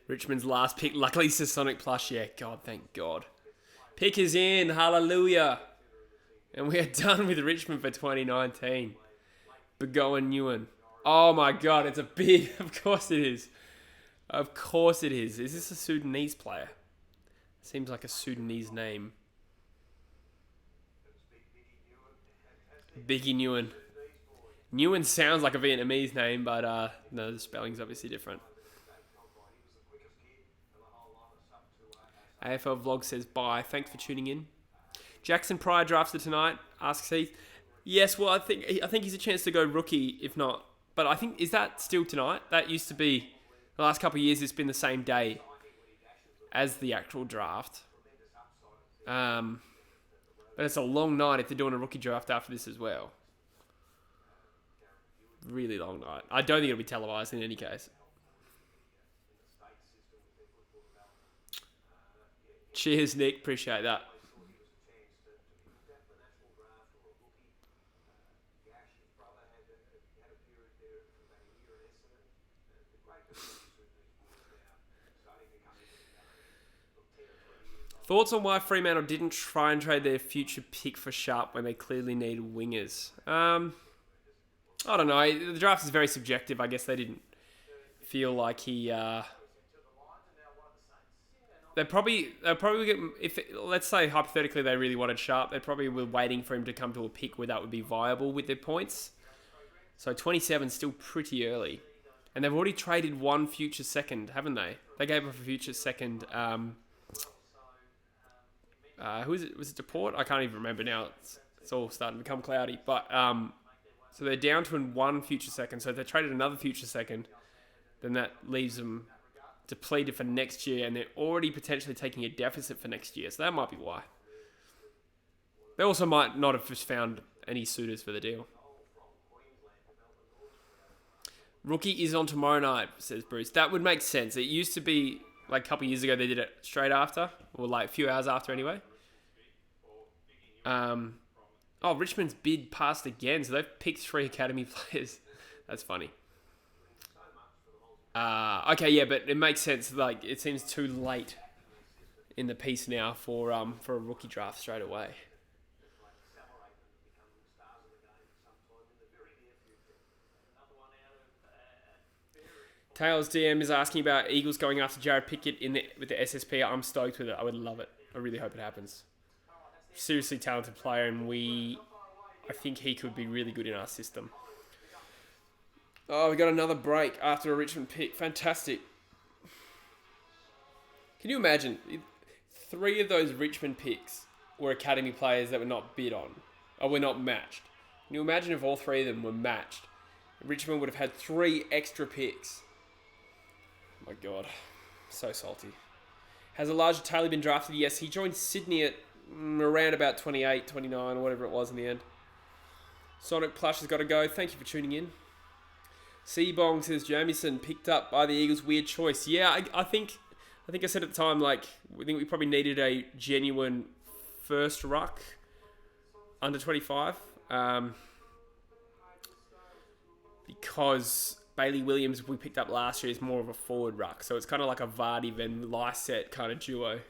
[SPEAKER 1] Richmond's last pick, luckily, says Sonic Plush. Yeah, God, thank God. Pick is in, hallelujah. And we are done with Richmond for 2019. Begoan Nguyen. Oh my God, it's a big... Of course it is. Of course it is. Is this a Sudanese player? Seems like a Sudanese name. Biggie Nguyen. Nguyen sounds like a Vietnamese name, but no, the spelling's obviously different. AFL Vlog says bye. Thanks for tuning in. Jackson Pryor drafted tonight, asks Heath. Yes, well, I think he's a chance to go rookie, if not. But I think, is that still tonight? That used to be, the last couple of years, it's been the same day as the actual draft. But it's a long night if they're doing a rookie draft after this as well. Really long night. I don't think it'll be televised in any case. Cheers, Nick. Appreciate that. Thoughts on why Fremantle didn't try and trade their future pick for Sharp when they clearly needed wingers? I don't know. The draft is very subjective. I guess they didn't feel like he... they'll probably get... Let's say, hypothetically, they really wanted Sharp. They probably were waiting for him to come to a pick where that would be viable with their points. So 27 is still pretty early. And they've already traded one future second, haven't they? They gave up a future second... who is it? Was it Deport? I can't even remember now. It's all starting to become cloudy. But so they're down to one future second. So if they traded another future second, then that leaves them depleted for next year, and they're already potentially taking a deficit for next year. So that might be why. They also might not have just found any suitors for the deal. Rookie is on tomorrow night, says Bruce. That would make sense. It used to be, like a couple of years ago, they did it straight after, or like a few hours after anyway. Richmond's bid passed again, so they've picked 3 academy players. That's funny. Okay, yeah, but it makes sense. Like, it seems too late in the piece now for a rookie draft straight away. Tails DM is asking about Eagles going after Jared Pickett with the SSP. I'm stoked with it. I would love it. I really hope it happens. Seriously talented player, and I think he could be really good in our system. Oh, we got another break after a Richmond pick. Fantastic. Can you imagine? 3 of those Richmond picks were academy players that were not bid on, or were not matched. Can you imagine if all 3 of them were matched? Richmond would have had 3 extra picks. Oh my God. So salty. Has Elijah Taylor been drafted? Yes, he joined Sydney at around about 28, 29, or whatever it was in the end. Sonic Plush has got to go. Thank you for tuning in. Seabong says Jamieson picked up by the Eagles. Weird choice. Yeah, I think I said at the time, like, we think we probably needed a genuine first ruck under 25. Because Bailey Williams we picked up last year is more of a forward ruck. So it's kind of like a Vardy Van Lysett kind of duo.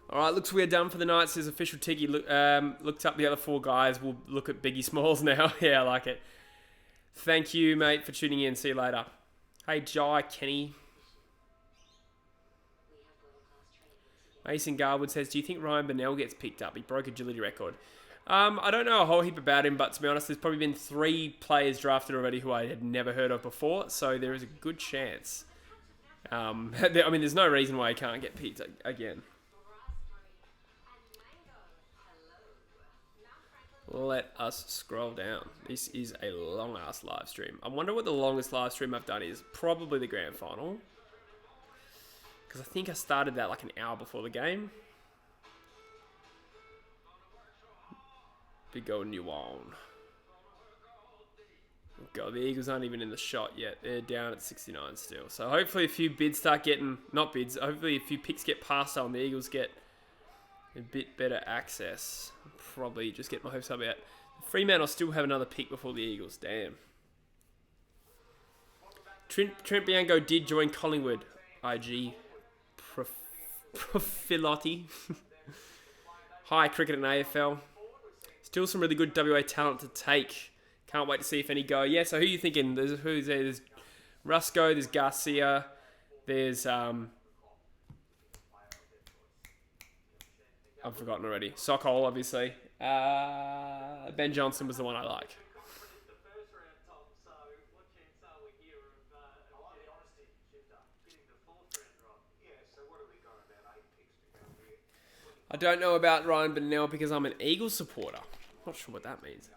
[SPEAKER 1] All right, looks we're done for the night, says Official Tiggy. Looked up the other 4 guys. We'll look at Biggie Smalls now. Yeah, I like it. Thank you, mate, for tuning in. See you later. Hey, Jai, Kenny. Mason Garwood says, do you think Ryan Burnell gets picked up? He broke agility record. I don't know a whole heap about him, but to be honest, there's probably been 3 players drafted already who I had never heard of before, so there is a good chance. I mean, there's no reason why he can't get picked again. Let us scroll down. This is a long-ass live stream. I wonder what the longest live stream I've done is. Probably the grand final. Because I think I started that like an hour before the game. Big old new one. God, the Eagles aren't even in the shot yet. They're down at 69 still. So hopefully a few bids start getting... Not bids. Hopefully a few picks get passed on. The Eagles get a bit better access. I'll probably just get my hopes up out. Fremantle still have another pick before the Eagles. Damn. Trent Bianco did join Collingwood. IG. Profilotti. Hi, cricket and AFL. Still some really good WA talent to take. Can't wait to see if any go. Yeah, so who are you thinking? Who's there? There's Rusco, there's Garcia, there's... I've forgotten already. Sokol, obviously. Ben Johnson was the one I like. I don't know about Ryan Burnell because I'm an Eagles supporter. Not sure what that means.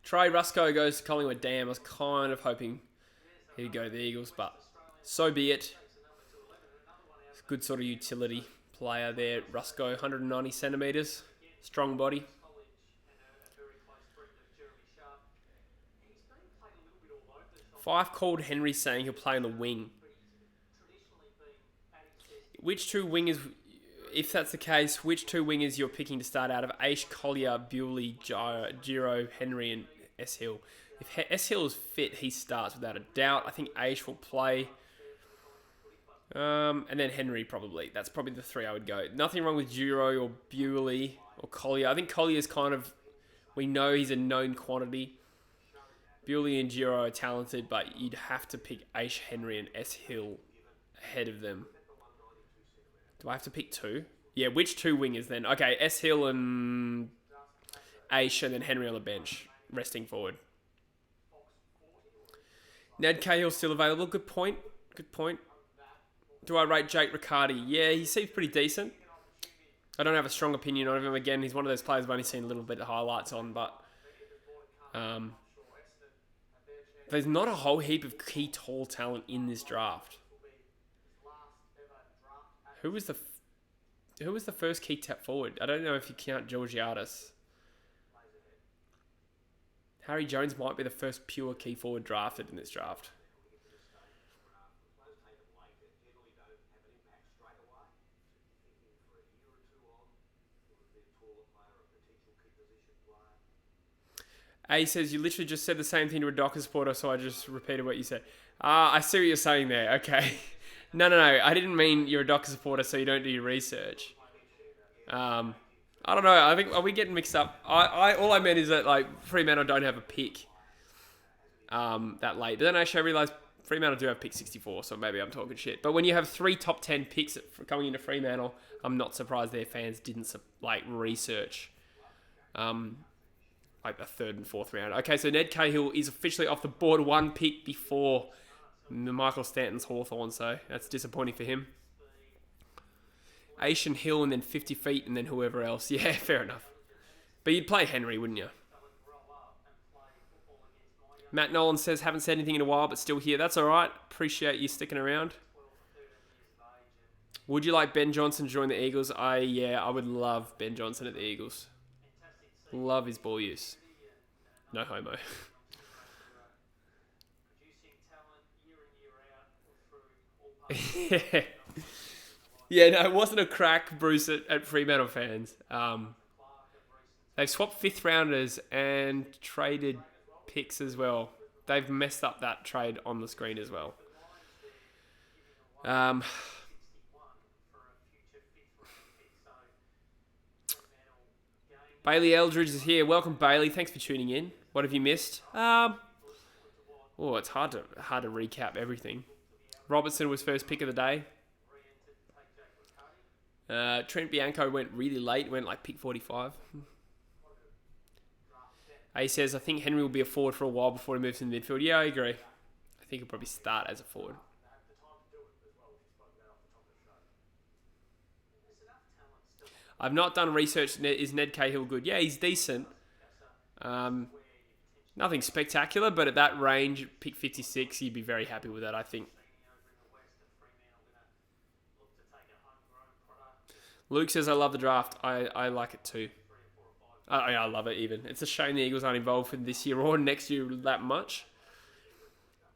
[SPEAKER 1] Trey Rusco goes to Collingwood. Damn, I was kind of hoping he'd go to the Eagles, but so be it. It's a good sort of utility player there. Rusco, 190 centimetres. Strong body. Fife called Henry saying he'll play on the wing. Which two wingers, if that's the case, which two wingers you're picking to start out of Aish, Collier, Bewley, Giro, Henry, and S. Hill? If S. Hill is fit, he starts without a doubt. I think Aish will play. And then Henry probably. That's probably the three I would go. Nothing wrong with Giro or Bewley or Collier. I think Collier is kind of, we know he's a known quantity. Bewley and Giro are talented, but you'd have to pick Aish, Henry, and S. Hill ahead of them. Do I have to pick two? Yeah, which two wingers then? Okay, S. Hill and Aish, and then Henry on the bench, resting forward. Ned Cahill still available. Good point. Good point. Do I rate Jake Riccardi? Yeah, he seems pretty decent. I don't have a strong opinion on him. Again, he's one of those players I've only seen a little bit of highlights on, but there's not a whole heap of key tall talent in this draft. Who was the first key tap forward? I don't know if you count Georgiadis. Harry Jones might be the first pure key forward drafted in this draft. A says, you literally just said the same thing to a Docker supporter, so I just repeated what you said. I see what you're saying there. Okay. No. I didn't mean you're a Docker supporter, so you don't do your research. I don't know. I think, are we getting mixed up? All I meant is that, like, Fremantle don't have a pick that late. But then actually I realised Fremantle do have pick 64, so maybe I'm talking shit. But when you have 3 top 10 picks coming into Fremantle, I'm not surprised their fans didn't, like, research like the 3rd and 4th round. Okay, so Ned Cahill is officially off the board, 1 pick before Michael Stanton's Hawthorn, so that's disappointing for him. Aish and Hill, and then 50 feet, and then whoever else. Yeah, fair enough. But you'd play Henry, wouldn't you? Matt Nolan says, haven't said anything in a while, but still here. That's all right. Appreciate you sticking around. Would you like Ben Johnson to join the Eagles? I would love Ben Johnson at the Eagles. Love his ball use. No homo. Yeah, no, it wasn't a crack, Bruce, at Fremantle fans. They've swapped 5th rounders and traded picks as well. They've messed up that trade on the screen as well. Bailey Eldridge is here. Welcome, Bailey. Thanks for tuning in. What have you missed? It's hard to recap everything. Robertson was first pick of the day. Trent Bianco went really late. Went like pick 45. A says, I think Henry will be a forward for a while before he moves in the midfield. Yeah, I agree. I think he'll probably start as a forward. I've not done research. Is Ned Cahill good? Yeah, he's decent. Nothing spectacular, but at that range, pick 56, you'd be very happy with that, I think. Luke says, I love the draft. I like it too. I love it even. It's a shame the Eagles aren't involved in this year or next year that much.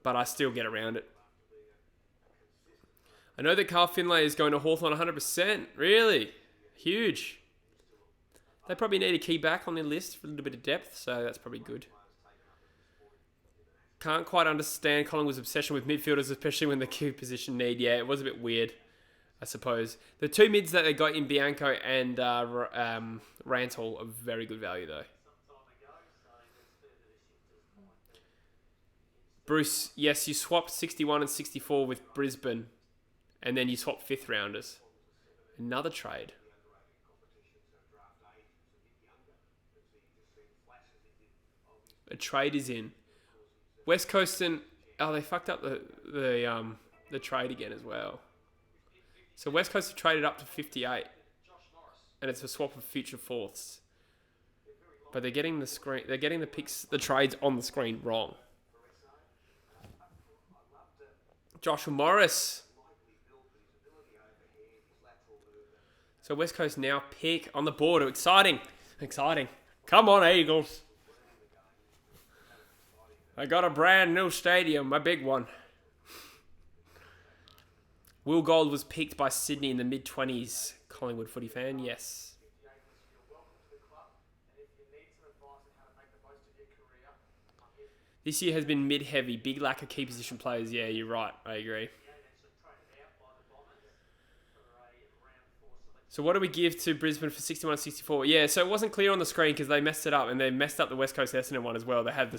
[SPEAKER 1] But I still get around it. I know that Carl Finlay is going to Hawthorn 100%. Really? Huge. They probably need a key back on their list for a little bit of depth, so that's probably good. Can't quite understand Collingwood's obsession with midfielders, especially when the key position need. Yeah, it was a bit weird, I suppose. The 2 mids that they got in Bianco and Rantle are very good value, though. Bruce, yes, you swapped 61 and 64 with Brisbane, and then you swapped 5th rounders. Another trade. A trade is in. West Coast and they fucked up the trade again as well. So West Coast have traded up to 58, and it's a swap of future 4ths. But they're getting the picks, the trades on the screen wrong. Joshua Morris. So West Coast now pick on the board. Exciting. Come on, Eagles. I got a brand new stadium, a big one. Will Gold was picked by Sydney in the mid-20s. Collingwood footy fan, yes. This year has been mid-heavy. Big lack of key position players. Yeah, you're right. I agree. So what do we give to Brisbane for 61-64? Yeah, so it wasn't clear on the screen because they messed it up, and they messed up the West Coast Essendon one as well. They had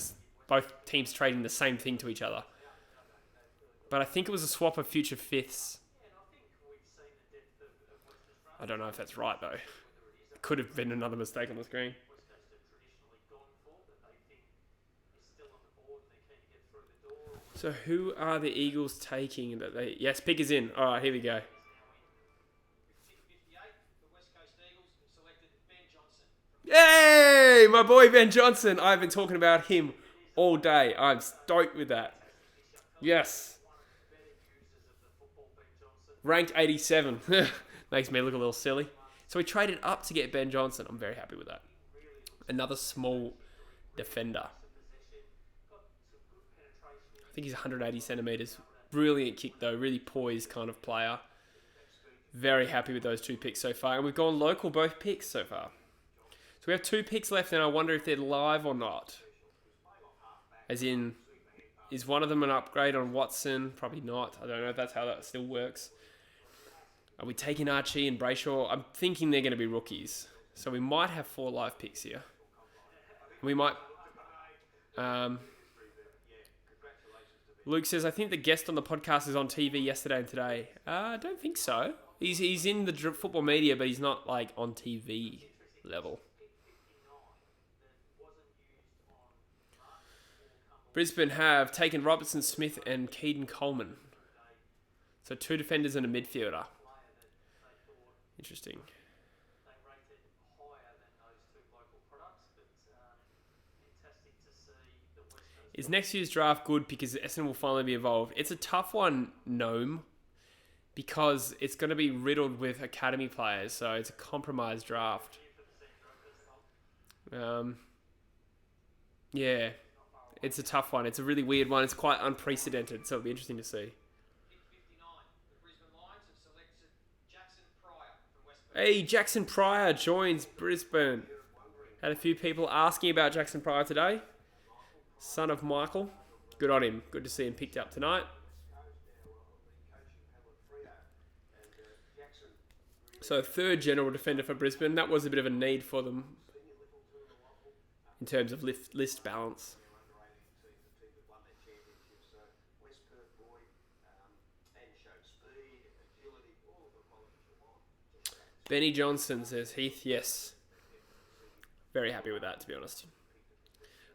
[SPEAKER 1] both teams trading the same thing to each other. But I think it was a swap of future fifths. I don't know if that's right, though. It could have been another mistake on the screen. So who are the Eagles taking? Yes, pick is in. All right, here we go. Yay! My boy Ben Johnson. I've been talking about him all day. I'm stoked with that. Yes. Ranked 87. Makes me look a little silly. So we traded up to get Ben Johnson. I'm very happy with that. Another small defender. I think he's 180 centimetres. Brilliant kick though. Really poised kind of player. Very happy with those two picks so far. And we've gone local both picks so far. So we have 2 picks left and I wonder if they're live or not. As in, is one of them an upgrade on Watson? Probably not. I don't know if that's how that still works. Are we taking Archie and Brayshaw? I'm thinking they're going to be rookies. So we might have 4 live picks here. We might... Luke says, I think the guest on the podcast is on TV yesterday and today. I don't think so. He's in the football media, but he's not like on TV level. Brisbane have taken Robertson, Smith and Keaton Coleman. So 2 defenders and a midfielder. Interesting. Is next year's draft good because Essendon will finally be involved? It's a tough one, Gnome, because it's going to be riddled with academy players, so it's a compromised draft. Yeah, it's a tough one. It's a really weird one. It's quite unprecedented, so it'll be interesting to see. Hey, Jackson Pryor joins Brisbane. Had a few people asking about Jackson Pryor today. Son of Michael. Good on him. Good to see him picked up tonight. So 3rd general defender for Brisbane. That was a bit of a need for them in terms of list balance. Benny Johnson says Heath, yes. Very happy with that, to be honest.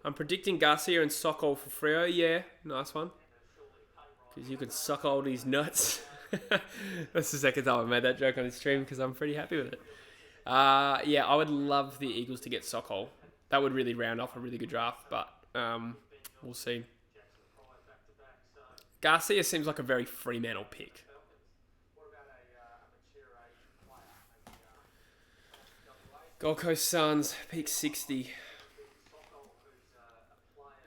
[SPEAKER 1] I'm predicting Garcia and Sokol for Freo. Yeah, nice one. Because you can suck all these nuts. That's the second time I've made that joke on this stream because I'm pretty happy with it. Yeah, I would love the Eagles to get Sokol. That would really round off a really good draft, but we'll see. Garcia seems like a very Fremantle pick. Gold Coast Suns, pick 60.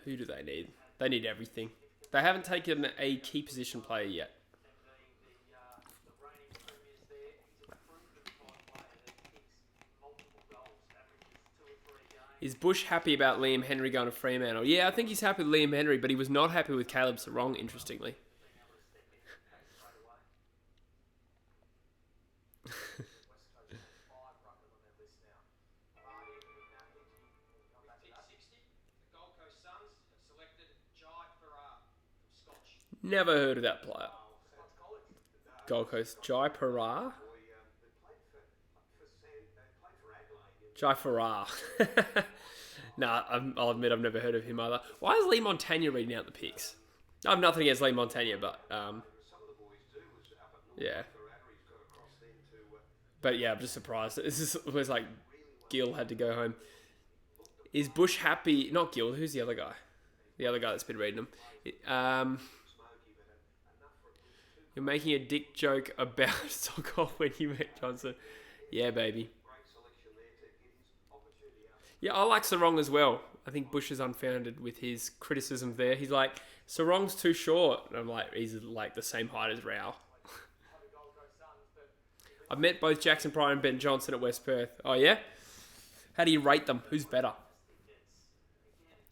[SPEAKER 1] Who do they need? They need everything. They haven't taken a key position player yet. Is Bush happy about Liam Henry going to Fremantle? Yeah, I think he's happy with Liam Henry, but he was not happy with Caleb Sarong, interestingly. Never heard of that player. Gold Coast. Jai Farrar? Jai Farrar. Nah, I'll admit I've never heard of him either. Why is Lee Montagna reading out the picks? I have nothing against Lee Montagna, but... yeah. But yeah, I'm just surprised. This was like Gill had to go home. Is Bush happy? Not Gill. Who's the other guy? The other guy that's been reading them. You're making a dick joke about Sokol when you met Johnson. Yeah, baby. Yeah, I like Sarong as well. I think Bush is unfounded with his criticism there. He's like, Sarong's too short. And I'm like, he's like the same height as Rao. I've met both Jackson Pryor and Ben Johnson at West Perth. Oh, yeah? How do you rate them? Who's better?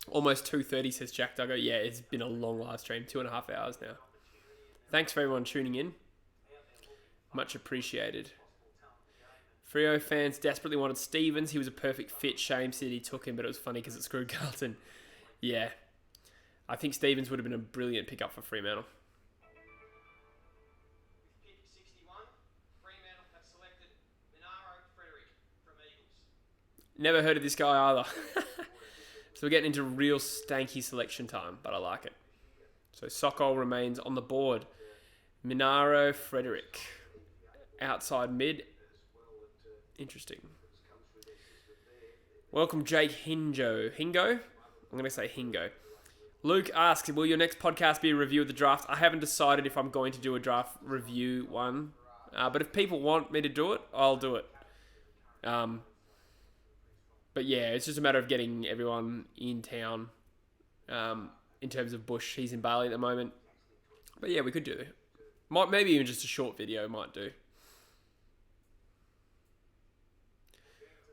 [SPEAKER 1] Almost 2:30, says Jack Duggo. Yeah, it's been a long live stream. 2.5 hours now. Thanks for everyone tuning in. Much appreciated. Freo fans desperately wanted Stevens. He was a perfect fit. Shame City took him, but it was funny because it screwed Carlton. Yeah. I think Stevens would have been a brilliant pickup for Fremantle. Never heard of this guy either. So we're getting into real stanky selection time, but I like it. So Sokol remains on the board. Minaro, Frederick. Outside mid. Interesting. Welcome, Jake Hingo. I'm going to say Hingo. Luke asks, will your next podcast be a review of the draft? I haven't decided if I'm going to do a draft review one. But if people want me to do it, I'll do it. But yeah, it's just a matter of getting everyone in town. In terms of Bush, he's in Bali at the moment. But yeah, we could do it. Maybe even just a short video might do.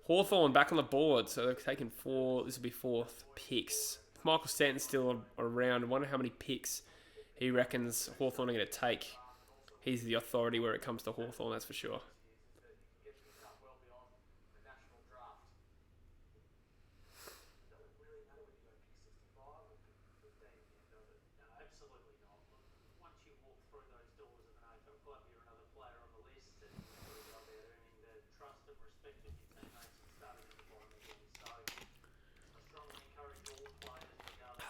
[SPEAKER 1] Hawthorn back on the board, so they've taken 4. This will be 4th picks. If Michael Stanton's still around, I wonder how many picks he reckons Hawthorn are going to take. He's the authority where it comes to Hawthorn, that's for sure.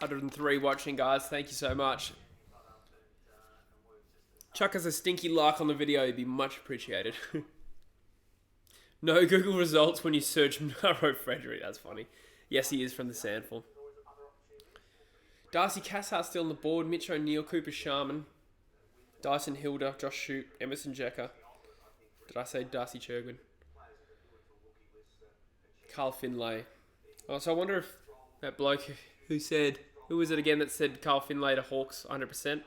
[SPEAKER 1] $103 watching, guys. Thank you so much. Chuck us a stinky like on the video. It'd be much appreciated. No Google results when you search Monaro Frederick. That's funny. Yes, he is from the Sandful. Darcy Cassart still on the board. Mitch O'Neill, Cooper Sharman, Dyson Hilda, Josh Shute, Emerson Jecker. Did I say Darcy Churgwin? Carl Finlay. Oh, so I wonder if that bloke who said... Who was it again that said Carl Finlay to Hawks 100%?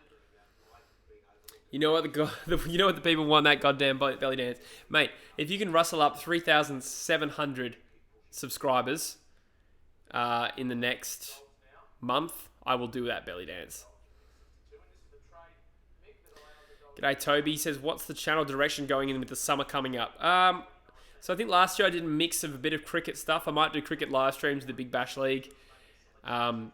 [SPEAKER 1] You know what the people want, that goddamn belly dance. Mate, if you can rustle up 3,700 subscribers in the next month, I will do that belly dance. G'day Toby. He says, what's the channel direction going in with the summer coming up? So I think last year I did a mix of a bit of cricket stuff. I might do cricket live streams with the Big Bash League. I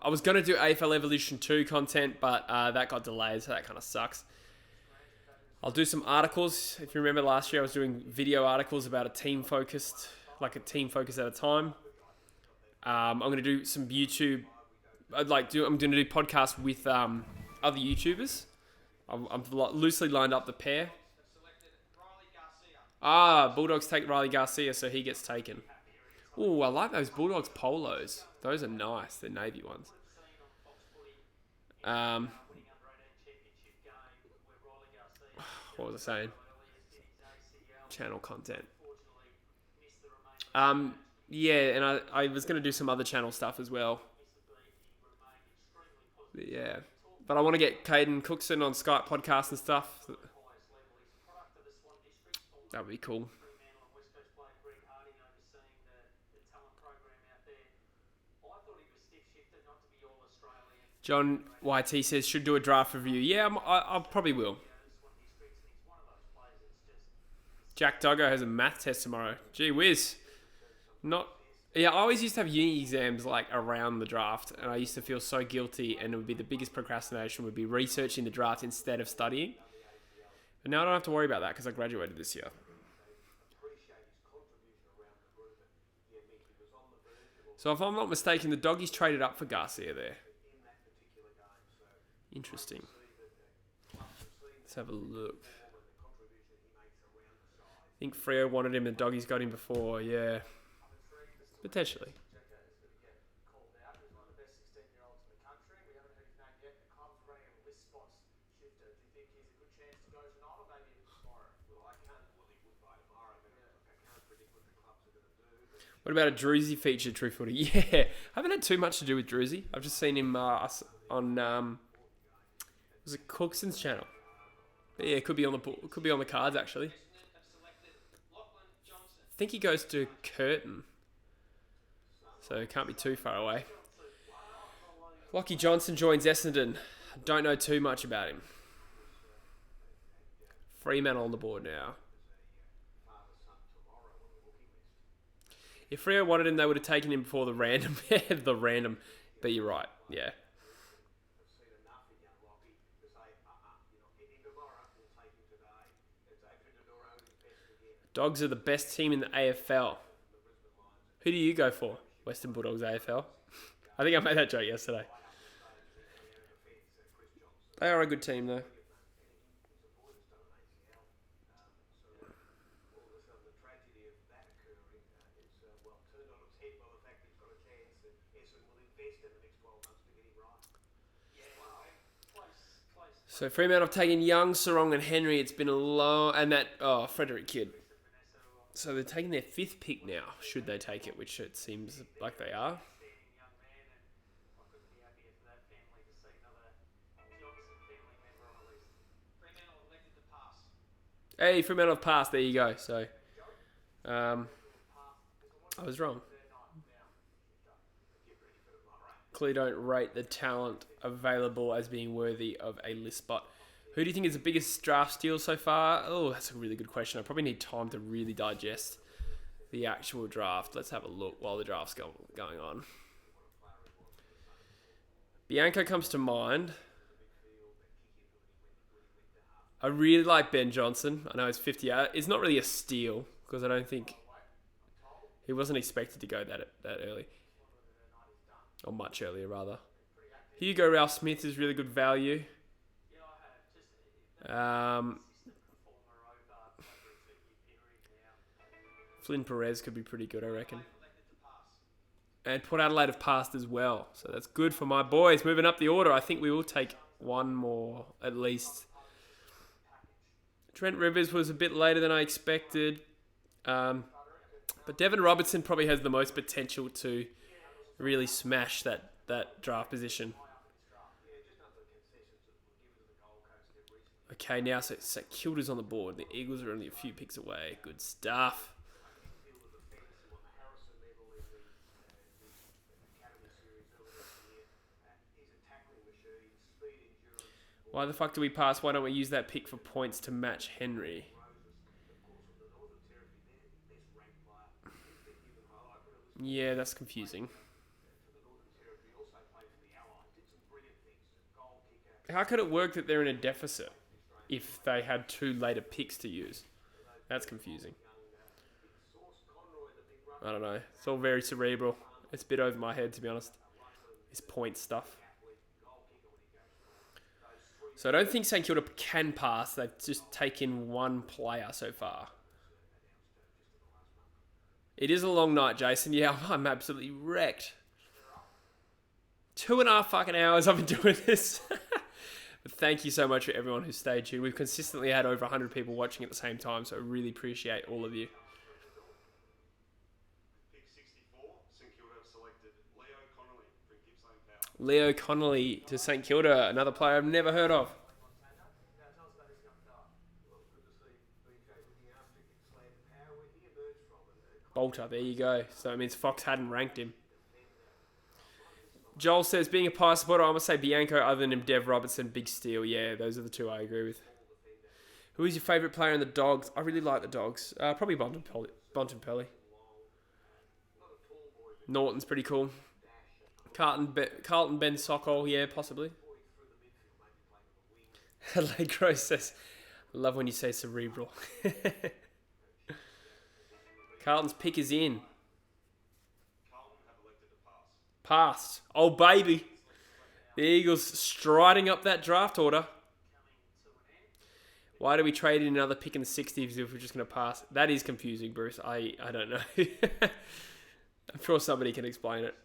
[SPEAKER 1] was going to do AFL Evolution 2 content, but that got delayed, so that kind of sucks. I'll do some articles. If you remember last year, I was doing video articles about a team focus at a time. I'm going to do some YouTube. I'm going to do podcasts with other YouTubers. I'm loosely lined up the pair. Bulldogs take Riley Garcia, so he gets taken. Ooh, I like those Bulldogs polos. Those are nice. They're navy ones. What was I saying? Channel content. Yeah, and I was going to do some other channel stuff as well. But yeah. But I want to get Caden Cookson on Skype podcast and stuff. That would be cool. John YT says, should do a draft review. Yeah, I probably will. Jack Duggo has a math test tomorrow. Gee whiz. I always used to have uni exams like around the draft, and I used to feel so guilty, and it would be the biggest procrastination would be researching the draft instead of studying. But now I don't have to worry about that because I graduated this year. So if I'm not mistaken, the doggies traded up for Garcia there. Interesting. Let's have a look. I think Freo wanted him and doggies got him before, yeah. Potentially. What about a Druzy feature, True Footy? Yeah, I haven't had too much to do with Druzy. I've just seen him on... was it Cookson's channel? But yeah, could be on the cards actually. I think he goes to Curtin, so it can't be too far away. Lockie Johnson joins Essendon. Don't know too much about him. Fremantle on the board now. If Freo wanted him, they would have taken him before the random. The random. But you're right. Yeah. Dogs are the best team in the AFL. Who do you go for? Western Bulldogs AFL? I think I made that joke yesterday. They are a good team though. So Fremantle have taken Young, Sarong and Henry. It's been a long... And that... Oh, Frederick Kidd. So they're taking their 5th pick now, should they take it, which it seems like they are. Hey, Fremantle have passed. There you go. So, I was wrong. Clearly don't rate the talent available as being worthy of a list spot. Who do you think is the biggest draft steal so far? Oh, that's a really good question. I probably need time to really digest the actual draft. Let's have a look while the draft's going on. Bianco comes to mind. I really like Ben Johnson. I know he's 50 out. It's not really a steal because I don't think he wasn't expected to go that early. Or much earlier, rather. Hugo Ralph Smith is really good value. Flynn Perez could be pretty good, I reckon. And Port Adelaide have passed as well. So that's good for my boys. Moving up the order, I think we will take one more at least. Trent Rivers was a bit later than I expected. But Devon Robertson probably has the most potential to really smash that draft position. Okay, now so St Kilda's on the board. The Eagles are only a few picks away. Good stuff. Why the fuck do we pass? Why don't we use that pick for points to match Henry? Yeah, that's confusing. How could it work that they're in a deficit if they had 2 later picks to use? That's confusing. I don't know. It's all very cerebral. It's a bit over my head, to be honest. This point stuff. So I don't think St Kilda can pass. They've just taken 1 player so far. It is a long night, Jason. Yeah, I'm absolutely wrecked. 2.5 fucking hours I've been doing this. But thank you so much for everyone who stayed tuned. We've consistently had over 100 people watching at the same time, so I really appreciate all of you. Leo Connolly to St Kilda, another player I've never heard of. Bolter, there you go. So it means Fox hadn't ranked him. Joel says, being a Pie supporter, I'm going to say Bianco other than him, Dev Robertson, big steal. Yeah, those are the 2 I agree with. Who is your favourite player in the Dogs? I really like the Dogs. Probably Bontempelli. Norton's pretty cool. Carlton Ben Sokol, yeah, possibly. Allegro says, I love when you say cerebral. Carlton's pick is in. Passed. Oh, baby. The Eagles striding up that draft order. Why do we trade in another pick in the 60s if we're just going to pass? That is confusing, Bruce. I don't know. I'm sure somebody can explain it.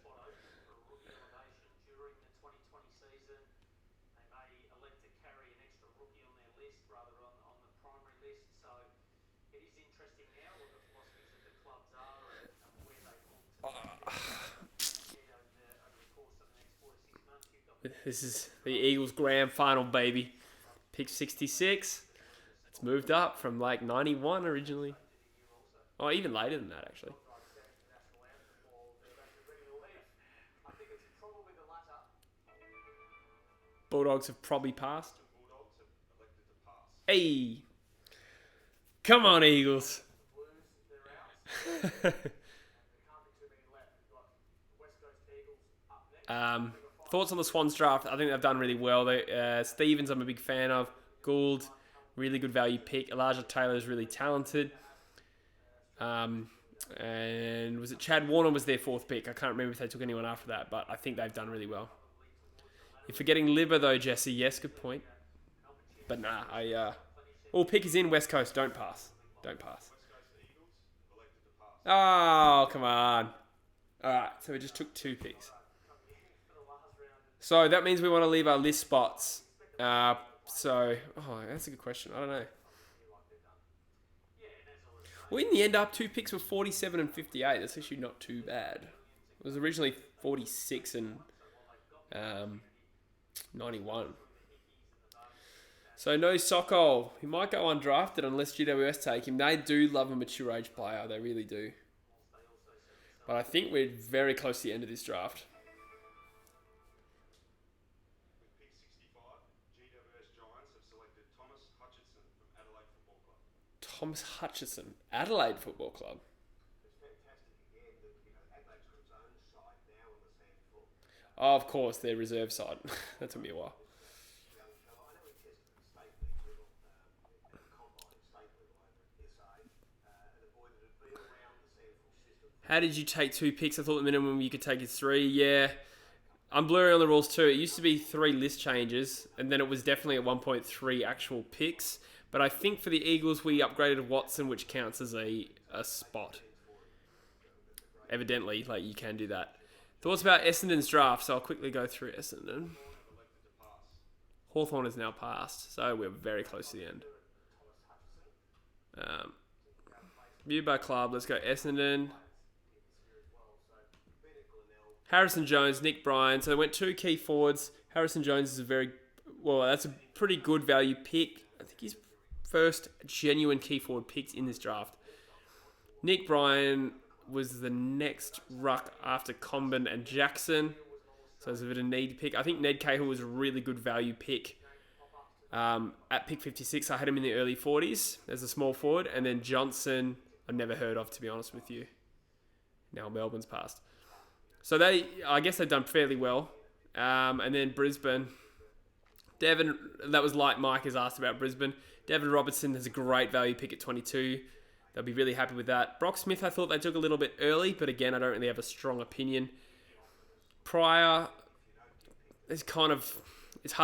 [SPEAKER 1] This is the Eagles grand final, baby. Pick 66. It's moved up from like 91 originally. Oh, even later than that, actually. Bulldogs have probably passed. Hey! Come on, Eagles! Thoughts on the Swans draft? I think they've done really well. Stevens, I'm a big fan of. Gould, really good value pick. Elijah Taylor's really talented. And was it Chad Warner was their fourth pick? I can't remember if they took anyone after that, but I think they've done really well. You're forgetting Liver though, Jesse. Yes, good point. But nah, all pick is in West Coast. Don't pass. Don't pass. Oh, come on. Alright, so we just took 2 picks. So that means we want to leave our list spots. That's a good question. I don't know. Well, in the end, up 2 picks were 47 and 58. That's actually not too bad. It was originally 46 and 91. So no Sokol. He might go undrafted unless GWS take him. They do love a mature age player. They really do. But I think we're very close to the end of this draft. Thomas Hutchison, Adelaide Football Club. Oh, of course, their reserve side. That took me a while. How did you take 2 picks? I thought the minimum you could take is 3. Yeah. I'm blurry on the rules too. It used to be 3 list changes, and then it was definitely at 1.3 actual picks. But I think for the Eagles, we upgraded Watson, which counts as a spot. Evidently, like you can do that. Thoughts about Essendon's draft? So I'll quickly go through Essendon. Hawthorn is now passed, so we're very close to the end. View by club. Let's go Essendon. Harrison Jones, Nick Bryan. So they went 2 key forwards. Harrison Jones is that's a pretty good value pick. I think he's first genuine key forward picked in this draft. Nick Bryan was the next ruck after Comben and Jackson. So it's a bit of a need pick. I think Ned Cahill was a really good value pick. At pick 56, I had him in the early 40s as a small forward. And then Johnson, I've never heard of, to be honest with you. Now Melbourne's passed. So I guess they've done fairly well. And then Brisbane. Devon, that was like Mike has asked about Brisbane. Devon Robertson has a great value pick at 22. They'll be really happy with that. Brock Smith, I thought they took a little bit early, but again, I don't really have a strong opinion. Pryor, it's hard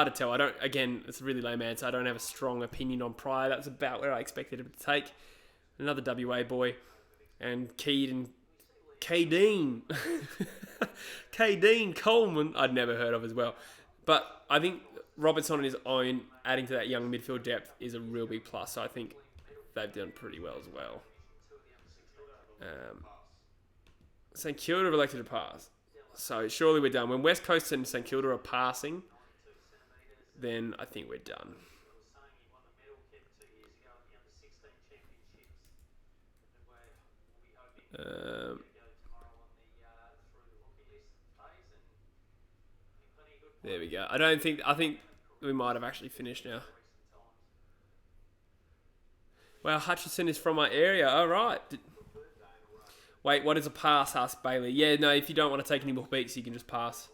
[SPEAKER 1] to tell. It's a really lame answer. I don't have a strong opinion on Pryor. That's about where I expected him to take. Another WA boy. And Keaton Coleman, I'd never heard of as well. But I think Robertson on his own, adding to that young midfield depth, is a real big plus. So I think they've done pretty well as well. St Kilda have elected to pass. So surely we're done. When West Coast and St Kilda are passing, then I think we're done. There we go. I think we might have actually finished now. Well, Hutchison is from my area. All right. Wait, what is a pass? Asked Bailey. Yeah, no, if you don't want to take any more beats, you can just pass.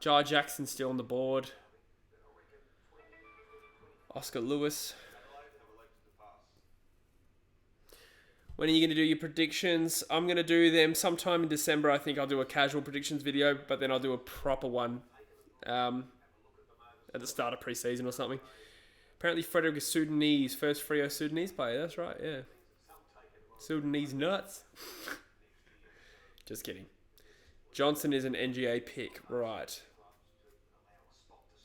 [SPEAKER 1] Jai Jackson's still on the board. Oscar Lewis. When are you going to do your predictions? I'm going to do them sometime in December. I think I'll do a casual predictions video, but then I'll do a proper one at the start of pre-season or something. Apparently Frederick is Sudanese. First Freo Sudanese player. That's right, yeah. Sudanese nuts. Just kidding. Johnson is an NGA pick. Right.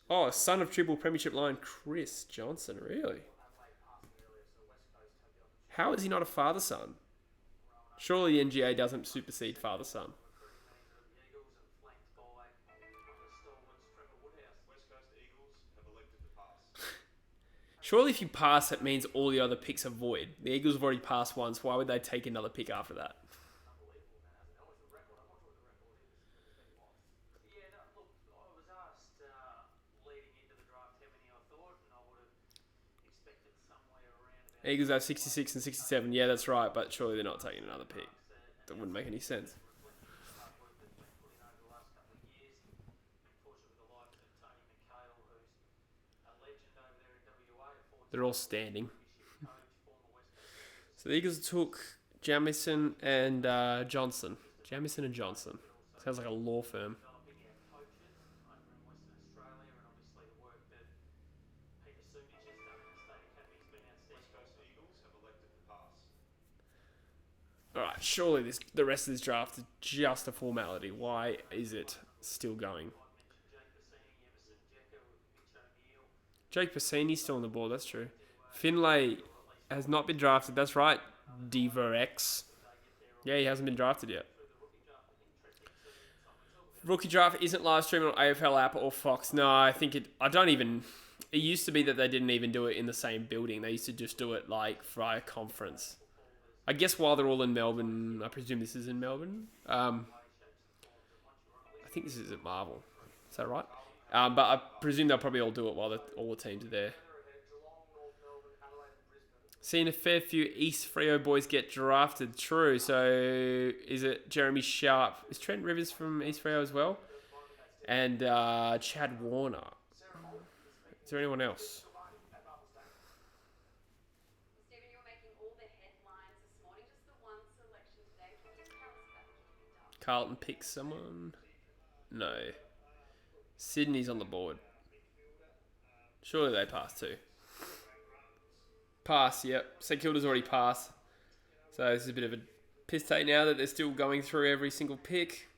[SPEAKER 1] Oh, son of triple premiership line Chris Johnson. Really? How is he not a father-son? Surely the NGA doesn't supersede father-son. Surely if you pass, it means all the other picks are void. The Eagles have already passed once. Why would they take another pick after that? Eagles have 66 and 67. Yeah, that's right. But surely they're not taking another pick. That wouldn't make any sense. They're all standing. So the Eagles took Jamison and Johnson. Jamison and Johnson. Sounds like a law firm. Alright, surely the rest of this draft is just a formality. Why is it still going? Jake Bassini's still on the board, that's true. Finlay has not been drafted, that's right. Deverex. Yeah, he hasn't been drafted yet. Rookie draft isn't live streaming on AFL app or Fox. No, I think it used to be that they didn't even do it in the same building. They used to just do it like via conference. I guess while they're all in Melbourne, I presume this is in Melbourne. I think this is at Marvel. Is that right? But I presume they'll probably all do it while all the teams are there. Seen a fair few East Freo boys get drafted. True. So is it Jeremy Sharp? Is Trent Rivers from East Freo as well? And Chad Warner. Is there anyone else? Carlton picks someone? No. Sydney's on the board. Surely they pass too. Pass, yep. St Kilda's already passed. So this is a bit of a piss take now that they're still going through every single pick.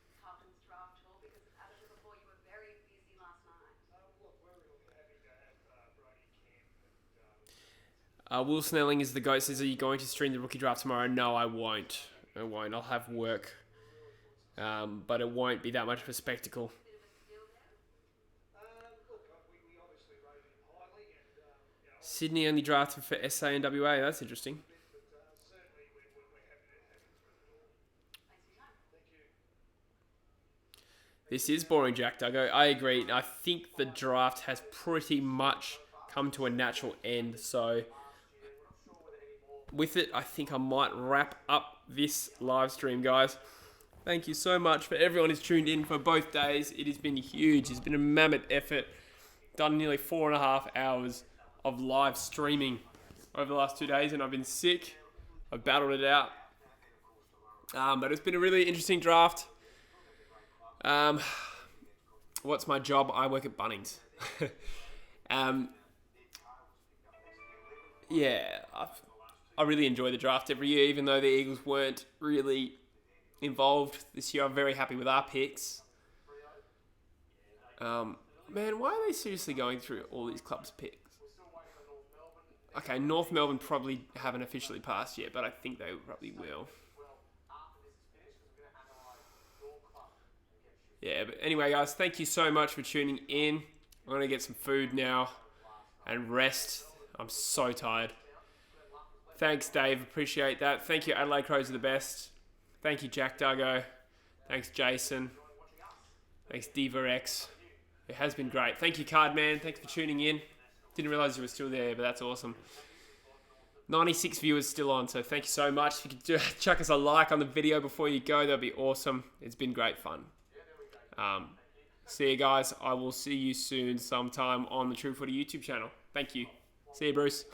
[SPEAKER 1] Will Snelling is the GOAT. Says, are you going to stream the rookie draft tomorrow? No, I won't. I'll have work. But it won't be that much of a spectacle. Sydney only drafted for SA and WA. That's interesting. This is boring, Jack Duggo. I agree. I think the draft has pretty much come to a natural end. So with it, I think I might wrap up this live stream, guys. Thank you so much for everyone who's tuned in for both days. It has been huge. It's been a mammoth effort. Done nearly 4.5 hours of live streaming over the last 2 days, and I've been sick. I've battled it out. But it's been a really interesting draft. What's my job? I work at Bunnings. I really enjoy the draft every year, even though the Eagles weren't really involved this year. I'm very happy with our picks. Man, why are they seriously going through all these clubs' picks? Okay, North Melbourne probably haven't officially passed yet, but I think they probably will. Yeah, but anyway, guys, thank you so much for tuning in. I'm going to get some food now and rest. I'm so tired. Thanks, Dave. Appreciate that. Thank you, Adelaide Crows are the best. Thank you, Jack Duggo. Thanks, Jason. Thanks, Deverex. It has been great. Thank you, Cardman. Thanks for tuning in. Didn't realise you were still there, but that's awesome. 96 viewers still on, so thank you so much. If you could chuck us a like on the video before you go, that'd be awesome. It's been great fun. See you guys. I will see you soon sometime on the True Footy YouTube channel. Thank you. See you, Bruce.